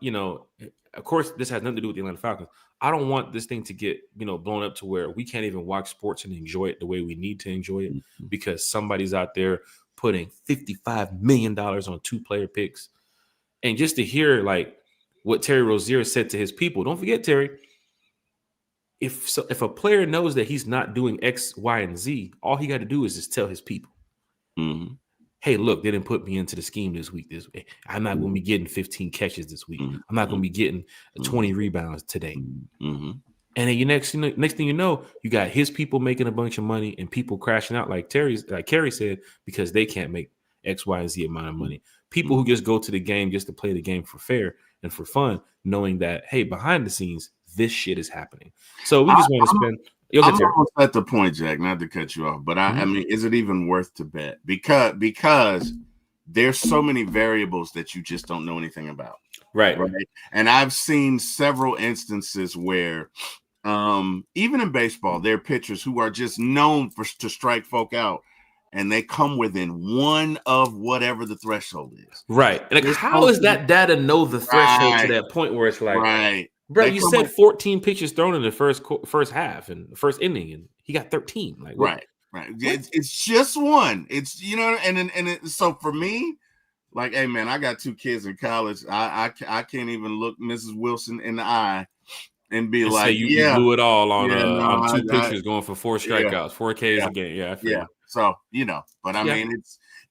of course, this has nothing to do with the Atlanta Falcons. I don't want this thing to get, blown up to where we can't even watch sports and enjoy it the way we need to enjoy it because somebody's out there putting $55 million on 2-player picks. And just to hear like what Terry Rozier said to his people, don't forget, Terry, if a player knows that he's not doing X, Y, and Z, all he got to do is just tell his people, hey, look, they didn't put me into the scheme this week. I'm not going to be getting 15 catches this week. I'm not going to be getting 20 rebounds today. And then next thing you know, you got his people making a bunch of money and people crashing out like Kerry said, because they can't make X, Y, and Z amount of money. People who just go to the game just to play the game for fair and for fun, knowing that, hey, behind the scenes, this shit is happening. So we just want to spend. I'm almost at the point, Jack, not to cut you off, but I mean, is it even worth to bet? Because there's so many variables that you just don't know anything about. Right. And I've seen several instances where even in baseball, there are pitchers who are just known to strike folk out, and they come within one of whatever the threshold is. Right. And how is that data know the threshold to that point where it's like, bro, you said 14 pitches thrown in the first half and the first inning, and he got 13. Like, right. It's just one. It's so for me, like, hey man, I got 2 kids in college. I can't even look Mrs. Wilson in the eye and be like, you blew it all on 2 pitches going for 4 strikeouts, 4 Ks a game. Yeah. So but I mean,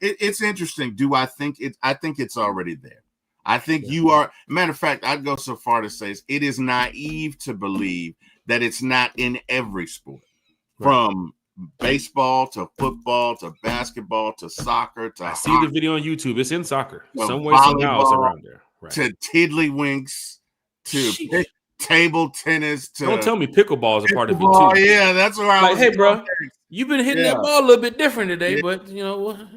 it's interesting. Do I think it? I think it's already there. I think you are. Matter of fact, I'd go so far to say it is naive to believe that it's not in every sport, from baseball to football to basketball to soccer to. I see the video on YouTube. It's in soccer. Some way, somehow, it's around there. Right. To tiddlywinks to table tennis. To don't tell me pickleball is a part of it too. Yeah, that's where I was. Hey, bro, you've been hitting that ball a little bit different today, but you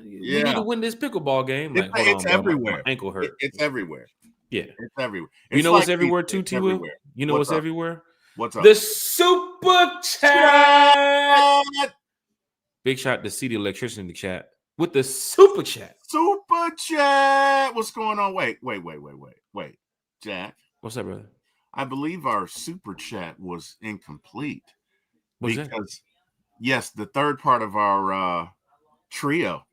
need to win this pickleball game. Like, it's everywhere. My ankle hurt. It's everywhere. Yeah, it's everywhere. What's everywhere too, T. Will? You know what's everywhere? What's up? The super chat. Big shout to CD Electrician in the chat with the super chat. Super chat. What's going on? Wait, Jack. What's up, brother? I believe our super chat was incomplete because yes, the third part of our trio.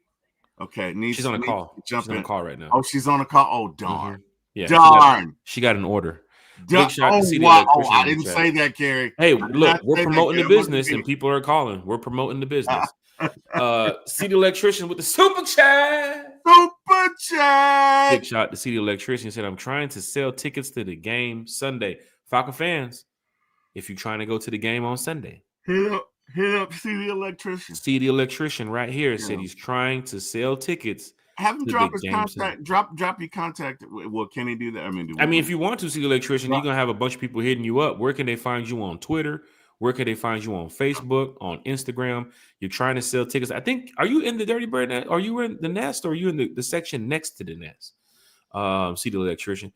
Okay, she's on a call. She's on a call right now. Oh, she's on a call. Oh, darn. Mm-hmm. Yeah, darn. She got an order. Big shot to CD Electrician. I didn't say that, Gary. Hey, look, we're promoting the business, and people are calling. We're promoting the business. CD Electrician with the super chat. Super chat. Big shot to CD Electrician. Said, I'm trying to sell tickets to the game Sunday. Falcon fans, if you're trying to go to the game on Sunday, hit up CD Electrician. CD Electrician right here said he's trying to sell tickets. Have him drop his contact. Drop your contact. Well, can he do that? I mean, if you want to see the Electrician, you're gonna have a bunch of people hitting you up. Where can they find you on Twitter? Where can they find you on Facebook, on Instagram? You're trying to sell tickets. I think, are you in the Dirty Bird Nest? Are you in the Nest, or are you in the section next to the Nest? See the Electrician.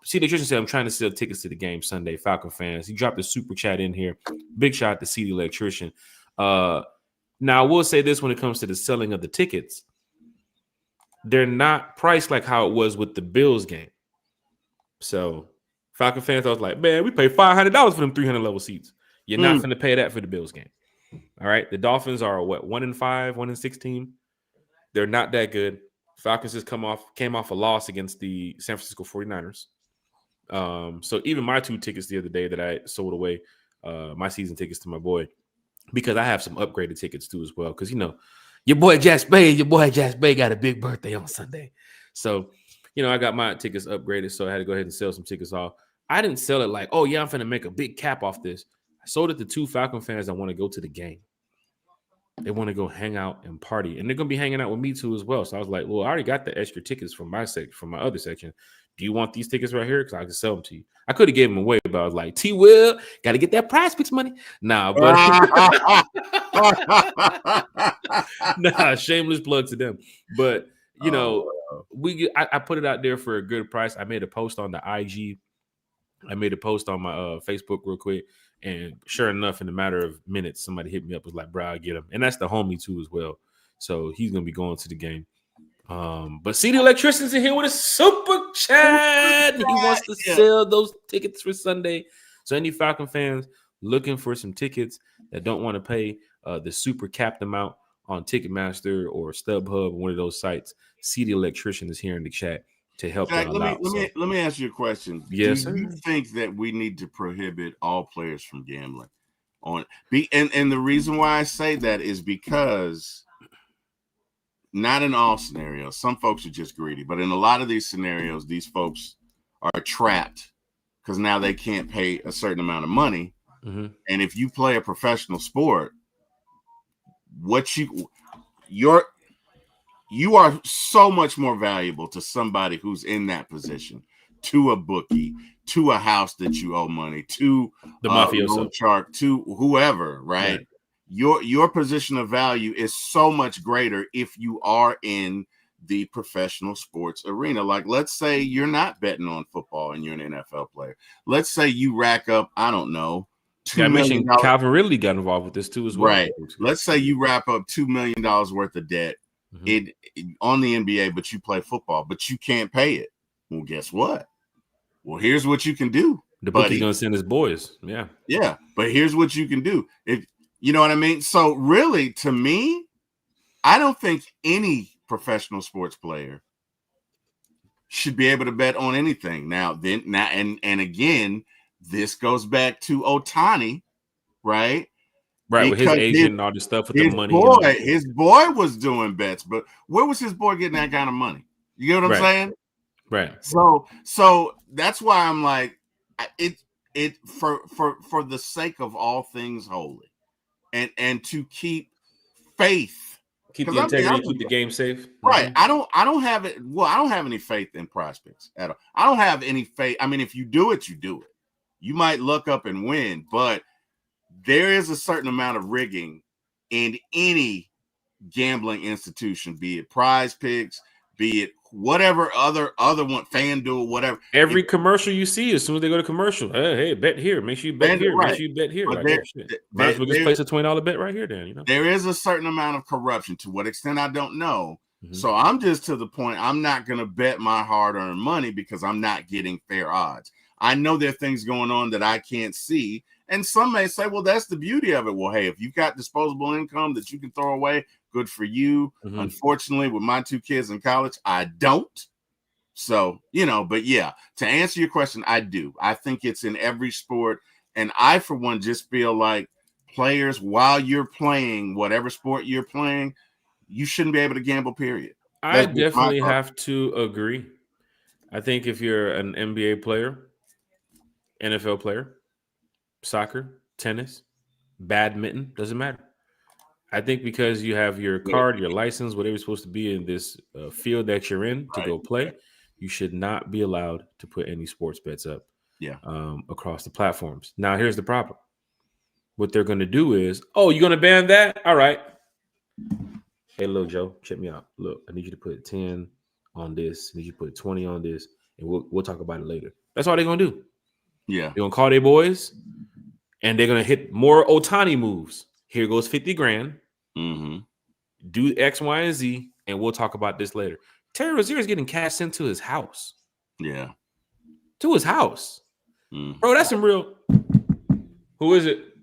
See the Electrician said, I'm trying to sell tickets to the game Sunday. Falcon fans. He dropped a super chat in here. Big shout out to See the Electrician. Now, I will say this when it comes to the selling of the tickets. They're not priced like how it was with the Bills game. So, Falcon fans, I was like, man, we paid $500 for them 300 level seats. You're not going to pay that for the Bills game. All right. The Dolphins are 1-5, 1-16. They're not that good. Falcons just came off a loss against the San Francisco 49ers. So even my 2 tickets the other day that I sold away, my season tickets to my boy, because I have some upgraded tickets too as well. Because your boy Jack Spade got a big birthday on Sunday, so I got my tickets upgraded. So I had to go ahead and sell some tickets off. I didn't sell it like, oh yeah, I'm finna make a big cap off this. I sold it to 2 Falcon fans that want to go to the game. They want to go hang out and party, and they're gonna be hanging out with me too as well. So I was like, well, I already got the extra tickets from my other section. Do you want these tickets right here? Because I can sell them to you. I could have gave them away, but I was like, T Will, got to get that Prize Picks money. Nah, but nah, shameless plug to them. But I put it out there for a good price. I made a post on the IG. I made a post on my Facebook real quick. And sure enough, in a matter of minutes, somebody hit me up, was like, bro, I'll get him. And that's the homie too as well. So he's going to be going to the game. But CD Electrician's in here with a super chat. He wants to sell those tickets for Sunday. So any Falcon fans looking for some tickets that don't want to pay the super capped amount on Ticketmaster or StubHub or one of those sites, CD Electrician is here in the chat to help Jack, y'all out. Let me ask you a question. Yes, Do you think that we need to prohibit all players from gambling and the reason why I say that is because not in all scenarios, some folks are just greedy, but in a lot of these scenarios, these folks are trapped because now they can't pay a certain amount of money. Mm-hmm. And if you play a professional sport, you are so much more valuable to somebody who's in that position, to a bookie, to a house that you owe money, to the mafioso shark, to whoever, right? Your position of value is so much greater if you are in the professional sports arena. Like, let's say you're not betting on football and you're an NFL player. Let's say you rack up, I don't know, $2 million. Calvin Ridley got involved with this too as well. Right. Let's say you wrap up $2 million worth of debt. Mm-hmm. On the NBA, but you play football, but you can't pay it. Well, guess what? Well, here's what you can do. The bookie's gonna send his boys. Yeah. But here's what you can do. If you know what I mean. So really, to me, I don't think any professional sports player should be able to bet on anything. Now, and again, this goes back to Ohtani, right? Right, with his agent and all this stuff with the money. His boy was doing bets, but where was his boy getting that kind of money? You get what I'm saying? Right. So that's why I'm like, it for the sake of all things holy, and to keep faith, keep the integrity, keep the game safe. Right. Mm-hmm. I don't have it. Well, I don't have any faith in prospects at all. I don't have any faith. I mean, if you do it, you do it. You might look up and win, but there is a certain amount of rigging in any gambling institution, be it Prize Picks, be it whatever other one, FanDuel, whatever. Every commercial you see, as soon as they go to commercial, hey, bet here. Make sure you bet here. Make sure you bet here. Might as well just place a $20 bet right here. Then there is a certain amount of corruption. To what extent, I don't know. Mm-hmm. So I'm just to the point. I'm not going to bet my hard-earned money because I'm not getting fair odds. I know there are things going on that I can't see. And some may say, well, that's the beauty of it. Well, hey, if you've got disposable income that you can throw away, good for you. Mm-hmm. Unfortunately, with my 2 kids in college, I don't. So, but yeah, to answer your question, I do. I think it's in every sport. And I, for one, just feel like players, while you're playing whatever sport you're playing, you shouldn't be able to gamble, period. I definitely have to agree. I think if you're an NBA player, NFL player, soccer, tennis, badminton, doesn't matter. I think because you have your card, your license, whatever you're supposed to be in this field that you're in to go play, you should not be allowed to put any sports bets up across the platforms. Now, here's the problem. What they're going to do is, oh, you're going to ban that? All right. Hey, look, Joe, check me out. Look, I need you to put 10 on this. I need you to put 20 on this, and we'll talk about it later. That's all they're going to do. Yeah. They're going to call their boys, and they're going to hit more Ohtani moves. Here goes 50 grand. Mm-hmm. Do X, Y, and Z, and we'll talk about this later. Terry Rozier is getting cashed into his house. Yeah. To his house. Mm. Bro, that's some real. Who is it?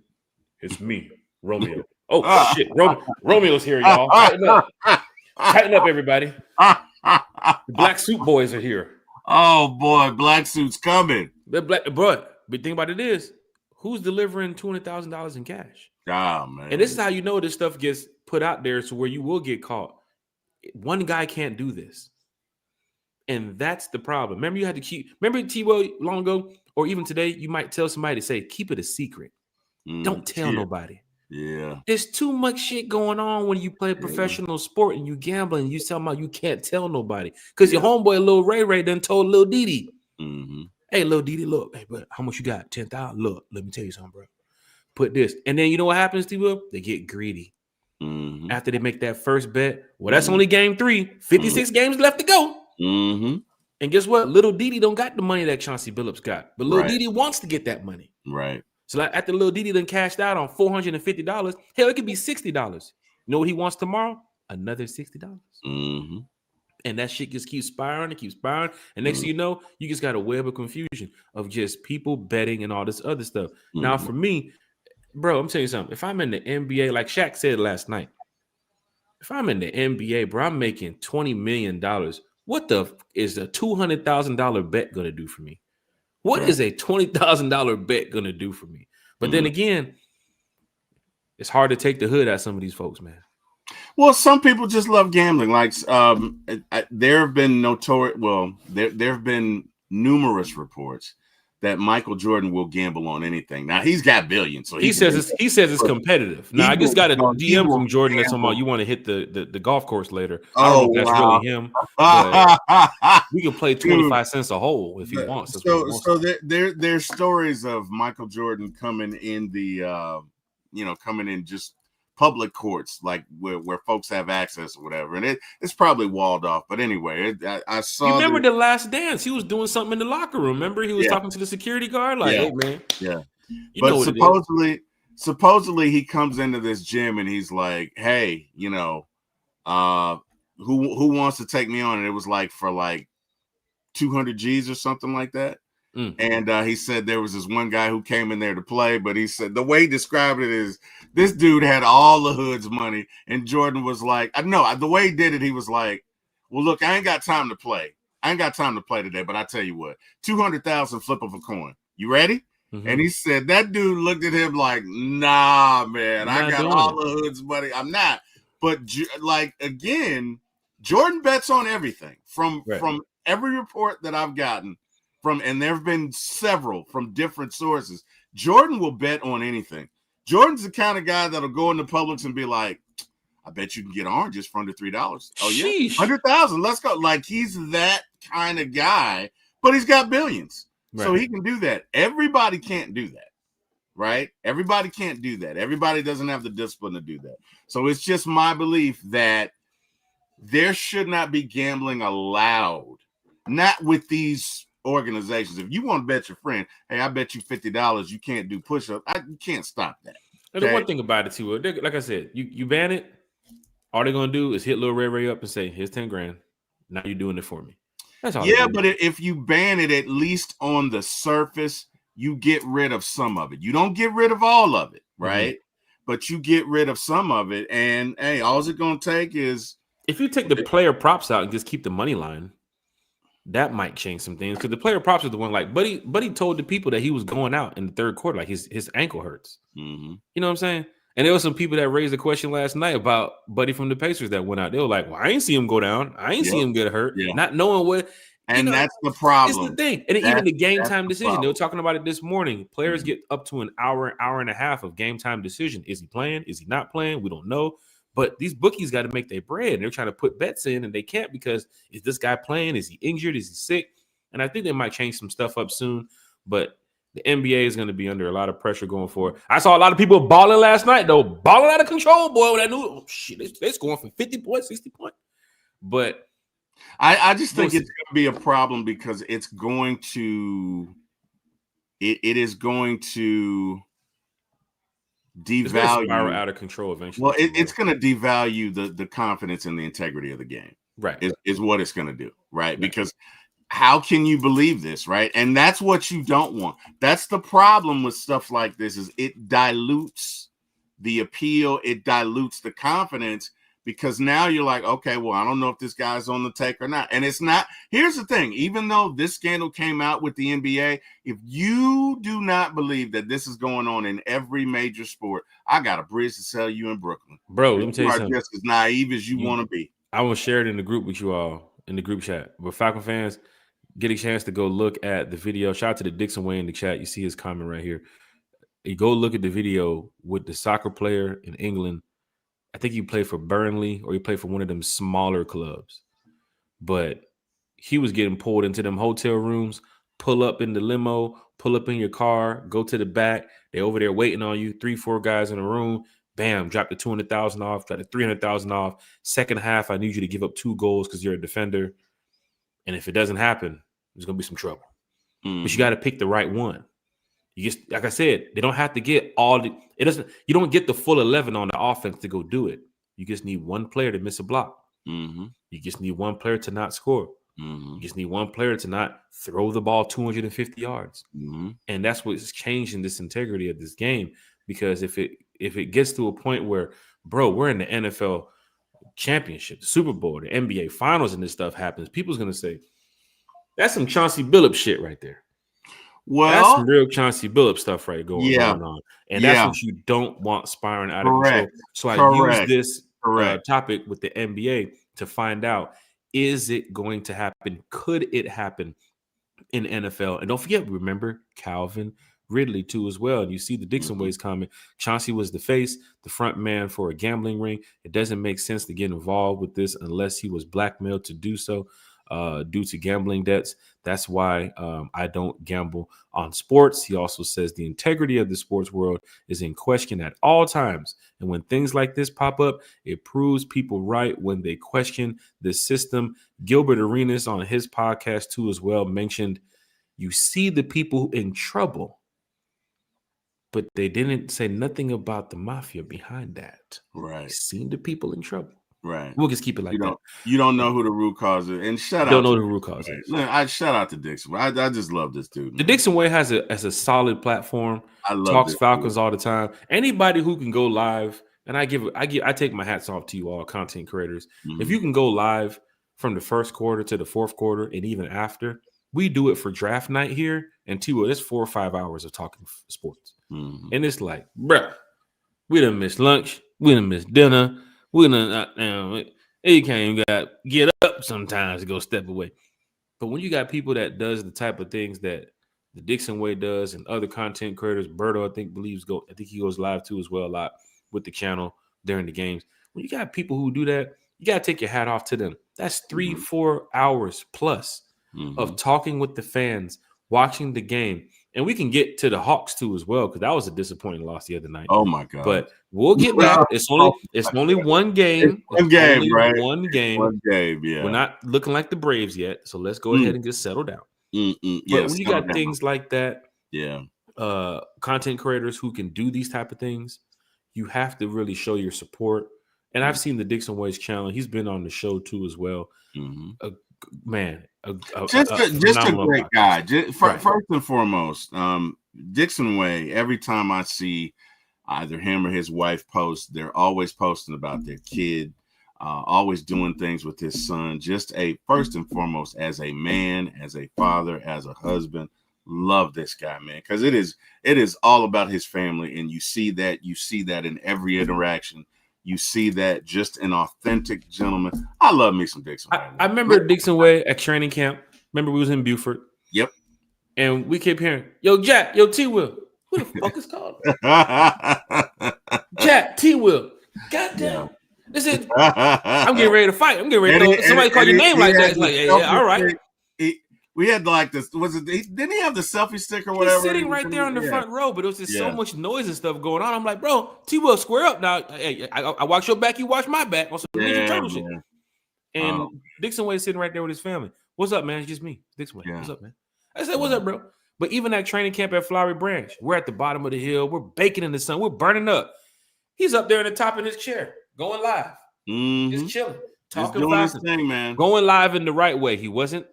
It's me, Romeo. Oh, shit. Romeo's here, y'all. Tighten up, everybody. The Black Suit Boys are here. Oh, boy. Black Suit's coming. But think about it is, who's delivering $200,000 in cash? Oh man. And this is how you know this stuff gets put out there to where you will get caught. One guy can't do this. And that's the problem. Remember, you had to remember T-Will long ago, or even today, you might tell somebody to say, keep it a secret. Don't tell nobody. Yeah. There's too much shit going on when you play professional sport and you gamble and you tell me you can't tell nobody. Because your homeboy Lil Ray done told Lil Didi. Hey, Lil Didi, look, hey, bro, how much you got? 10,000. Look, let me tell you something, bro. Put this. And then you know what happens, T-Will? They get greedy. After they make that first bet. Well, that's only game 3. 56 games left to go. And guess what? Little Didi don't got the money that Chauncey Billups got. But Lil Didi wants to get that money. Right. So like after Lil Didi done cashed out on $450, hell, it could be $60. You know what he wants tomorrow? Another $60. And that shit just keeps spiraling and keeps spiraling. And next thing you know, you just got a web of confusion of just people betting and all this other stuff. Now, for me, bro, I'm telling you something. If I'm in the NBA, like Shaq said last night, if I'm in the NBA, bro, I'm making $20 million. What the is a $200,000 bet going to do for me? What is a $20,000 bet going to do for me? But then again, it's hard to take the hood at some of these folks, man. Well, some people just love gambling. Like there have been notorious. Well, there have been numerous reports that Michael Jordan will gamble on anything. Now he's got billions, so he says it's competitive. Now I just got a DM from Jordan that's talking about you want to hit the golf course later. I don't know if that's really him. We can play 25 cents a hole if he wants. So there's stories of Michael Jordan coming in the coming in just public courts, like where folks have access or whatever, and it's probably walled off. But anyway, I saw. You remember the Last Dance? He was doing something in the locker room. Remember, he was talking to the security guard, like, "Hey, man, But supposedly he comes into this gym and he's like, "Hey, who wants to take me on?" And it was like for like 200 G's or something like that. And he said there was this one guy who came in there to play, but he said the way he described it is this dude had all the hood's money, and Jordan was like, the way he did it, he was like, well, look, I ain't got time to play. I ain't got time to play today, but I tell you what, 200,000 flip of a coin. You ready? And he said that dude looked at him like, nah, man, I got all the hood's money. I'm not. But like, again, Jordan bets on everything from every report that I've gotten. And there have been several from different sources. Jordan will bet on anything. Jordan's the kind of guy that'll go into Publix and be like, I bet you can get oranges for under $3. Oh, yeah, 100,000. Let's go. Like, he's that kind of guy, but he's got billions. So he can do that. Everybody can't do that, right? Everybody can't do that. Everybody doesn't have the discipline to do that. So it's just my belief that there should not be gambling allowed, not with these organizations. If you want to bet your friend, hey, I bet you $50 you can't do push-ups, you can't stop that. And the one thing about it too, like I said, you ban it, all they're gonna do is hit Lil Ray up and say, here's 10 grand. Now you're doing it for me. That's all. Yeah, but if you ban it, at least on the surface, you get rid of some of it. You don't get rid of all of it, right? But you get rid of some of it. And hey, all it's gonna take is if you take the player props out and just keep the money line. That might change some things because the player props are the one like Buddy told the people that he was going out in the third quarter, like his ankle hurts. You know what I'm saying? And there were some people that raised a question last night about Buddy from the Pacers that went out. They were like, well, I ain't see him go down. I ain't see him get hurt. Not knowing what. And that's the problem. It's the thing. And even the game time decision, they were talking about it this morning. Players get up to an hour and a half of game time decision. Is he playing? Is he not playing? We don't know. But these bookies got to make their bread. And they're trying to put bets in, and they can't because is this guy playing? Is he injured? Is he sick? And I think they might change some stuff up soon. But the NBA is going to be under a lot of pressure going forward. I saw a lot of people balling last night, though. Balling out of control, boy. When I knew, oh, shit, they're scoring from 50 points, 60 points. But I just think it's going to be a problem because it's going to it is going to devalue out of control eventually. Well, it's going to devalue the confidence and the integrity of the game. Right. Is what it's going to do. Right. Because how can you believe this? Right. And that's what you don't want. That's the problem with stuff like this is it dilutes the appeal. It dilutes the confidence because now you're like, okay, well, I don't know if this guy's on the take or not. And it's not. Here's the thing. Even though this scandal came out with the NBA, if you do not believe that this is going on in every major sport, I got a bridge to sell you in Brooklyn. Bro, let me tell you are something. just as naive as you want to be. I will share it in the group with you all, in the group chat. But Falcon fans, get a chance to go look at the video. Shout out to the Dixon Way in the chat. You see his comment right here. You go look at the video with the soccer player in England. I think he played for Burnley or he played for one of them smaller clubs. But he was getting pulled into them hotel rooms, pull up in the limo, pull up in your car, go to the back. They're over there waiting on you, 3-4 guys in a room. Bam, drop the $200,000 off, drop the $300,000 off. Second half, I need you to give up 2 goals because you're a defender. And if it doesn't happen, there's going to be some trouble. But you got to pick the right one. You just, like I said, they don't have to get all the, it doesn't, you don't get the full 11 on the offense to go do it. You just need one player to miss a block. You just need one player to not score. You just need one player to not throw the ball 250 yards. And that's what's changing this integrity of this game. Because if it gets to a point where, bro, we're in the NFL championship, the Super Bowl, the NBA finals, and this stuff happens, people's going to say, that's some Chauncey Billups shit right there. Well, that's some real Chauncey Billups stuff right going on. And that's what you don't want spiraling out of control. So I use this topic with the NBA to find out, is it going to happen? Could it happen in NFL? And don't forget, remember Calvin Ridley too as well. And you see the Dixon Ways comment. Chauncey was the face, the front man for a gambling ring. It doesn't make sense to get involved with this unless he was blackmailed to do so. Due to gambling debts. That's why I don't gamble on sports. He also says the integrity of the sports world is in question at all times. And when things like this pop up, it proves people right when they question the system. Gilbert Arenas on his podcast too as well mentioned, you see the people in trouble, but they didn't say nothing about the mafia behind that. Right. Seen the people in trouble. Right. We'll just keep it like that. You don't know who the root cause is. And shout out. Don't know who the root cause is. I shout out to Dixon. I just love this dude. Man. The Dixon Way has a solid platform. I love talks Falcons all the time. Anybody who can go live, and I take my hats off to you all content creators. If you can go live from the first quarter to the fourth quarter and even after, we do it for draft night here. And T-Will, it's 4 or 5 hours of talking sports. And it's like, bruh, we done missed lunch. We done missed dinner. We done, you can't even get up sometimes to go step away. But when you got people that does the type of things that the Dixon Way does and other content creators, Berto, I think he goes live too as well a lot with the channel during the games. When you got people who do that, you got to take your hat off to them. That's 3-4 hours plus of talking with the fans, watching the game. And we can get to the Hawks too as well, because that was a disappointing loss the other night. Oh my God. But we'll get back. It's only one game. One game, right? One game. One game, yeah. We're not looking like the Braves yet. So let's go ahead and just settle down. But when you got things like that, content creators who can do these type of things, you have to really show your support. And I've seen the Dixon Ways channel. He's been on the show too as well. Just a great guy. First and foremost, Dixon Way, every time I see either him or his wife post, they're always posting about their kid, always doing things with his son. Just first and foremost, as a man, as a father, as a husband, love this guy, man, because it is all about his family. And you see that in every interaction. You see that just an authentic gentleman. I love me some Dixon Way. I remember Dixon Way at training camp. Remember we was in Buford. Yep. And we kept hearing, yo, Jack, yo, T-Will. Who the fuck is called? Jack, T-Will. Goddamn. Listen, I'm getting ready to fight. I'm getting ready to somebody call your name like that. It's like, yeah, all right. We had like this. Didn't he have the selfie stick or whatever? He's sitting right there on the front row, but it was just so much noise and stuff going on. I'm like, bro, T-Will, square up now. Hey, I watch your back, you watch my back on some Ninja Turtle shit. And Dixon Way sitting right there with his family. What's up, man? It's just me, Dixon Way. Yeah. What's up, man? I said, what's up, bro? But even at training camp at Flowery Branch, we're at the bottom of the hill. We're baking in the sun. We're burning up. He's up there in the top of his chair, going live, just chilling, talking doing his thing, man. Going live in the right way. He wasn't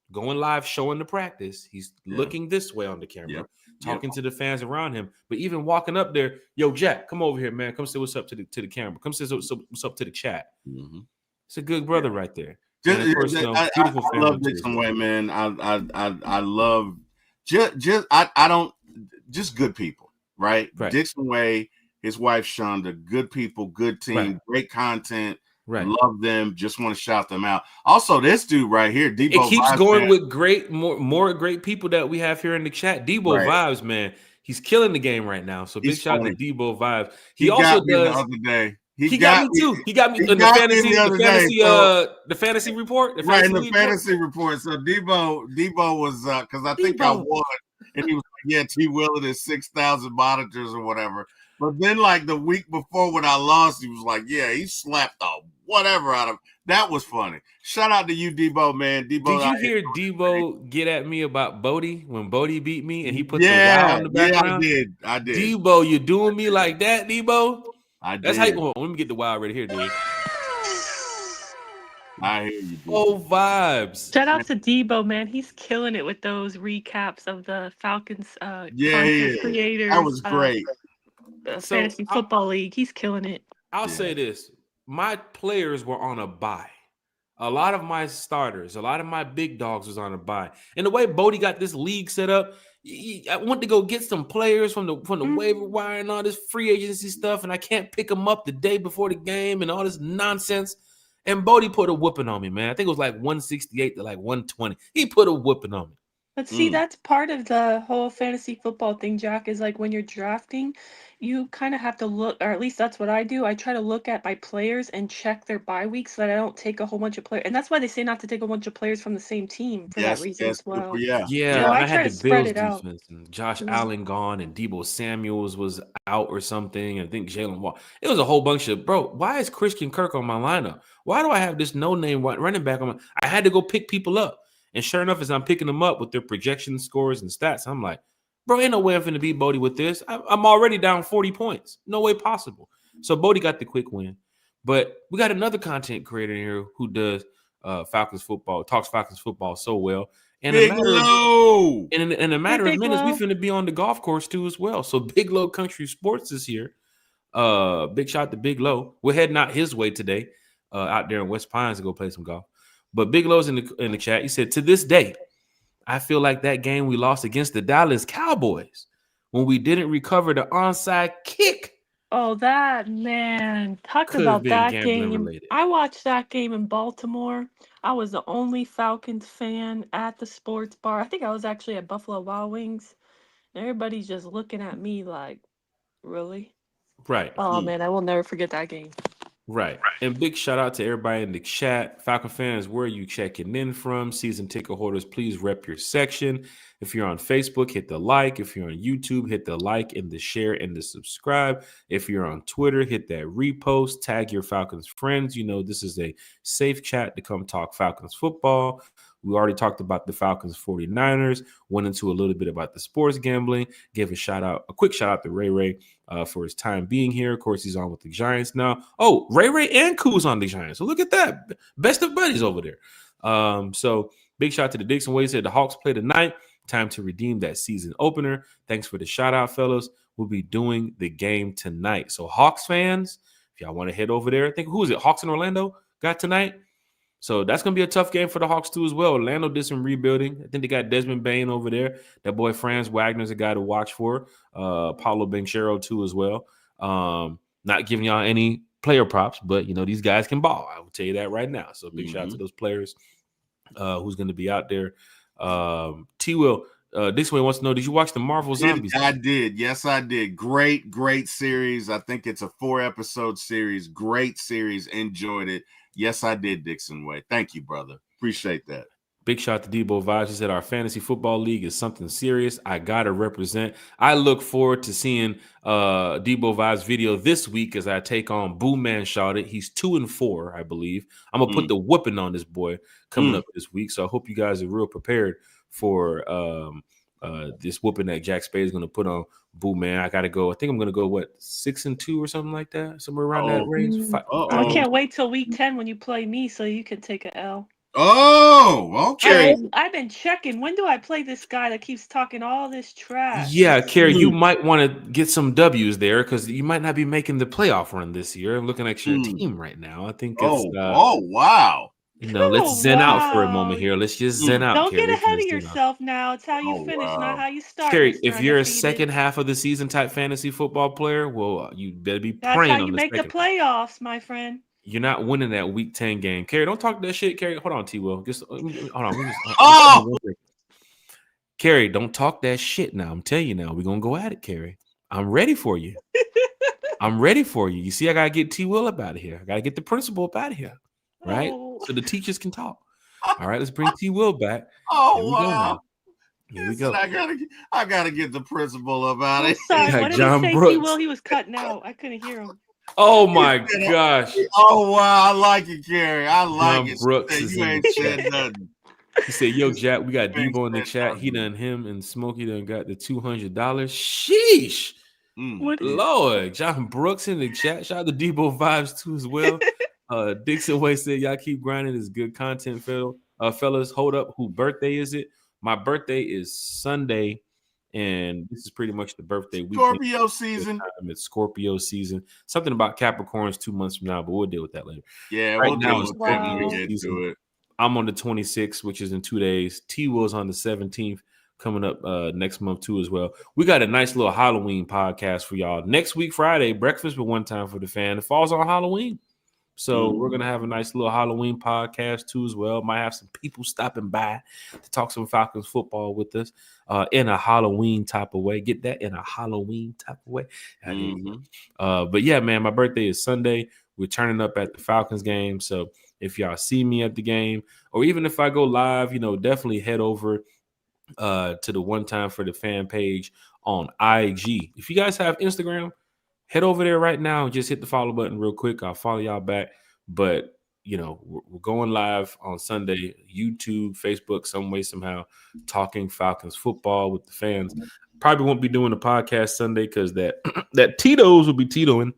going live showing the practice. He's looking this way on the camera, talking to the fans around him. But even walking up there, yo, Jack, come over here, man. Come say what's up to the camera. Come say what's up to the chat. Mm-hmm. It's a good brother right there. Just, And of course, beautiful I family love Dixon Way, man. I love I don't just good people, right? Dixon Way, his wife Shonda, good people, good team, great content. Right. Love them. Just want to shout them out. Also, this dude right here, Debo. It keeps Vibes, going man. with more great people that we have here in the chat. Debo Vibes, man. He's killing the game right now. So big shout out to Debo Vibes. He also got me does the other day. He got me too. He got me in the fantasy report. Right in the fantasy report. So Debo was because I think I won, and he was like, "Yeah, T. Willard is 6,000 monitors or whatever." But then, like the week before when I lost, he was like, "Yeah, he slapped the whatever out of." That was funny. Shout out to you, Debo, man. Debo, did you hear Debo get at me about Bodie when Bodie beat me and he put the wow in the background? Yeah, I did. Debo, you doing me like that, Debo? That's how you. Let me get the wild right here, dude. I hear you. Oh, vibes. Shout out to Debo, man. He's killing it with those recaps of the Falcons content creators. That was great. Fantasy Football League. He's killing it. I'll say this. My players were on a bye. A lot of my starters, a lot of my big dogs was on a bye. And the way Bodie got this league set up, I went to go get some players from the waiver wire and all this free agency stuff, and I can't pick them up the day before the game and all this nonsense. And Bodie put a whooping on me, man. I think it was like 168 to like 120. He put a whooping on me. But see, that's part of the whole fantasy football thing, Jack, is like when you're drafting, you kind of have to look, or at least that's what I do. I try to look at my players and check their bye weeks so that I don't take a whole bunch of players. And that's why they say not to take a bunch of players from the same team for that reason as well. Yeah. So I try had to the spread Bills it out. defense and Josh Allen gone and Debo Samuels was out or something. I think Jalen Wall. It was a whole bunch of, bro, why is Christian Kirk on my lineup? Why do I have this no-name running back on my, I had to go pick people up. And sure enough, as I'm picking them up with their projection scores and stats, I'm like, bro, ain't no way I'm finna beat Bodie with this. I'm already down 40 points. No way possible. So Bodie got the quick win. But we got another content creator in here who does Falcons football, talks Falcons football so well. And in a matter of minutes, we finna be on the golf course too as well. So Big Low Country Sports is here. Big shout to Big Low. We're heading out his way today, out there in West Pines to go play some golf. But Big Low's in the chat. He said, to this day, I feel like that game we lost against the Dallas Cowboys when we didn't recover the onside kick. Oh, that, man. Talk about that game. Related. I watched that game in Baltimore. I was the only Falcons fan at the sports bar. I think I was actually at Buffalo Wild Wings. And everybody's just looking at me like, really? Right. Oh, man, I will never forget that game. Right. And big shout out to everybody in the chat. Falcon fans, where are you checking in from? Season ticket holders, please rep your section. If you're on Facebook, hit the like. If you're on YouTube, hit the like and the share and the subscribe. If you're on Twitter, hit that repost. Tag your Falcons friends. You know, this is a safe chat to come talk Falcons football. We already talked about the Falcons 49ers, went into a little bit about the sports gambling, gave a quick shout out to Ray for his time being here. Of course, he's on with the Giants now. Oh, Ray and Koo's on the Giants. So look at that. Best of buddies over there. So big shout out to the Dixon Way. Said the Hawks play tonight. Time to redeem that season opener. Thanks for the shout out, fellas. We'll be doing the game tonight. So Hawks fans, if y'all want to head over there, I think, who is it? Hawks in Orlando got tonight. So that's going to be a tough game for the Hawks too as well. Orlando did some rebuilding. I think they got Desmond Bain over there. That boy Franz Wagner's a guy to watch for. Paulo Banchero too as well. Not giving y'all any player props, but, you know, these guys can ball. I will tell you that right now. So big shout out to those players who's going to be out there. T-Will, this way wants to know, did you watch the Marvel Zombies? I did. Yes, I did. Great series. I think it's a 4-episode series. Great series. Enjoyed it. Yes, I did, Dixon Way. Thank you, brother. Appreciate that. Big shout to Debo Vibes. He said, our fantasy football league is something serious. I got to represent. I look forward to seeing Debo Vibes video this week as I take on Boo Man Shouted. He's 2-4, I believe. I'm going to put the whooping on this boy coming up this week. So I hope you guys are real prepared for this whooping that Jack Spade is going to put on Boo Man. I got to go. I think I'm going to go, 6-2 or something like that? Somewhere around that range. I can't wait till week 10 when you play me so you can take an L. Oh, okay. I've been checking. When do I play this guy that keeps talking all this trash? Yeah, Carrie, you Mm. might want to get some W's there because you might not be making the playoff run this year. I'm looking at your Mm. team right now. I think it's Wow. let's zen out for a moment here. Let's just zen out, Don't get Carrie. ahead of 'cause, yourself now. It's how you Oh, finish, wow. not how you start. Carrie, Mr. if you're a Undefeated. second half of the season type fantasy football player, well, you better be That's praying how on you the make the second half. playoffs, my friend. You're not winning that week 10 game. Carrie, don't talk that shit. Carrie, hold on, T Will. Just hold on. Oh! Carrie, don't talk that shit now. I'm telling you now, we're gonna go at it, Carrie. I'm ready for you. I'm ready for you. You see, I gotta get T Will up out of here. I gotta get the principal up out of here. Right? Oh. So the teachers can talk. All right, let's bring T Will back. Oh, Here we wow. go now. Here we Listen, go. I gotta get the principal about I'm it. sorry. Yeah, What did John he say? Brooks. T. Will, he was cutting out. I couldn't hear him. Oh my gosh. Oh wow, I like it, Gary. I like John it. Brooks Hey, is you in ain't the said chat. nothing. He said, "Yo, Jack, we got Thanks, Debo in the man. chat. He done him and Smokey done got the $200. Sheesh, What? Lord, John Brooks in the chat. Shout out to Debo Vibes too as well. Dixon Way said, "Y'all keep grinding. It's good content, fellas. Hold up, who birthday is it? My birthday is Sunday, and this is pretty much the birthday weekend. Scorpio season. It's Scorpio season. Something about Capricorns 2 months from now, but we'll deal with that later. Yeah, Right we'll now deal it's with that when Scorpio we get season. to it. I'm on the 26th, which is in 2 days. T Will's on the 17th, coming up next month too as well. We got a nice little Halloween podcast for y'all. Next week, Friday, Breakfast with One Time for the Fan. It falls on Halloween. So we're going to have a nice little Halloween podcast too as well. Might have some people stopping by to talk some Falcons football with us in a Halloween type of way. Get that? In a Halloween type of way. But yeah, man, my birthday is Sunday. We're turning up at the Falcons game. So if y'all see me at the game, or even if I go live, definitely head over to the One Time for the Fan page on IG. If you guys have Instagram, head over there right now and just hit the follow button real quick. I'll follow y'all back. But we're going live on Sunday, YouTube, Facebook, some way, somehow, talking Falcons football with the fans. Probably won't be doing a podcast Sunday because that Tito's will be Titoing.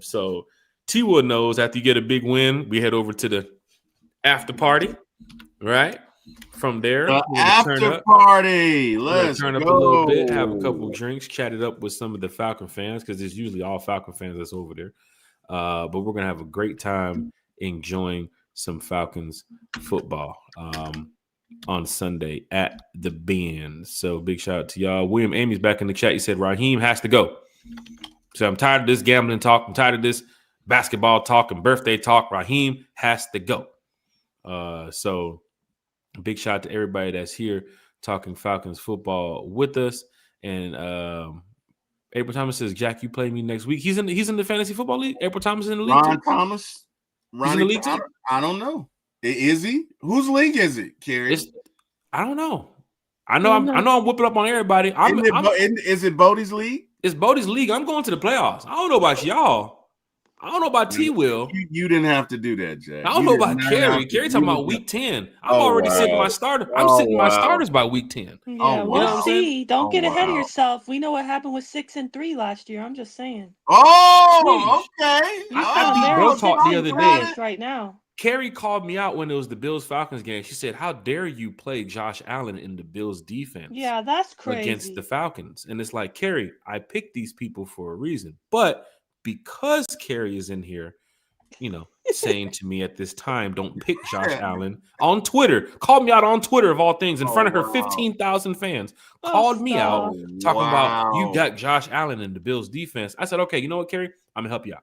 So T-Wood knows after you get a big win, we head over to the after party, right? From there, the after party. Let's turn up go. a little bit, have a couple drinks, chat it up with some of the Falcon fans because it's usually all Falcon fans that's over there. But we're gonna have a great time enjoying some Falcons football on Sunday at the Bend. So big shout out to y'all. William Amy's back in the chat. He said Raheem has to go. So I'm tired of this gambling talk. I'm tired of this basketball talk and birthday talk. Raheem has to go. So big shout out to everybody that's here talking Falcons football with us. And April Thomas says, Jack, you play me next week. He's in the fantasy football league. April Thomas is in the league. Ron Thomas. He's in the league too? I don't know. Is he? Whose league is it, Kerry? I don't know. I know I'm whipping up on everybody. Is it Bodie's league? It's Bodie's league. I'm going to the playoffs. I don't know about y'all. I don't know about T. Will. You didn't have to do that, Jack. I don't know about Kerry. Kerry talking about week 10. I'm already sitting my starter. I'm sitting my starters by week 10. Yeah, we'll see. Don't get ahead of yourself. We know what happened with 6 and 3 last year. I'm just saying. Oh, okay. I beat Bro Talk the other day. Right now. Kerry called me out when it was the Bills-Falcons game. She said, how dare you play Josh Allen in the Bills defense? Yeah, that's crazy. Against the Falcons. And it's like, Kerry, I picked these people for a reason. But because Kerry is in here, saying to me at this time, don't pick Josh Allen on Twitter. Called me out on Twitter of all things in front of her 15,000 fans. Called me out talking about you got Josh Allen in the Bills defense. I said, okay, you know what, Kerry? I'm going to help you out.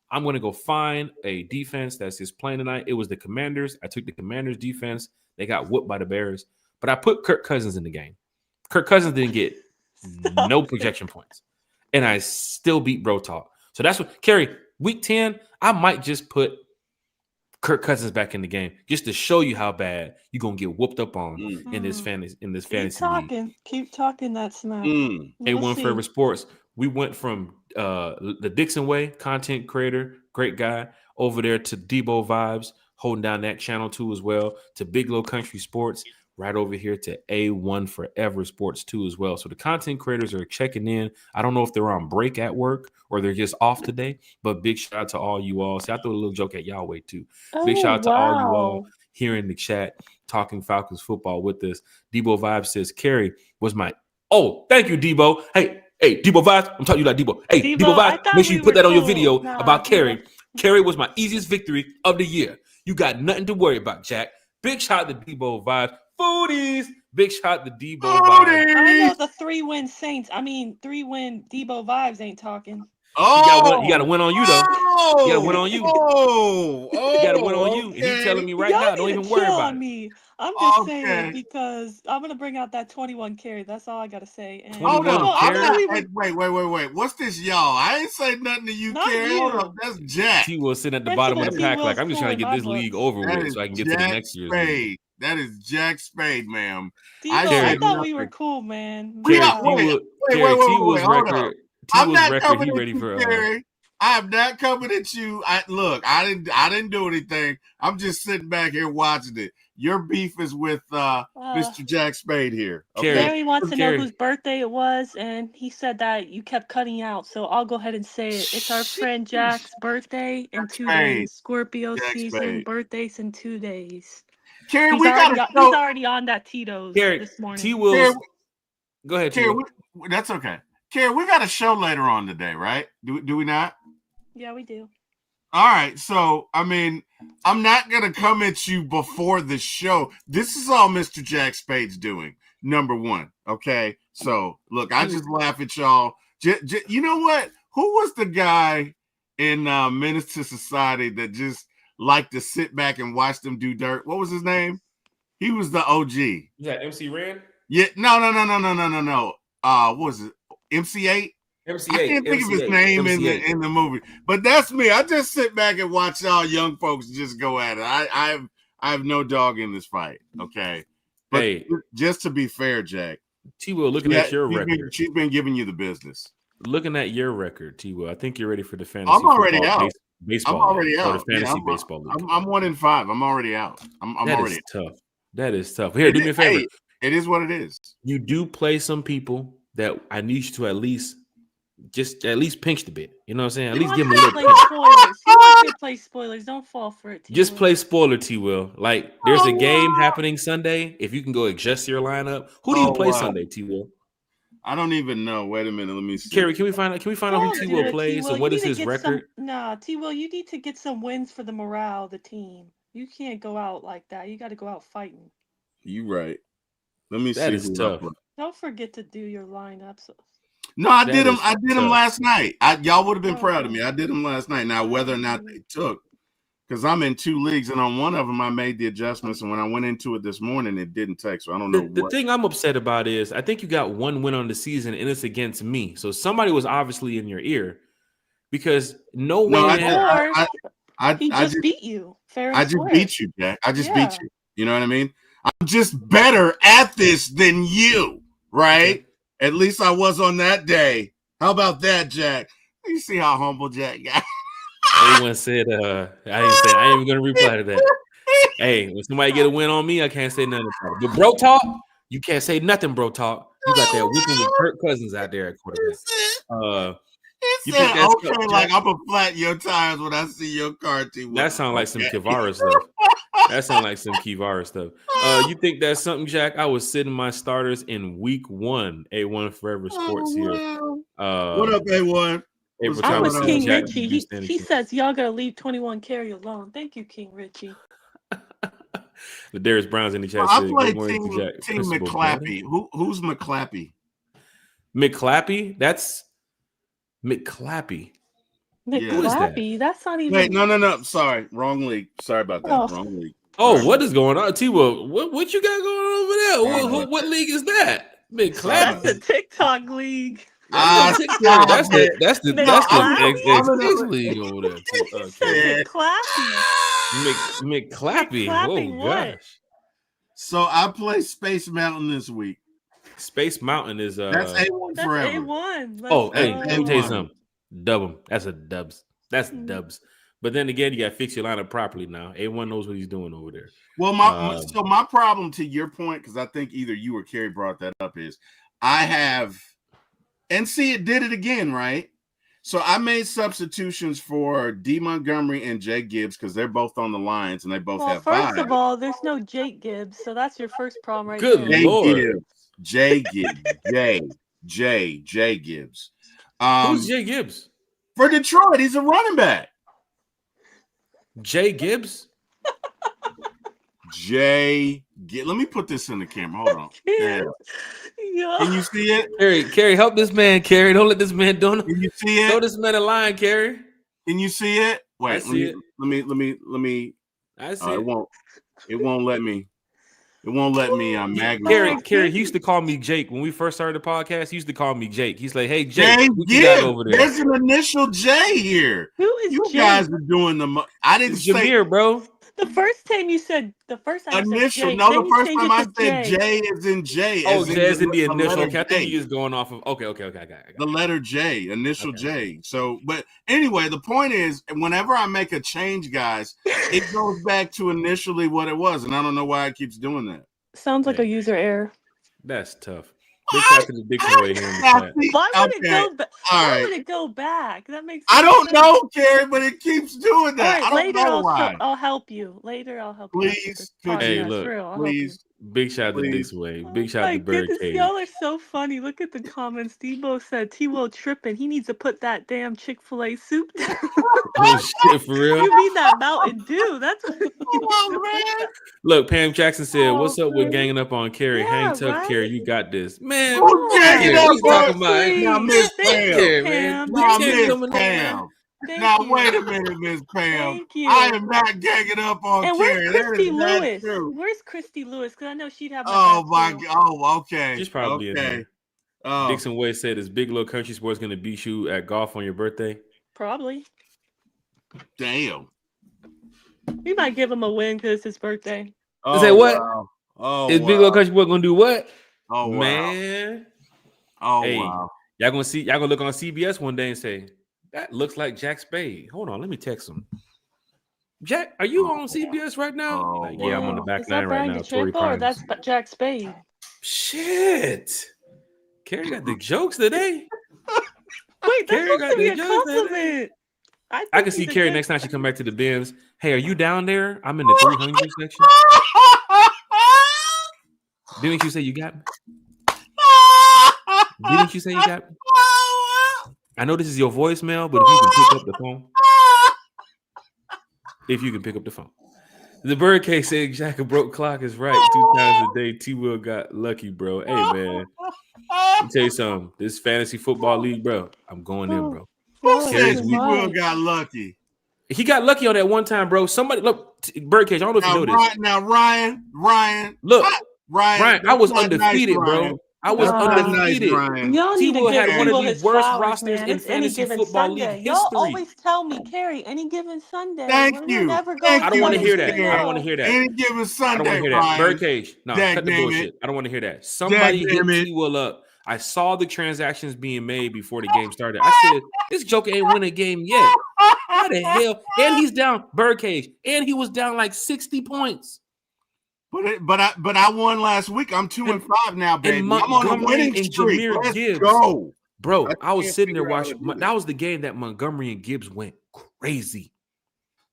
I'm going to go find a defense that's just playing tonight. It was the Commanders. I took the Commanders defense. They got whooped by the Bears. But I put Kirk Cousins in the game. Kirk Cousins didn't get no projection points. And I still beat Bro Talk. So that's what, Kerry, week 10, I might just put Kirk Cousins back in the game just to show you how bad you're going to get whooped up on in this fantasy league. Keep talking that smack. A1 Forever Sports. We went from the Dixon Way, content creator, great guy, over there to Debo Vibes, holding down that channel too as well, to Big Low Country Sports, right over here to A1 Forever Sports too as well. So the content creators are checking in. I don't know if they're on break at work or they're just off today, but big shout out to all you all. See, I threw a little joke at Yahweh too. Big shout out to all you all here in the chat talking Falcons football with us. Debo Vibes says Kerry was my thank you, Debo. Hey, Debo Vibes. I'm talking to you like Debo. Hey, Debo I Vibes. thought Make sure we you put were that on your cool. video Nah, about Debo. Kerry. Kerry was my easiest victory of the year. You got nothing to worry about, Jack. Big shout to Debo Vibes. Foodies. Big shout to Debo Vibes. I know the 3-win Saints. 3-win Debo Vibes ain't talking. He got to win on you, though. He got to win on you. He got to win on you. And he's telling me right Y'all now, don't need to even worry chill about on it. me. I'm just saying because I'm gonna bring out that 21 carry. That's all I gotta say. And 21 carry? Wait. What's this, y'all? I ain't say nothing to you, Kerry. Hold up, that's Jack. T will sit at the bottom of the pack like I'm just trying to get this league over with so I can get to the next year's league. That is Jack Spade, ma'am. I thought we were cool, man. Wait, T-Will's record. I'm not record, coming he at ready you, for Kerry. I'm not coming at you. I didn't do anything. I'm just sitting back here watching it. Your beef is with Mr. Jack Spade here. Okay? Kerry wants to know whose birthday it was, and he said that you kept cutting out. So I'll go ahead and say it. It's our friend Jack's birthday in 2 days. Scorpio season, birthdays in 2 days. Kerry, he's already on that Tito's this morning. T-Will's. Go ahead, Kerry. That's okay. Kerry, we got a show later on today, right? Do we not? Yeah, we do. All right. So, I'm not going to come at you before the show. This is all Mr. Jack Spade's doing, number one. Okay. So, look, I just laugh at y'all. You know what? Who was the guy in Menace to Society that just liked to sit back and watch them do dirt? What was his name? He was the OG. Yeah, MC Ren? Yeah. No. What was it? MC8? MC8. I can't think of his name in the movie, but that's me. I just sit back and watch all young folks just go at it. I have no dog in this fight. Okay, but just to be fair, Jack, T-Will, looking at your record, she's been giving you the business. Looking at your record, T-Will, I think you're ready for the fantasy. I'm already out. Baseball. I'm already out. The fantasy baseball league. I'm 1-5. I'm already out. That is tough. That is tough. Here, do me a favor. It is what it is. You do play some people that I need you to at least pinch the bit. You know what I'm saying? At least give them a little pinch. Spoilers. You want to play spoilers. Don't fall for it. Just play spoiler, T-Will. Like, there's a game happening Sunday. If you can go adjust your lineup, who do you play Sunday, T-Will? I don't even know. Wait a minute. Let me see. Kerry, can we find out who T-Will plays and what is his record? T-Will, you need to get some wins for the morale of the team. You can't go out like that. You got to go out fighting. You right. Let me see. That is tough. Don't forget to do your lineups. No, I did them. I did them last night. Y'all would have been proud of me. I did them last night. Now, whether or not they took, because I'm in 2 leagues, and on one of them I made the adjustments, and when I went into it this morning, it didn't take. So I don't know. The thing I'm upset about is I think you got 1 win on the season, and it's against me. So somebody was obviously in your ear because I just beat you. I just beat you, Jack. I just beat you. You know what I mean? I'm just better at this than you, right? Okay. At least I was on that day. How about that, Jack? You see how humble Jack got? Everyone said, I ain't even gonna reply to that. Hey, when somebody get a win on me, I can't say nothing about it. But bro talk, you can't say nothing, bro talk. You got that whooping with Kirk Cousins out there at quarterback. You think that's okay? Like I'm gonna flatten your tires when I see your car team. That sounds like some Kivara stuff. That sounds like some Kivara stuff. You think that's something, Jack? I was sitting my starters in week 1. A1 Forever Sports here. What up, A1? I was King Richie. He says y'all gotta leave 21 carry alone. Thank you, King Richie. The Darius Brown's in the chat. I played Team McClappy. Who's McClappy? McClappy? That's McClappy. McClappy? That's not even. Wait, no. Sorry, wrong league. Sorry about that. Wrong league. Oh, what is going on, T-Will? What you got going over there? What league is that? McClappy. That's the TikTok league. That's the XX league over there. McClappy. Oh gosh. So I play Space Mountain this week. Space Mountain is that's A1 forever. A1. Hey, let me tell you something. Dub them. That's a dubs. That's dubs. But then again, you got to fix your lineup properly now. A1 knows what he's doing over there. Well, my problem to your point, because I think either you or Kerry brought that up, is I have, and see, it did it again, right? So I made substitutions for D. Montgomery and Jay Gibbs because they're both on the Lions and they both Well, have first buys. of all, there's no Jake Gibbs, so that's your first problem right Good there. Jay Lord. Gibbs. Jay Gibbs. Jay Gibbs. Who's Jay Gibbs? For Detroit, he's a running back. Jay Gibbs? Let me put this in the camera. Hold on. Yeah. Yeah. Can you see it? Carrie, help this man, Carrie. Don't let this man do Can you see Throw it? this man a line, Carrie. Can you see it? Wait, I see it. let me. I see It it. won't let me. It won't let me. I'm Carrie, he used to call me Jake when we first started the podcast. He used to call me Jake. He's like, "Hey, Jake, Jay what you got Gibbs. over there?" There's an initial J here. Who is You Jake? guys are doing the. I didn't It's say Jameer, bro. The first time you said initial. Jake, No, then the you first changed time it I to said Jay. J is in J. Oh, as in Jazz in the letter initial. Okay, I think J. he is going off of. Okay, I got it. The letter J, initial Okay. J. So, but anyway, the point is, whenever I make a change, guys, it goes back to initially what it was, and I don't know why it keeps doing that. Sounds like a user error. That's tough. Big shout out to the Dixon way here in the chat. Why would it Okay. go back? All Why right. would it go back? That makes I no don't sense. know, Carrie, but it keeps doing All that. right, I don't later know why. I'll help you. Later I'll help you. after Please, this could Hey, podcast. look, For real, I'll help you. Please, big shout out to Please. Dixon way. Oh Big shout out my to Bird goodness, Cage. y'all are so funny. Look at the comments. Debo said T-Will tripping. He needs to put that damn Chick-fil-A soup down. Oh shit, for real. You mean that Mountain Dew? That's what oh man, Look, Pam Jackson said, Oh, "What's up with man. ganging up on Carrie? Yeah, Hang tough, right? Carrie. You got this, man." Who's ganging Yeah, up what you on- talking about? Now, Miss Thank Pam. you, Carrie, man. Pam. We now, can't Thank get Miss them in there, man. Pam. Thank Now, you. wait a minute, Miss Pam. Thank you. I am not ganging up on And Carrie. where's That Christy is not Lewis? true. Where's Christy Lewis? Because I know she'd have my Oh back my too. God. Oh, okay. She's probably in okay. there. Oh, Dixon Way said, "Is Big Little Country Sports going to beat you at golf on your birthday?" Probably. damn. We might give him a win because it's his birthday. Oh, Say what? Wow. Oh, Is wow. Big Little Country Sports going to do what? Oh, wow. Man, Oh, Hey. wow. y'all gonna look on CBS one day and say, "That looks like Jack Spade." Hold on, let me text him. Jack, are you on CBS right now? Oh, Like, yeah, I'm on the back Is that nine right Brian now. Tory DeChambeau or Pines. that's Jack Spade? Shit. Carrie got the jokes today. Wait, that's Carrie supposed got to be the a jokes today. compliment. I think can see he's a Carrie good- next time she come back to the bins. Hey, are you down there? I'm in the 300 section. Didn't you say you got me? Didn't you say you got me? I know this is your voicemail, but if you can pick up the phone. If you can pick up the phone. The Birdcage said Jack a broke clock is right. 2 times a day. T-Will got lucky, bro. Hey, man. Let me tell you something. This fantasy football league, bro, I'm going in, bro. Who Oh, said that's you right. got lucky? He got lucky on that one time, bro. Somebody, look, Birdcage, I don't know if you know this. Now, Ryan. Look, Ryan, Brian, I that's was not undefeated, nice, bro. Ryan. I was That's not nice, undefeated. Ryan. Y'all need to T-Will give had one of T-Will the his worst flowers, rosters man. in It's any fantasy given football Sunday. league Y'all history. always tell me, Carrie, any given Sunday. Thank We're you. never Thank going I don't want to you, hear that. Carrie. I don't want to hear that. Any given I don't want Sunday, to hear that. Ryan. Birdcage, no, Dag cut the damn bullshit. it. I don't want to hear that. Somebody hit damn it. T-Will up. I saw the transactions being made before the game started. I said, this joker ain't win a game yet. How the hell? And he's down, Birdcage, and he was down like 60 points. But I won last week. I'm 2-5 now, baby. I'm on a Montgomery winning and streak. Jameer Let's Gibbs. go. Bro, I I was can't sitting there figure out how watching. to do That was the game that Montgomery and Gibbs went crazy.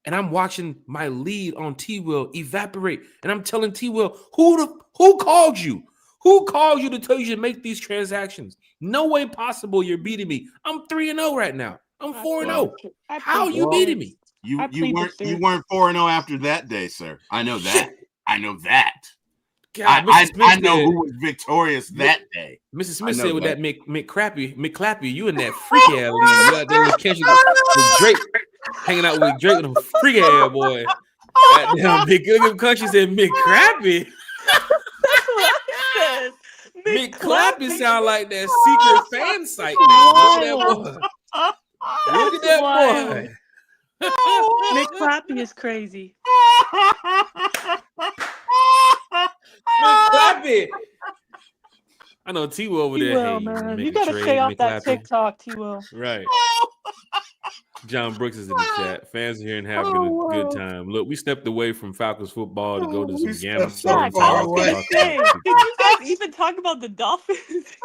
And I'm watching my lead on T-Will evaporate. And I'm telling T-Will, who called you? Who called you to tell you to make these transactions? No way possible you're beating me. I'm 3-0 right now. I'm 4-0. How you beating me? You I plead the weren't fifth. 4-0 after that day, sir. I know that. I know that. God, I Mrs. Smith know said- who was victorious that day. Mrs. I Smith know said with that. that McClappy, you in that freaky ass league. You out there with catching with Drake, hanging out with Drake and a freaky ass boy. Goddamn, Big Good Country said McClappy. That's what I said. McClappy sound like that secret fan site name. Look at that boy. Look at that boy. McClappy is crazy. McClappy. I know T-Will over there. T-Will, Hey, man. make You a gotta trade, stay off that McClappy. TikTok, T-Will. Right. John Brooks is in the chat. Fans are here and having a good time. Look, we stepped away from Falcons football to go to some We gambling. stepped so Jack, far I was away. gonna say, did you guys even talk about the Dolphins?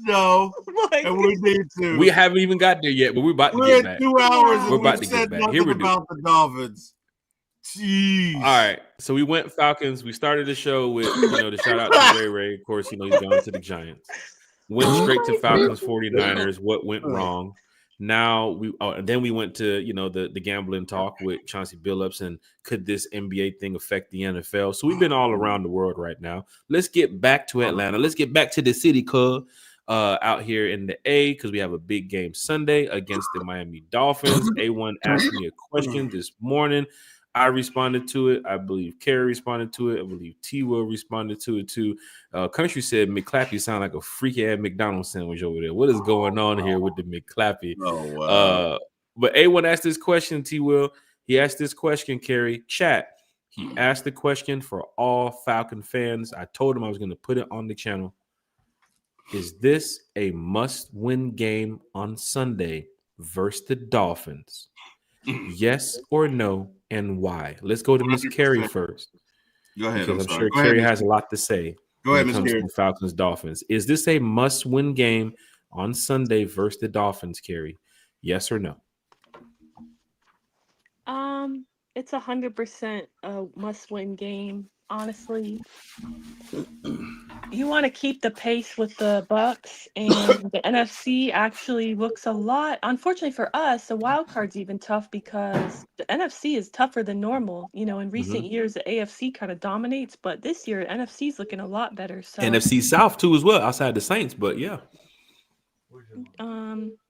No, Like, and we need to. We haven't even got there yet, but we're about to We're get at back. 2 hours We're and about we've to get said back. nothing Here we do. about the Dolphins. Jeez. All right, so we went Falcons. We started the show with the shout out to Ray Ray. Of course, he's gone to the Giants. Went straight to Falcons 49ers. What went wrong? Now then we went to the gambling talk with Chauncey Billups and could this NBA thing affect the NFL? So we've been all around the world right now. Let's get back to Atlanta. Let's get back to the city, out here in the A, because we have a big game Sunday against the Miami Dolphins. A1 asked me a question this morning. I responded to it. I believe Kerry responded to it. I believe T. Will responded to it too. Country said McClappy sound like a freaky ass McDonald's sandwich over there. What is going on here with the McClappy? Oh, wow. But A1 asked this question, T. Will. He asked this question, Kerry. Chat. He asked the question for all Falcon fans. I told him I was going to put it on the channel. Is this a must-win game on Sunday versus the Dolphins? Yes or no, and why? Let's go to Miss Carey first. Go ahead. Because I'm sure Carey has a lot to say. Go ahead, Miss Carey. Falcons Dolphins. Is this a must-win game on Sunday versus the Dolphins, Carey? Yes or no? It's 100% a must-win game. Honestly, you want to keep the pace with the Bucks, and the NFC actually looks a lot. Unfortunately for us, the wild card's even tough because the NFC is tougher than normal. In recent years, the AFC kind of dominates, but this year, NFC's looking a lot better. So NFC South too as well, outside the Saints, but yeah.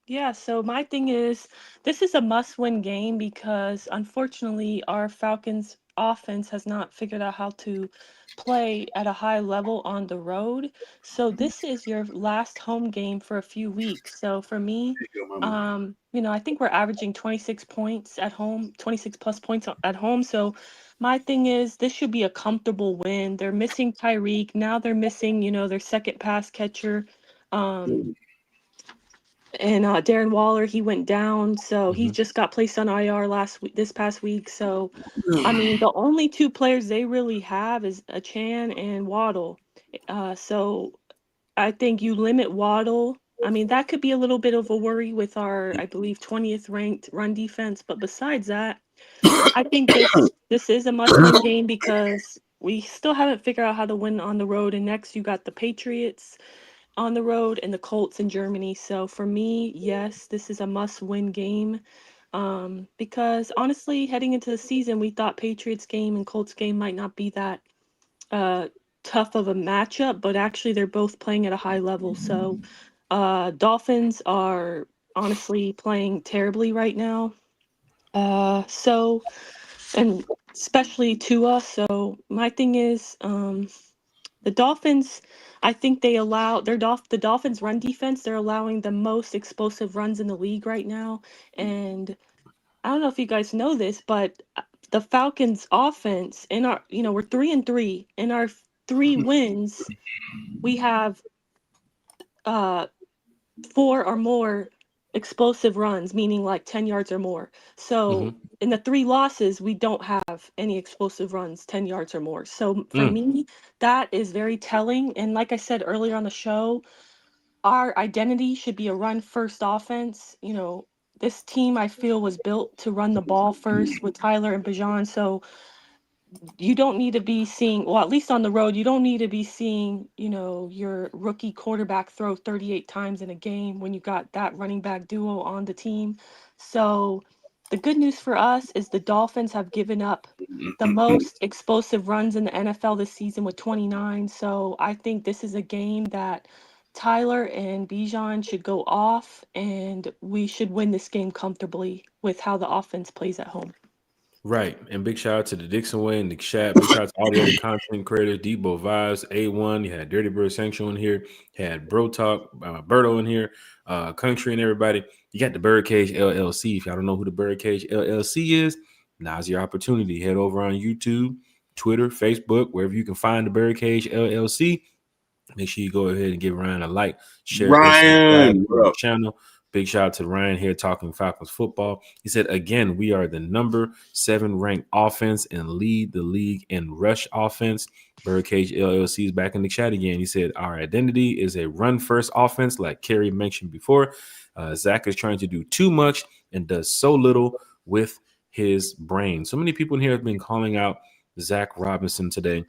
Yeah, so my thing is, this is a must-win game because unfortunately our Falcons offense has not figured out how to play at a high level on the road. So this is your last home game for a few weeks. So for me, I think we're averaging 26 points at home, 26 plus points at home. So my thing is, this should be a comfortable win. They're missing Tyreek. Now they're missing, their second pass catcher. And Darren Waller, he went down, so he just got placed on IR this past week. So, I mean, the only two players they really have is Achane and Waddle. So I think you limit Waddle. I mean, that could be a little bit of a worry with our, I believe, 20th ranked run defense. But besides that, I think this is a must-win game because we still haven't figured out how to win on the road. And next, you got the Patriots on the road and the Colts in Germany. So for me, yes, this is a must-win game. Because honestly, heading into the season, we thought Patriots game and Colts game might not be that tough of a matchup, but actually they're both playing at a high level. So Dolphins are honestly playing terribly right now. And especially Tua. So my thing is, the Dolphins, I think they allow the Dolphins run defense. They're allowing the most explosive runs in the league right now. And I don't know if you guys know this, but the Falcons offense in our, we're 3-3. In our 3 wins, we have 4 or more explosive runs, meaning like 10 yards or more. So in the 3 losses, we don't have any explosive runs 10 yards or more. So for me, that is very telling. And like I said earlier on the show, our identity should be a run first offense. This team I feel was built to run the ball first with Tyler and Bijan. So you don't need to be seeing, well, at least on the road, you don't need to be seeing, your rookie quarterback throw 38 times in a game when you got that running back duo on the team. So the good news for us is the Dolphins have given up the most explosive runs in the NFL this season with 29. So I think this is a game that Tyler and Bijan should go off, and we should win this game comfortably with how the offense plays at home. Right. And big shout out to the Dixon Way and the chat. Big shout out to all the other content creators, Debo Vibes, A1. You had Dirty Bird Sanctuary in here. You had Bro Talk, Berto in here, Country and everybody. You got the Birdcage LLC. If y'all don't know who the Birdcage LLC is, now's your opportunity. Head over on YouTube, Twitter, Facebook, wherever you can find the Birdcage LLC. Make sure you go ahead and give Ryan a like, share Ryan, the channel. Big shout out to Ryan here talking Falcons football. He said, again, we are the number 7 ranked offense and lead the league in rush offense. Birdcage LLC is back in the chat again. He said, our identity is a run-first offense, like Kerry mentioned before. Zach is trying to do too much and does so little with his brain. So many people in here have been calling out Zach Robinson today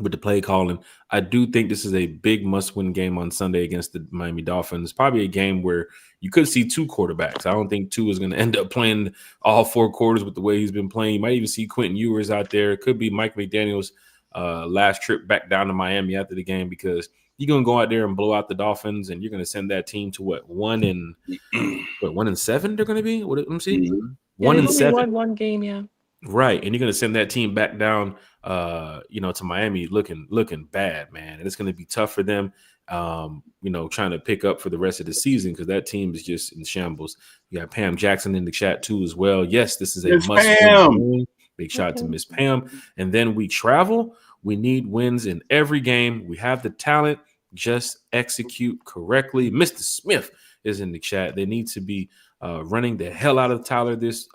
with the play calling. I do think this is a big must-win game on Sunday against the Miami Dolphins. Probably a game where you could see 2 quarterbacks. I don't think 2 is going to end up playing all 4 quarters with the way he's been playing. You might even see Quentin Ewers out there. It could be Mike McDaniel's last trip back down to Miami after the game, because you're going to go out there and blow out the Dolphins, and you're going to send that team to 1-7 they're going to be? Let me see. 1-7. Won one game, yeah. Right, and you're going to send that team back down, to Miami looking bad, man. And it's going to be tough for them, trying to pick up for the rest of the season, because that team is just in shambles. You got Pam Jackson in the chat too as well. Yes, this is a must-win. Big shout out to Miss Pam. And then we travel. We need wins in every game. We have the talent. Just execute correctly. Mr. Smith is in the chat. They need to be running the hell out of Tyler. This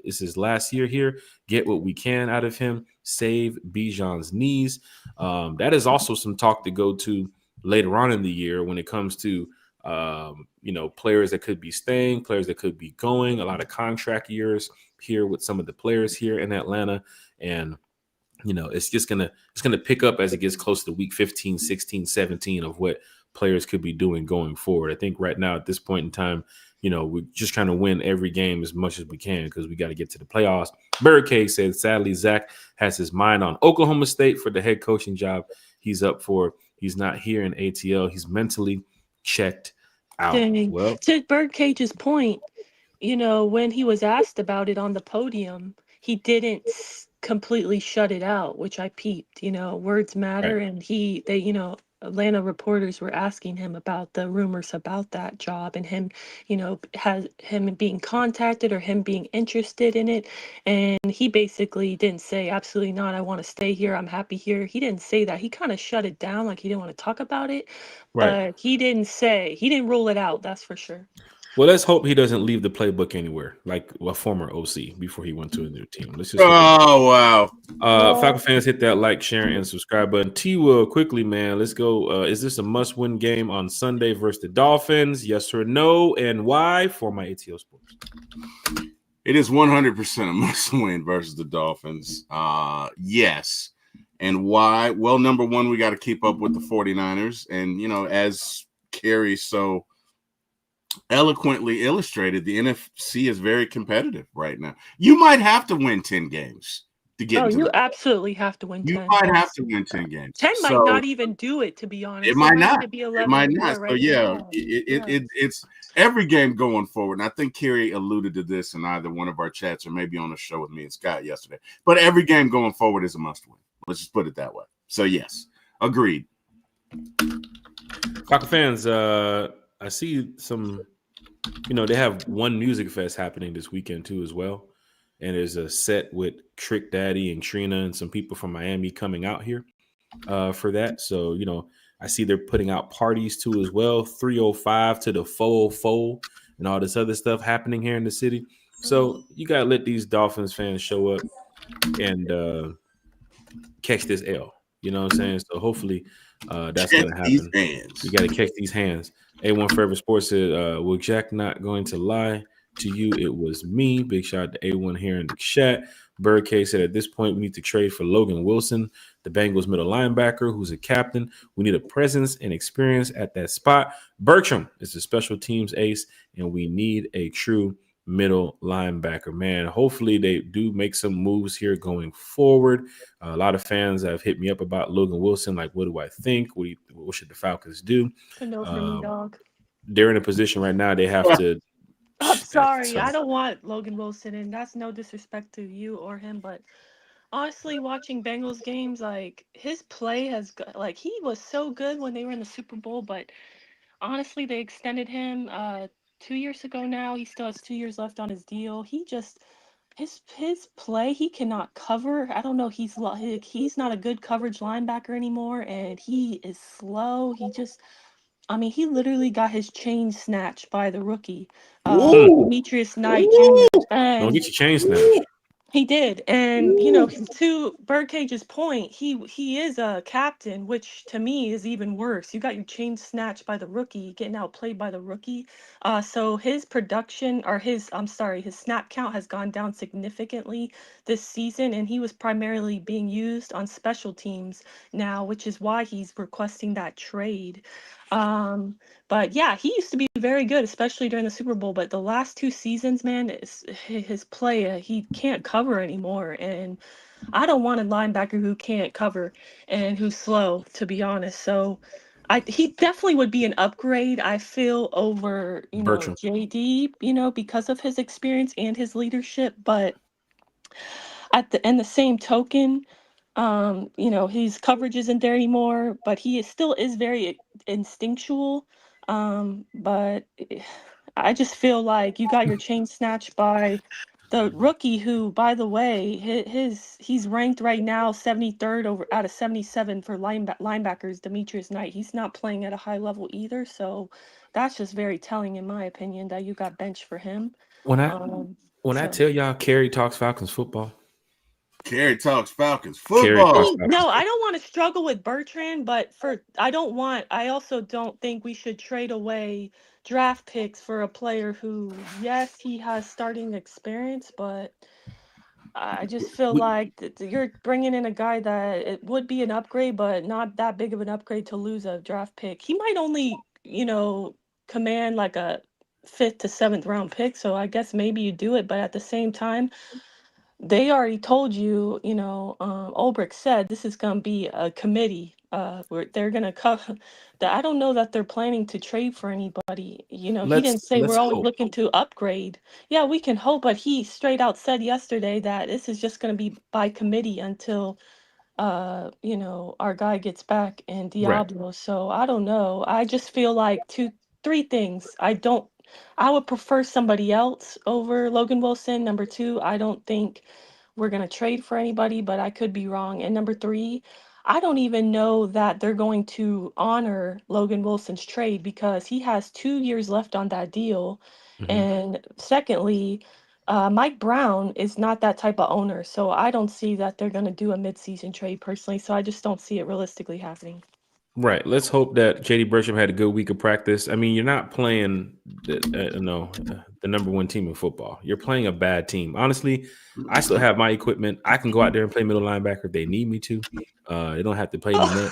is his last year here. Get what we can out of him. Save Bijan's knees. That is also some talk to go to later on in the year when it comes to players that could be staying, players that could be going. A lot of contract years here with some of the players here in Atlanta, and it's gonna pick up as it gets close to week 15, 16, 17 of what players could be doing going forward. I think right now at this point in time, we're just trying to win every game as much as we can, because we got to get to the playoffs. Birdcage said, sadly, Zach has his mind on Oklahoma State for the head coaching job he's up for. He's not here in ATL. He's mentally checked out. Dang. Well, to Birdcage's point, when he was asked about it on the podium, he didn't completely shut it out, which I peeped. Words matter, right. and Atlanta reporters were asking him about the rumors about that job, and him, has him being contacted or him being interested in it. And he basically didn't say, absolutely not, I want to stay here, I'm happy here. He didn't say that. He kind of shut it down, like he didn't want to talk about it. Right. But he didn't rule it out, that's for sure. Well, let's hope he doesn't leave the playbook anywhere, like a former OC before he went to a new team. Let's just wow. Falcon fans, hit that like, share, and subscribe button. T-Will, quickly, man, let's go. Is this a must-win game on Sunday versus the Dolphins? Yes or no, and why? For my ATL Sports. It is 100% a must-win versus the Dolphins. Yes. And why? Well, number one, we got to keep up with the 49ers. And, as Kerry so eloquently illustrated, the NFC is very competitive right now. You might have to win 10 games to get into you absolutely have to win 10. You might have to win 10 games. 10 might not even do it, to be honest. It might not. Be 11 it might not. right So, yeah, now. it's every game going forward. And I think Kerry alluded to this in either one of our chats or maybe on a show with me and Scott yesterday. But every game going forward is a must-win. Let's just put it that way. So, yes, agreed. Falcon fans, I see some, they have one music fest happening this weekend too as well. And there's a set with Trick Daddy and Trina and some people from Miami coming out here for that. So, I see they're putting out parties too as well. 305 to the 404 and all this other stuff happening here in the city. So you got to let these Dolphins fans show up and catch this L. You know what I'm saying? So hopefully that's going to happen. You got to catch these hands. A1 Forever Sports said, will Jack not going to lie to you? It was me. Big shout out to A1 here in the chat. Birdcage said, at this point, we need to trade for Logan Wilson, the Bengals middle linebacker, who's a captain. We need a presence and experience at that spot. Bertram is the special teams ace, and we need a true middle linebacker. Man, hopefully they do make some moves here going forward. A lot of fans have hit me up about Logan Wilson. Like, what do I think? What should the Falcons do? No for me, dog. They're in a position right now they have to. I'm sorry. I don't want Logan Wilson, and that's no disrespect to you or him, but honestly, watching Bengals games, like, his play has, like, he was so good when they were in the Super Bowl, but honestly, they extended him 2 years ago now. He still has 2 years left on his deal. He just, his play, he cannot cover. I don't know. He's not a good coverage linebacker anymore, and he is slow. I mean, he literally got his chain snatched by the rookie, Ooh, Demetrius Knight ooh, Jr. Don't And get your chain snatched. he did, and to Birdcage's point, he is a captain, which to me is even worse. You got your chain snatched by the rookie, getting outplayed by the rookie. So his production, or his snap count has gone down significantly this season, and he was primarily being used on special teams now, which is why he's requesting that trade. Um, but yeah, he used to be very good, especially during the Super Bowl. But the last 2 seasons, man, his play, he can't cover anymore. And I don't want a linebacker who can't cover and who's slow, to be honest. So he definitely would be an upgrade, I feel, over, Bertram. JD, because of his experience and his leadership. But in the same token, his coverage isn't there anymore, but still is very instinctual. But I just feel like you got your chain snatched by the rookie, who, by the way, he's ranked right now 73rd over out of 77 for linebackers. Demetrius Knight, he's not playing at a high level either, so that's just very telling, in my opinion, that you got benched for him. When I when I So. tell y'all Kerry talks Falcons football, Kerry talks Falcons Kerry football. talks Falcons. No, I don't want to struggle with Bertrand, but I also don't think we should trade away draft picks for a player who, yes, he has starting experience, but I just feel We, like you're bringing in a guy that it would be an upgrade, but not that big of an upgrade to lose a draft pick. He might only, command like a 5th to 7th round pick, so I guess maybe you do it, but at the same time, they already told you, Ulbrich said this is going to be a committee, where they're going to cover that. I don't know that they're planning to trade for anybody. He didn't say let's we're always hope. looking to upgrade. Yeah, we can hope, but he straight out said yesterday that this is just going to be by committee until, our guy gets back in Right. Diablo. So I don't know. I just feel like three things. I would prefer somebody else over Logan Wilson. Number two, I don't think we're going to trade for anybody, but I could be wrong. And number three, I don't even know that they're going to honor Logan Wilson's trade because he has 2 years left on that deal. Mhm. And secondly, Mike Brown is not that type of owner. So I don't see that they're going to do a midseason trade personally. So I just don't see it realistically happening. Right. Let's hope that JD Bertram had a good week of practice. I mean, you're not playing the number one team in football. You're playing a bad team. Honestly, I still have my equipment. I can go out there and play middle linebacker if they need me to. They don't have to pay me much.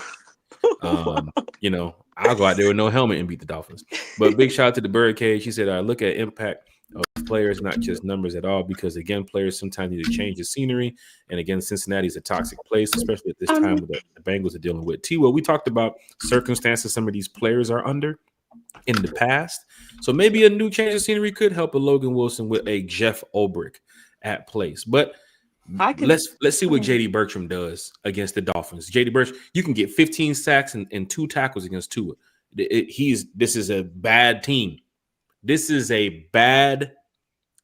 I'll go out there with no helmet and beat the Dolphins. But big shout out to the Birdcage. He said, look at impact of players, not just numbers at all, because again, players sometimes need to change the scenery. And again, Cincinnati is a toxic place, especially at this time with the Bengals are dealing with. Well, we talked about circumstances some of these players are under in the past. So maybe a new change of scenery could help a Logan Wilson with a Jeff Ulbrich at place. But let's see what JD Bertram does against the Dolphins. JD Bertram, you can get 15 sacks and 2 tackles against Tua. This is a bad team. This is a bad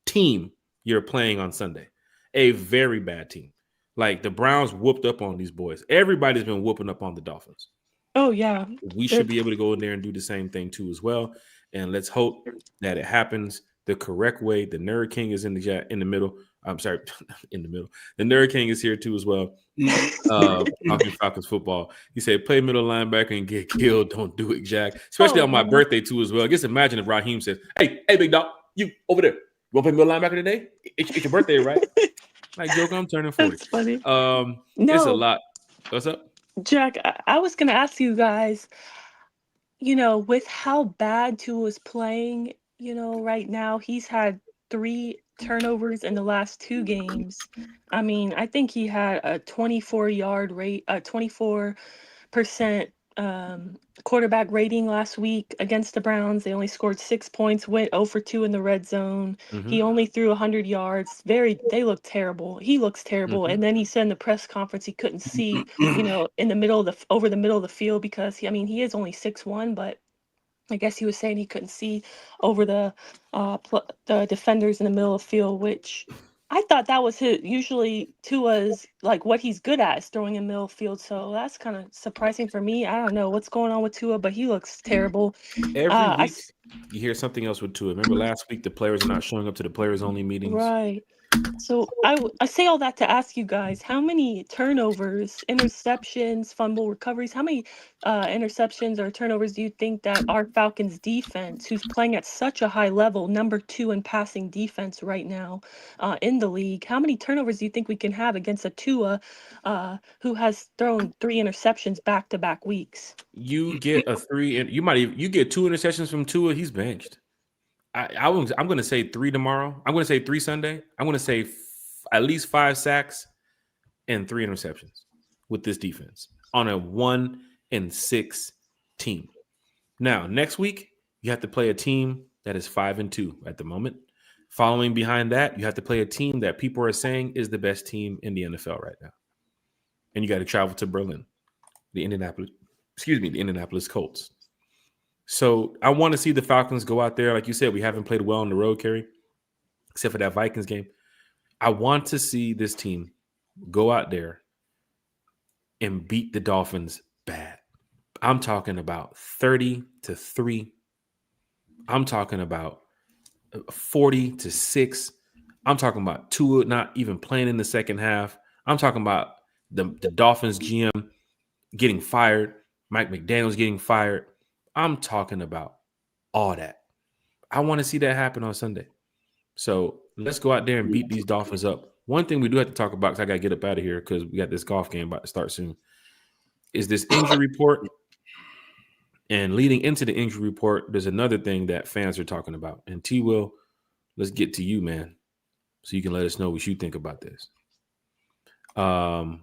team you're playing on Sunday. A very bad team. Like the Browns whooped up on these boys. Everybody's been whooping up on the Dolphins. Oh, yeah. We should be able to go in there and do the same thing too as well. And let's hope that it happens the correct way. The Nerd King is in the middle. I'm sorry, in the middle. The Nerd King is here too as well. Talking Falcons football. He said, play middle linebacker and get killed. Don't do it, Jack. Especially on my birthday too as well. Just imagine if Raheem says, hey, big dog, you over there. You want to play middle linebacker today? It's your birthday, right? Like, joke, I'm turning 40. That's funny. It's a lot. What's up? Jack, I was going to ask you guys, with how bad Tua is playing, right now, he's had 3 turnovers in the last 2 games. I mean, I think he had a 24% quarterback rating last week against the Browns. They only scored 6 points, went 0 for 2 in the red zone. Mm-hmm. He only threw 100 yards. They look terrible. He looks terrible. Mm-hmm. And then he said in the press conference he couldn't see, in the middle of over the middle of the field because he is only 6'1", but I guess he was saying he couldn't see over the defenders in the middle of the field, which I thought that was usually Tua's like what he's good at is throwing in middle field. So that's kind of surprising for me. I don't know what's going on with Tua, but he looks terrible. Every I week you hear something else with Tua. Remember last week the players are not showing up to the players only meetings. Right. So I say all that to ask you guys, how many turnovers, interceptions, fumble recoveries, how many interceptions or turnovers do you think that our Falcons defense, who's playing at such a high level, number 2 in passing defense right now in the league, how many turnovers do you think we can have against a Tua who has thrown 3 interceptions back-to-back weeks? You get a 3 and you get 2 interceptions from Tua, he's benched. I'm going to say 3 tomorrow. I'm going to say 3 Sunday. I'm going to say at least 5 sacks and 3 interceptions with this defense on a 1-6 team. Now, next week, you have to play a team that is 5-2 at the moment. Following behind that, you have to play a team that people are saying is the best team in the NFL right now. And you got to travel to Berlin, the Indianapolis Colts. So I want to see the Falcons go out there. Like you said, we haven't played well on the road, Kerry, except for that Vikings game. I want to see this team go out there and beat the Dolphins bad. I'm talking about 30-3. I'm talking about 40-6. I'm talking about Tua not even playing in the second half. I'm talking about the Dolphins GM getting fired, Mike McDaniels getting fired. I'm talking about all that. I want to see that happen on Sunday. So let's go out there and beat these Dolphins up. One thing we do have to talk about, because I got to get up out of here because we got this golf game about to start soon, is this injury report. And leading into the injury report, there's another thing that fans are talking about. And T-Will, let's get to you, man, so you can let us know what you think about this. Can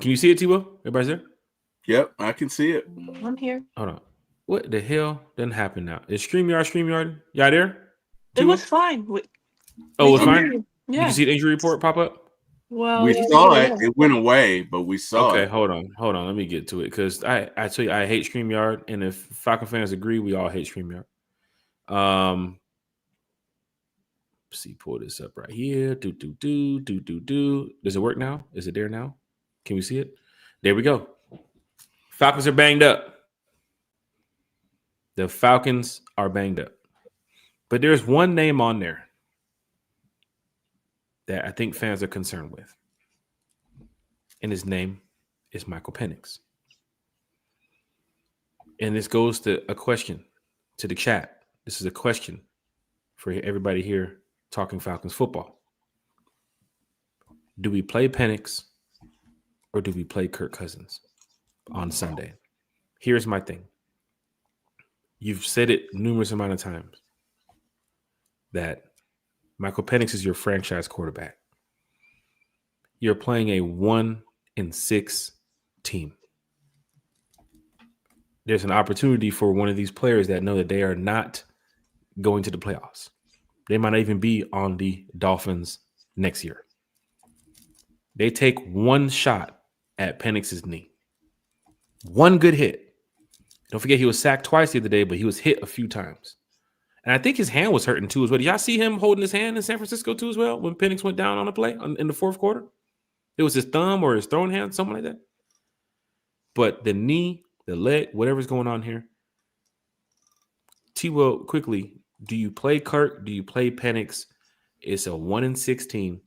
you see it, T-Will? Everybody's there? Yep, I can see it. I'm here. Hold on. What the hell didn't happen now? Is StreamYard? Y'all there? It was fine. Oh, it was can fine? hear you. You Yeah. can see the injury report pop up? Well, We saw it. It went away, but we saw Okay, it. hold on. Let me get to it because I tell you, I hate StreamYard, and if Falcon fans agree, we all hate StreamYard. See, pull this up right here. Do. Does it work now? Is it there now? Can we see it? There we go. Falcons are banged up. The Falcons are banged up. But there's one name on there that I think fans are concerned with. And his name is Michael Penix. And this goes to a question to the chat. This is a question for everybody here talking Falcons football. Do we play Penix or do we play Kirk Cousins on Sunday? Here's my thing. You've said it numerous amount of times that Michael Penix is your franchise quarterback. You're playing a 1-6 team. There's an opportunity for one of these players that know that they are not going to the playoffs. They might not even be on the Dolphins next year. They take one shot at Penix's knee. One good hit. Don't forget he was sacked twice the other day, but he was hit a few times. And I think his hand was hurting too as well. Did y'all see him holding his hand in San Francisco too as well when Penix went down on a play in the fourth quarter? It was his thumb or his throwing hand, something like that. But the knee, the leg, whatever's going on here. T-Will, quickly, do you play Kirk? Do you play Penix? It's a 1-6 team.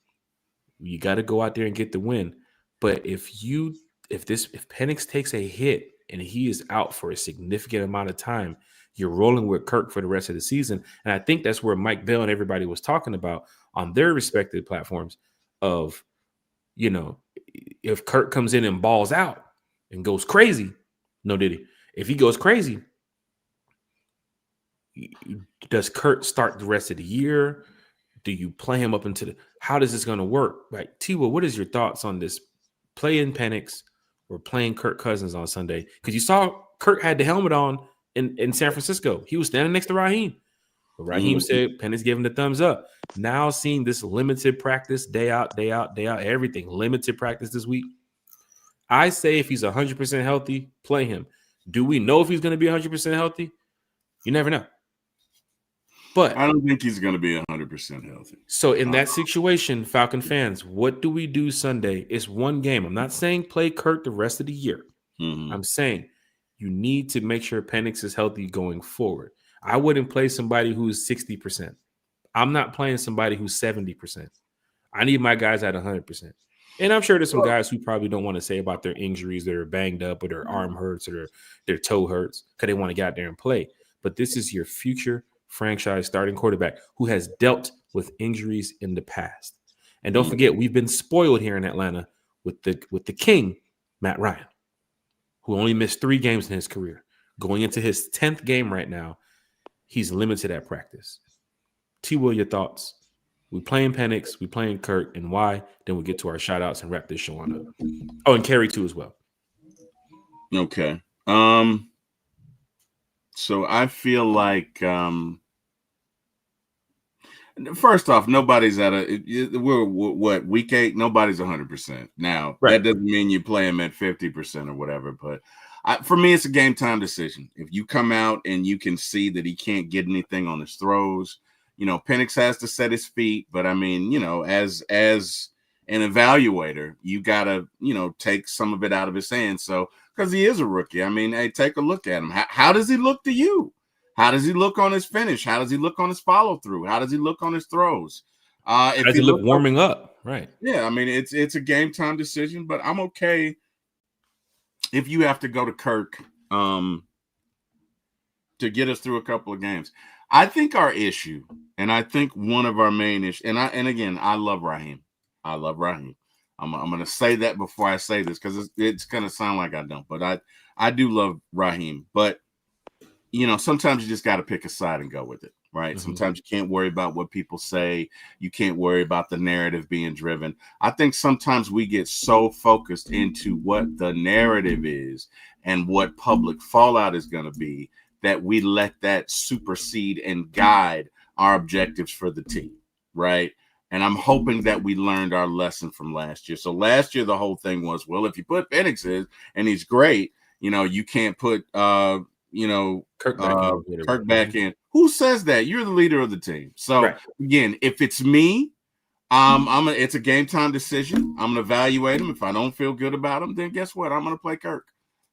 You got to go out there and get the win. But if Penix takes a hit and he is out for a significant amount of time, you're rolling with Kirk for the rest of the season. And I think that's where Mike Bell and everybody was talking about on their respective platforms of, you know, if Kirk comes in and balls out and goes crazy, no Diddy. If he goes crazy, does Kirk start the rest of the year? Do you play him up into how does this going to work? Right. T-Will, what is your thoughts on this? Playing Penix or playing Kirk Cousins on Sunday? Because you saw Kirk had the helmet on in San Francisco. He was standing next to Raheem. But Raheem said Penix gave him the thumbs up. Now seeing this limited practice, day out, everything, limited practice this week. I say if he's 100% healthy, play him. Do we know if he's going to be 100% healthy? You never know. But I don't think he's going to be 100% healthy. So in that situation, Falcon fans, what do we do Sunday? It's one game. I'm not saying play Kirk the rest of the year. Mhm. I'm saying you need to make sure Penix is healthy going forward. I wouldn't play somebody who's 60%. I'm not playing somebody who's 70%. I need my guys at 100%. And I'm sure there's some guys who probably don't want to say about their injuries that are banged up or their arm hurts or their toe hurts because they want to get out there and play. But this is your future franchise starting quarterback who has dealt with injuries in the past. And don't forget, we've been spoiled here in Atlanta with the king, Matt Ryan, who only missed 3 games in his career. Going into his 10th game right now, he's limited at practice. T. Will, your thoughts? We playing Penix, we playing Kirk, and why? Then we'll get to our shout outs and wrap this show on up. Oh, and Kerry too as well. Okay. So I feel like first off, nobody's at we're what, week 8? Nobody's 100%. Now, Right. that doesn't mean you play them at 50% or whatever, but for me, it's a game time decision. If you come out and you can see that he can't get anything on his throws, Penix has to set his feet, but I mean, as an evaluator, you gotta, take some of it out of his hands. So, because he is a rookie, I mean, hey, take a look at him. How does he look to you? How does he look on his finish? How does he look on his follow through? How does he look on his throws? How does he look warming up? Right. Yeah, I mean, it's a game time decision, but I'm okay if you have to go to Kirk to get us through a couple of games. I think our issue, and I think one of our main issues, and again, I love Raheem. I love Raheem. I'm going to say that before I say this because it's going to sound like I don't, but I do love Raheem. But, sometimes you just got to pick a side and go with it, right? Mm-hmm. Sometimes you can't worry about what people say. You can't worry about the narrative being driven. I think sometimes we get so focused into what the narrative is and what public fallout is going to be that we let that supersede and guide our objectives for the team, right? And I'm hoping that we learned our lesson from last year. So last year, the whole thing was, well, if you put Penix in and he's great, you can't put, Kirk back in. Who says that? You're the leader of the team. So right. Again, if it's me, it's a game time decision. I'm going to evaluate him. If I don't feel good about him, then guess what? I'm going to play Kirk.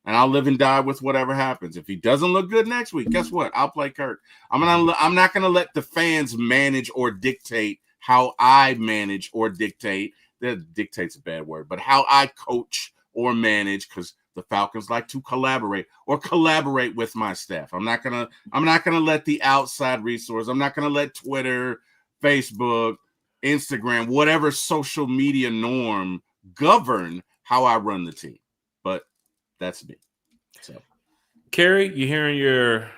And I'll live and die with whatever happens. If he doesn't look good next week, guess what? I'll play Kirk. I'm not going to let the fans manage or dictate how I manage or dictate. That dictate's a bad word, but how I coach or manage, because the Falcons like to collaborate with my staff. I'm not gonna let the outside resource. I'm not gonna let Twitter, Facebook, Instagram, whatever social media norm govern how I run the team. But that's me. So, Kerry, you hearing your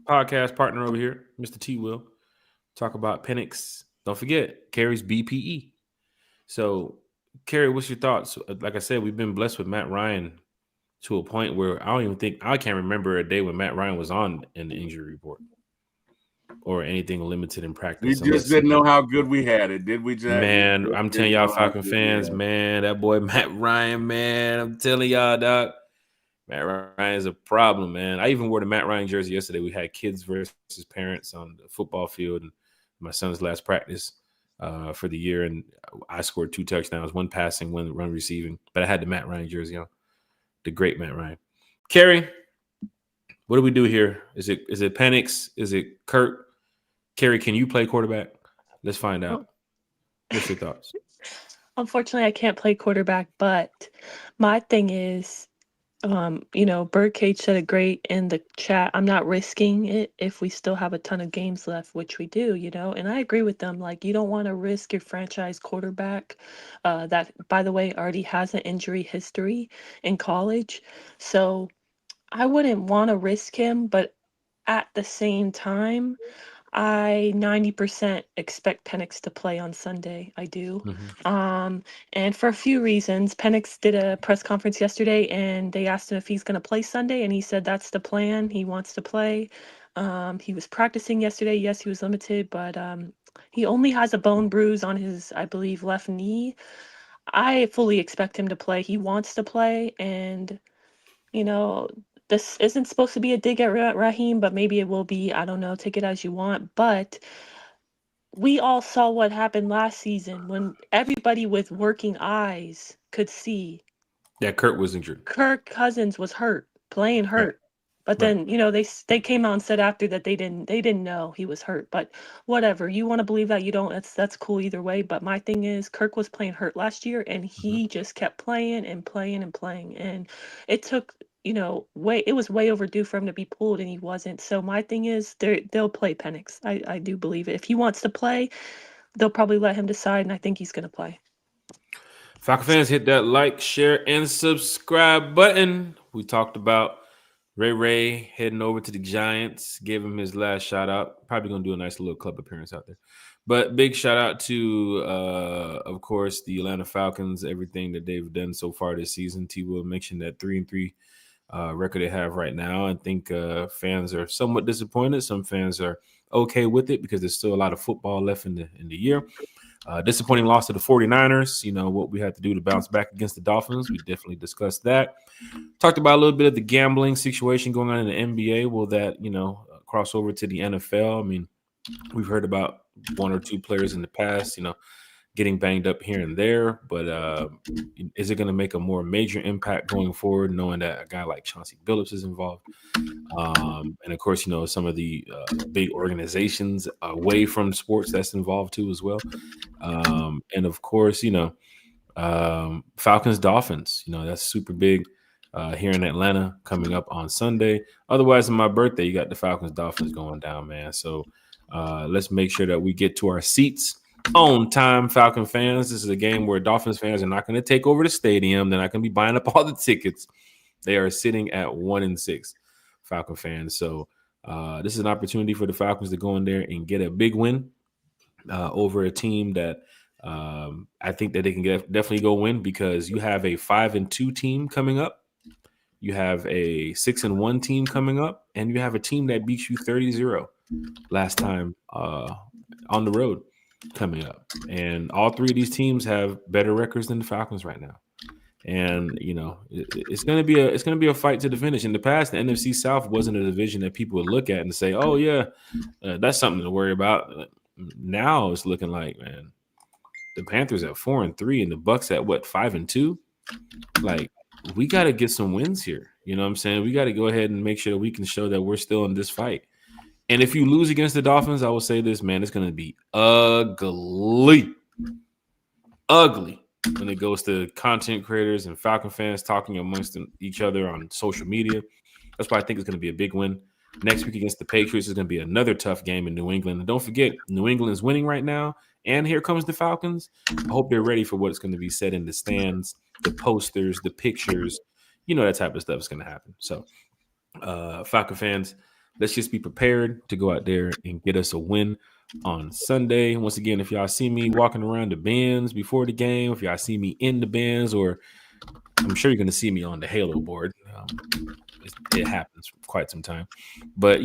podcast partner over here, Mr. T. Will, talk about Penix. Don't forget, Kerry's BPE. So, Kerry, what's your thoughts? Like I said, we've been blessed with Matt Ryan to a point where I can't remember a day when Matt Ryan was on in the injury report or anything limited in practice. We just didn't know how good we had it, did we, Jack? Man, I'm telling y'all, Falcon fans, man, that boy Matt Ryan, man, I'm telling y'all, doc, Matt Ryan is a problem, man. I even wore the Matt Ryan jersey yesterday. We had kids versus parents on the football field, and my son's last practice for the year, and I scored 2 touchdowns, 1 passing, 1 run receiving. But I had the Matt Ryan jersey on, the great Matt Ryan. Kerry, what do we do here? Is it Penix? Is it Kirk? Kerry, can you play quarterback? Let's find out. What's your thoughts? Unfortunately, I can't play quarterback, but my thing is, Birdcage said it great in the chat. I'm not risking it if we still have a ton of games left, which we do, and I agree with them. Like, you don't want to risk your franchise quarterback that, by the way, already has an injury history in college. So I wouldn't want to risk him, but at the same time, I 90% expect Penix to play on Sunday. I do. Mm-hmm. And for a few reasons. Penix did a press conference yesterday and they asked him if he's going to play Sunday, and he said that's the plan. He wants to play. He was practicing yesterday. Yes, he was limited, but he only has a bone bruise on his, I believe, left knee. I fully expect him to play. He wants to play, and this isn't supposed to be a dig at Raheem, but maybe it will be. I don't know. Take it as you want. But we all saw what happened last season when everybody with working eyes could see Yeah, Kurt was injured. Kirk Cousins was hurt, playing Right. hurt. But Right. then, they came out and said after that they didn't know he was hurt. But whatever. You want to believe that, you don't, that's cool either way. But my thing is Kirk was playing hurt last year and he just kept playing and playing and playing. And it took, it was way overdue for him to be pulled and he wasn't. So my thing is they'll play Penix. I do believe it. If he wants to play, they'll probably let him decide, and I think he's gonna play. Falcon fans, hit that like, share, and subscribe button. We talked about Ray heading over to the Giants, gave him his last shout out. Probably gonna do a nice little club appearance out there. But big shout out to, of course, the Atlanta Falcons, everything that they've done so far this season. T. Will mentioned that 3-3 record they have right now. I think fans are somewhat disappointed. Some fans are okay with it because there's still a lot of football left in the year. Disappointing loss to the 49ers. What we had to do to bounce back against the Dolphins. We definitely discussed that. Talked about a little bit of the gambling situation going on in the NBA. Will that, cross over to the NFL? I mean, we've heard about one or two players in the past, getting banged up here and there. But is it going to make a more major impact going forward, knowing that a guy like Chauncey Billups is involved? And of course, some of the big organizations away from sports that's involved too as well. And of course, Falcons Dolphins, that's super big here in Atlanta coming up on Sunday. Otherwise, on my birthday, you got the Falcons Dolphins going down, man. So let's make sure that we get to our seats on time, Falcon fans. This is a game where Dolphins fans are not going to take over the stadium. They're not going to be buying up all the tickets. They are sitting at 1-6, Falcon fans. So this is an opportunity for the Falcons to go in there and get a big win over a team that I think that they can definitely go win, because you have a 5-2 team coming up. You have a 6-1 team coming up, and you have a team that beat you 30-0 last time on the road coming up. And all three of these teams have better records than the Falcons right now. And it's gonna be a fight to the finish. In the past, the NFC South wasn't a division that people would look at and say, "Oh yeah, that's something to worry about." Now it's looking like, man, the Panthers at 4-3 and the Bucks at 5-2. Like, we got to get some wins here. You know what I'm saying? We got to go ahead and make sure that we can show that we're still in this fight. And if you lose against the Dolphins, I will say this, man, it's going to be ugly when it goes to content creators and Falcon fans talking amongst each other on social media. That's why I think it's going to be a big win. Next week against the Patriots is going to be another tough game in New England. And don't forget, New England is winning right now. And here comes the Falcons. I hope they're ready for what's going to be said in the stands, the posters, the pictures. That type of stuff is going to happen. So, Falcon fans, let's just be prepared to go out there and get us a win on Sunday. Once again, if y'all see me walking around the bands before the game, if y'all see me in the bands, or I'm sure you're going to see me on the Halo board. It happens quite some time. But,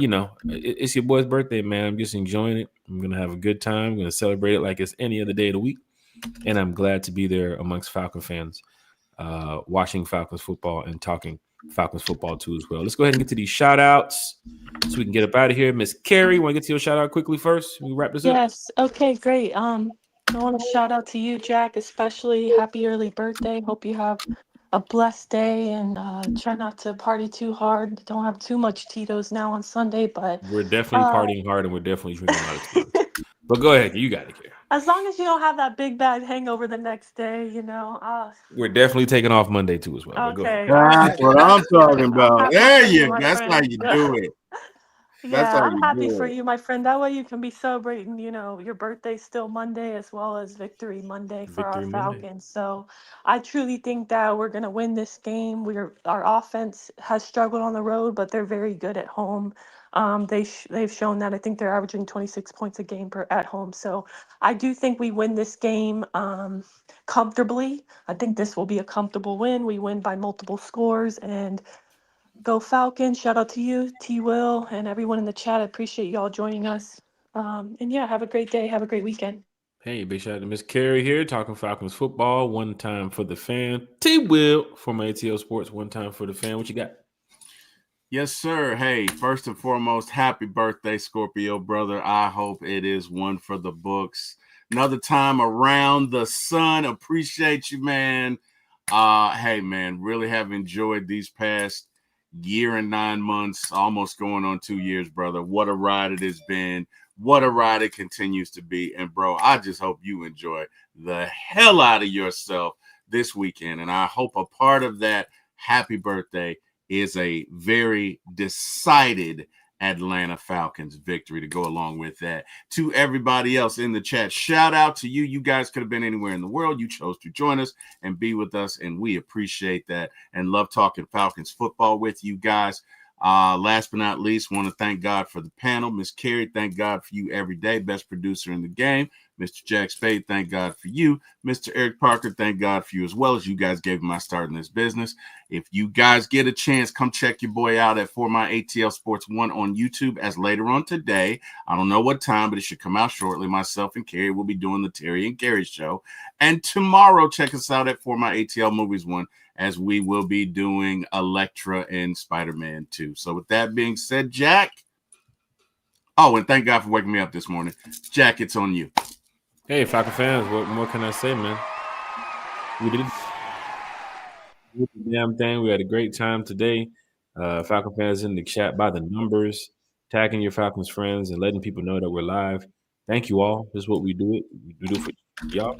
it's your boy's birthday, man. I'm just enjoying it. I'm going to have a good time. I'm going to celebrate it like it's any other day of the week. And I'm glad to be there amongst Falcon fans, watching Falcons football and talking Falcons football too as well. Let's go ahead and get to these shout outs so we can get up out of here. Miss Carrie, want to get to your shout out quickly first? We wrap this up. Yes. Okay, great. I want to shout out to you, Jack, especially happy early birthday. Hope you have a blessed day and try not to party too hard. Don't have too much Tito's now on Sunday, but we're definitely partying hard and we're definitely drinking a lot of Tito's. But go ahead, you got it, Carrie. As long as you don't have that big bad hangover the next day, We're definitely taking off Monday too as well. Okay. That's what I'm talking about. There you go. That's how you do it. I'm happy for you, my friend. That way you can be celebrating, your birthday still Monday as well as Victory Monday for our Falcons. So I truly think that we're going to win this game. Our offense has struggled on the road, but they're very good at home. They've shown that. I think they're averaging 26 points a game at home. So I do think we win this game comfortably. I think this will be a comfortable win. We win by multiple scores, and go Falcons. Shout out to you, T. Will, and everyone in the chat. I appreciate y'all joining us. And yeah, have a great day. Have a great weekend. Hey, big shout out to Miss Carrie here, talking Falcons football. One time for the fan. T. Will from ATL Sports. One time for the fan. What you got? Yes, sir. Hey, first and foremost, happy birthday, Scorpio brother. I hope it is one for the books. Another time around the sun. Appreciate you, man. Hey, man, really have enjoyed these past year and 9 months, almost going on 2 years, brother. What a ride it has been. What a ride it continues to be. And, bro, I just hope you enjoy the hell out of yourself this weekend. And I hope a part of that happy birthday is a very decided Atlanta Falcons victory to go along with that. To everybody else in the chat, shout out to you. You guys could have been anywhere in the world. You chose to join us and be with us, and we appreciate that and love talking Falcons football with you guys. Last but not least, want to thank God for the panel. Miss Carrie, thank God for you every day. Best producer in the game. Mr. Jack Spade, thank God for you. Mr. Eric Parker, thank God for you as well, as you guys gave me my start in this business. If you guys get a chance, come check your boy out at For My ATL Sports 1 on YouTube, as later on today, I don't know what time, but it should come out shortly. Myself and Carrie will be doing the Terry and Carrie show. And tomorrow, check us out at For My ATL Movies 1, as we will be doing Elektra and Spider-Man 2. So with that being said, Jack. Oh, and thank God for waking me up this morning. Jack, it's on you. Hey, Falcon fans, what more can I say, man? We did the damn thing. We had a great time today. Falcon fans in the chat by the numbers, tagging your Falcons friends and letting people know that we're live. Thank you all. This is what we do. We do for y'all.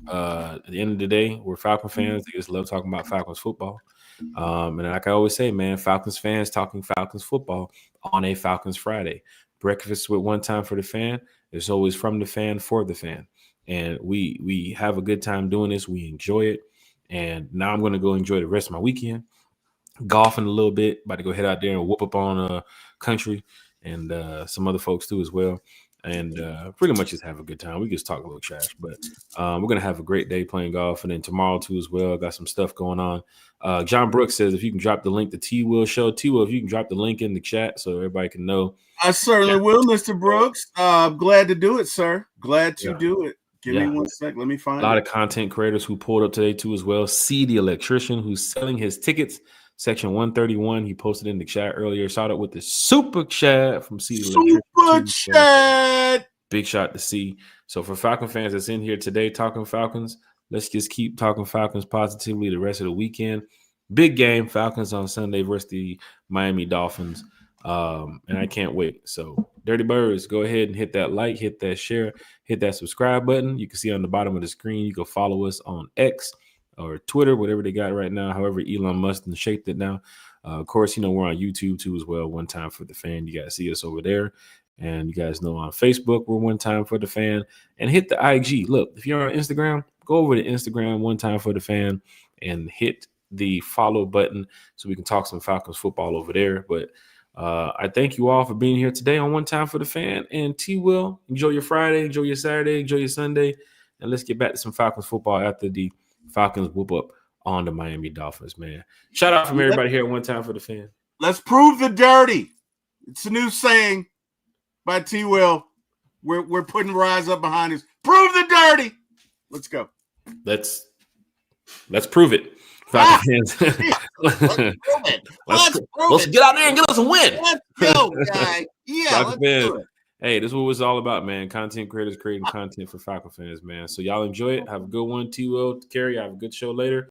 At the end of the day, we're Falcon fans. They just love talking about Falcons football. And like I always say, man, Falcons fans talking Falcons football on a Falcons Friday. Breakfast with One Time for the Fan. It's always from the fan for the fan. And we have a good time doing this. We enjoy it. And now I'm going to go enjoy the rest of my weekend. Golfing a little bit. About to go head out there and whoop up on country and some other folks too as well. And pretty much just have a good time. We just talk a little trash. But we're going to have a great day playing golf. And then tomorrow too as well. Got some stuff going on. John Brooks says if you can drop the link to T-Will show. T-Will, if you can drop the link in the chat so everybody can know. I certainly will, Mr. Brooks. Glad to do it, sir. Glad to do it. Give me 1 sec. Let me find a lot of content creators who pulled up today too as well. See the electrician who's selling his tickets. Section 131. He posted in the chat earlier. Shout out with the super chat from C. Super chat. Big shot to see. So for Falcon fans that's in here today talking Falcons, let's just keep talking Falcons positively the rest of the weekend. Big game, Falcons on Sunday versus the Miami Dolphins. And I can't wait. So Dirty Birds, go ahead and hit that like, hit that share, hit that subscribe button. You can see on the bottom of the screen. You can follow us on X or Twitter, whatever they got right now, however Elon Musk shaped it now. Of course, we're on YouTube too as well. One Time for the Fan. You guys see us over there. And you guys know on Facebook, we're One Time for the Fan. And hit the IG. Look, if you're on Instagram, go over to Instagram, One Time for the Fan, and hit the follow button so we can talk some Falcons football over there. But I thank you all for being here today on One Time for the Fan. And T-Will, enjoy your Friday, enjoy your Saturday, enjoy your Sunday. And let's get back to some Falcons football after the Falcons whoop up on the Miami Dolphins, man. Shout out from everybody here at One Time for the Fan. Let's prove the dirty. It's a new saying by T-Will. We're putting Rise up behind us. Prove the dirty. Let's go. Let's prove it. Falcon fans. Let's get out there and get us a win. Let's go, guy. Yeah, let's do it. Hey, this is what it's all about, man. Content creators creating content for Falcon fans, man. So y'all enjoy it. Have a good one, T-Will, Carrie. Have a good show later.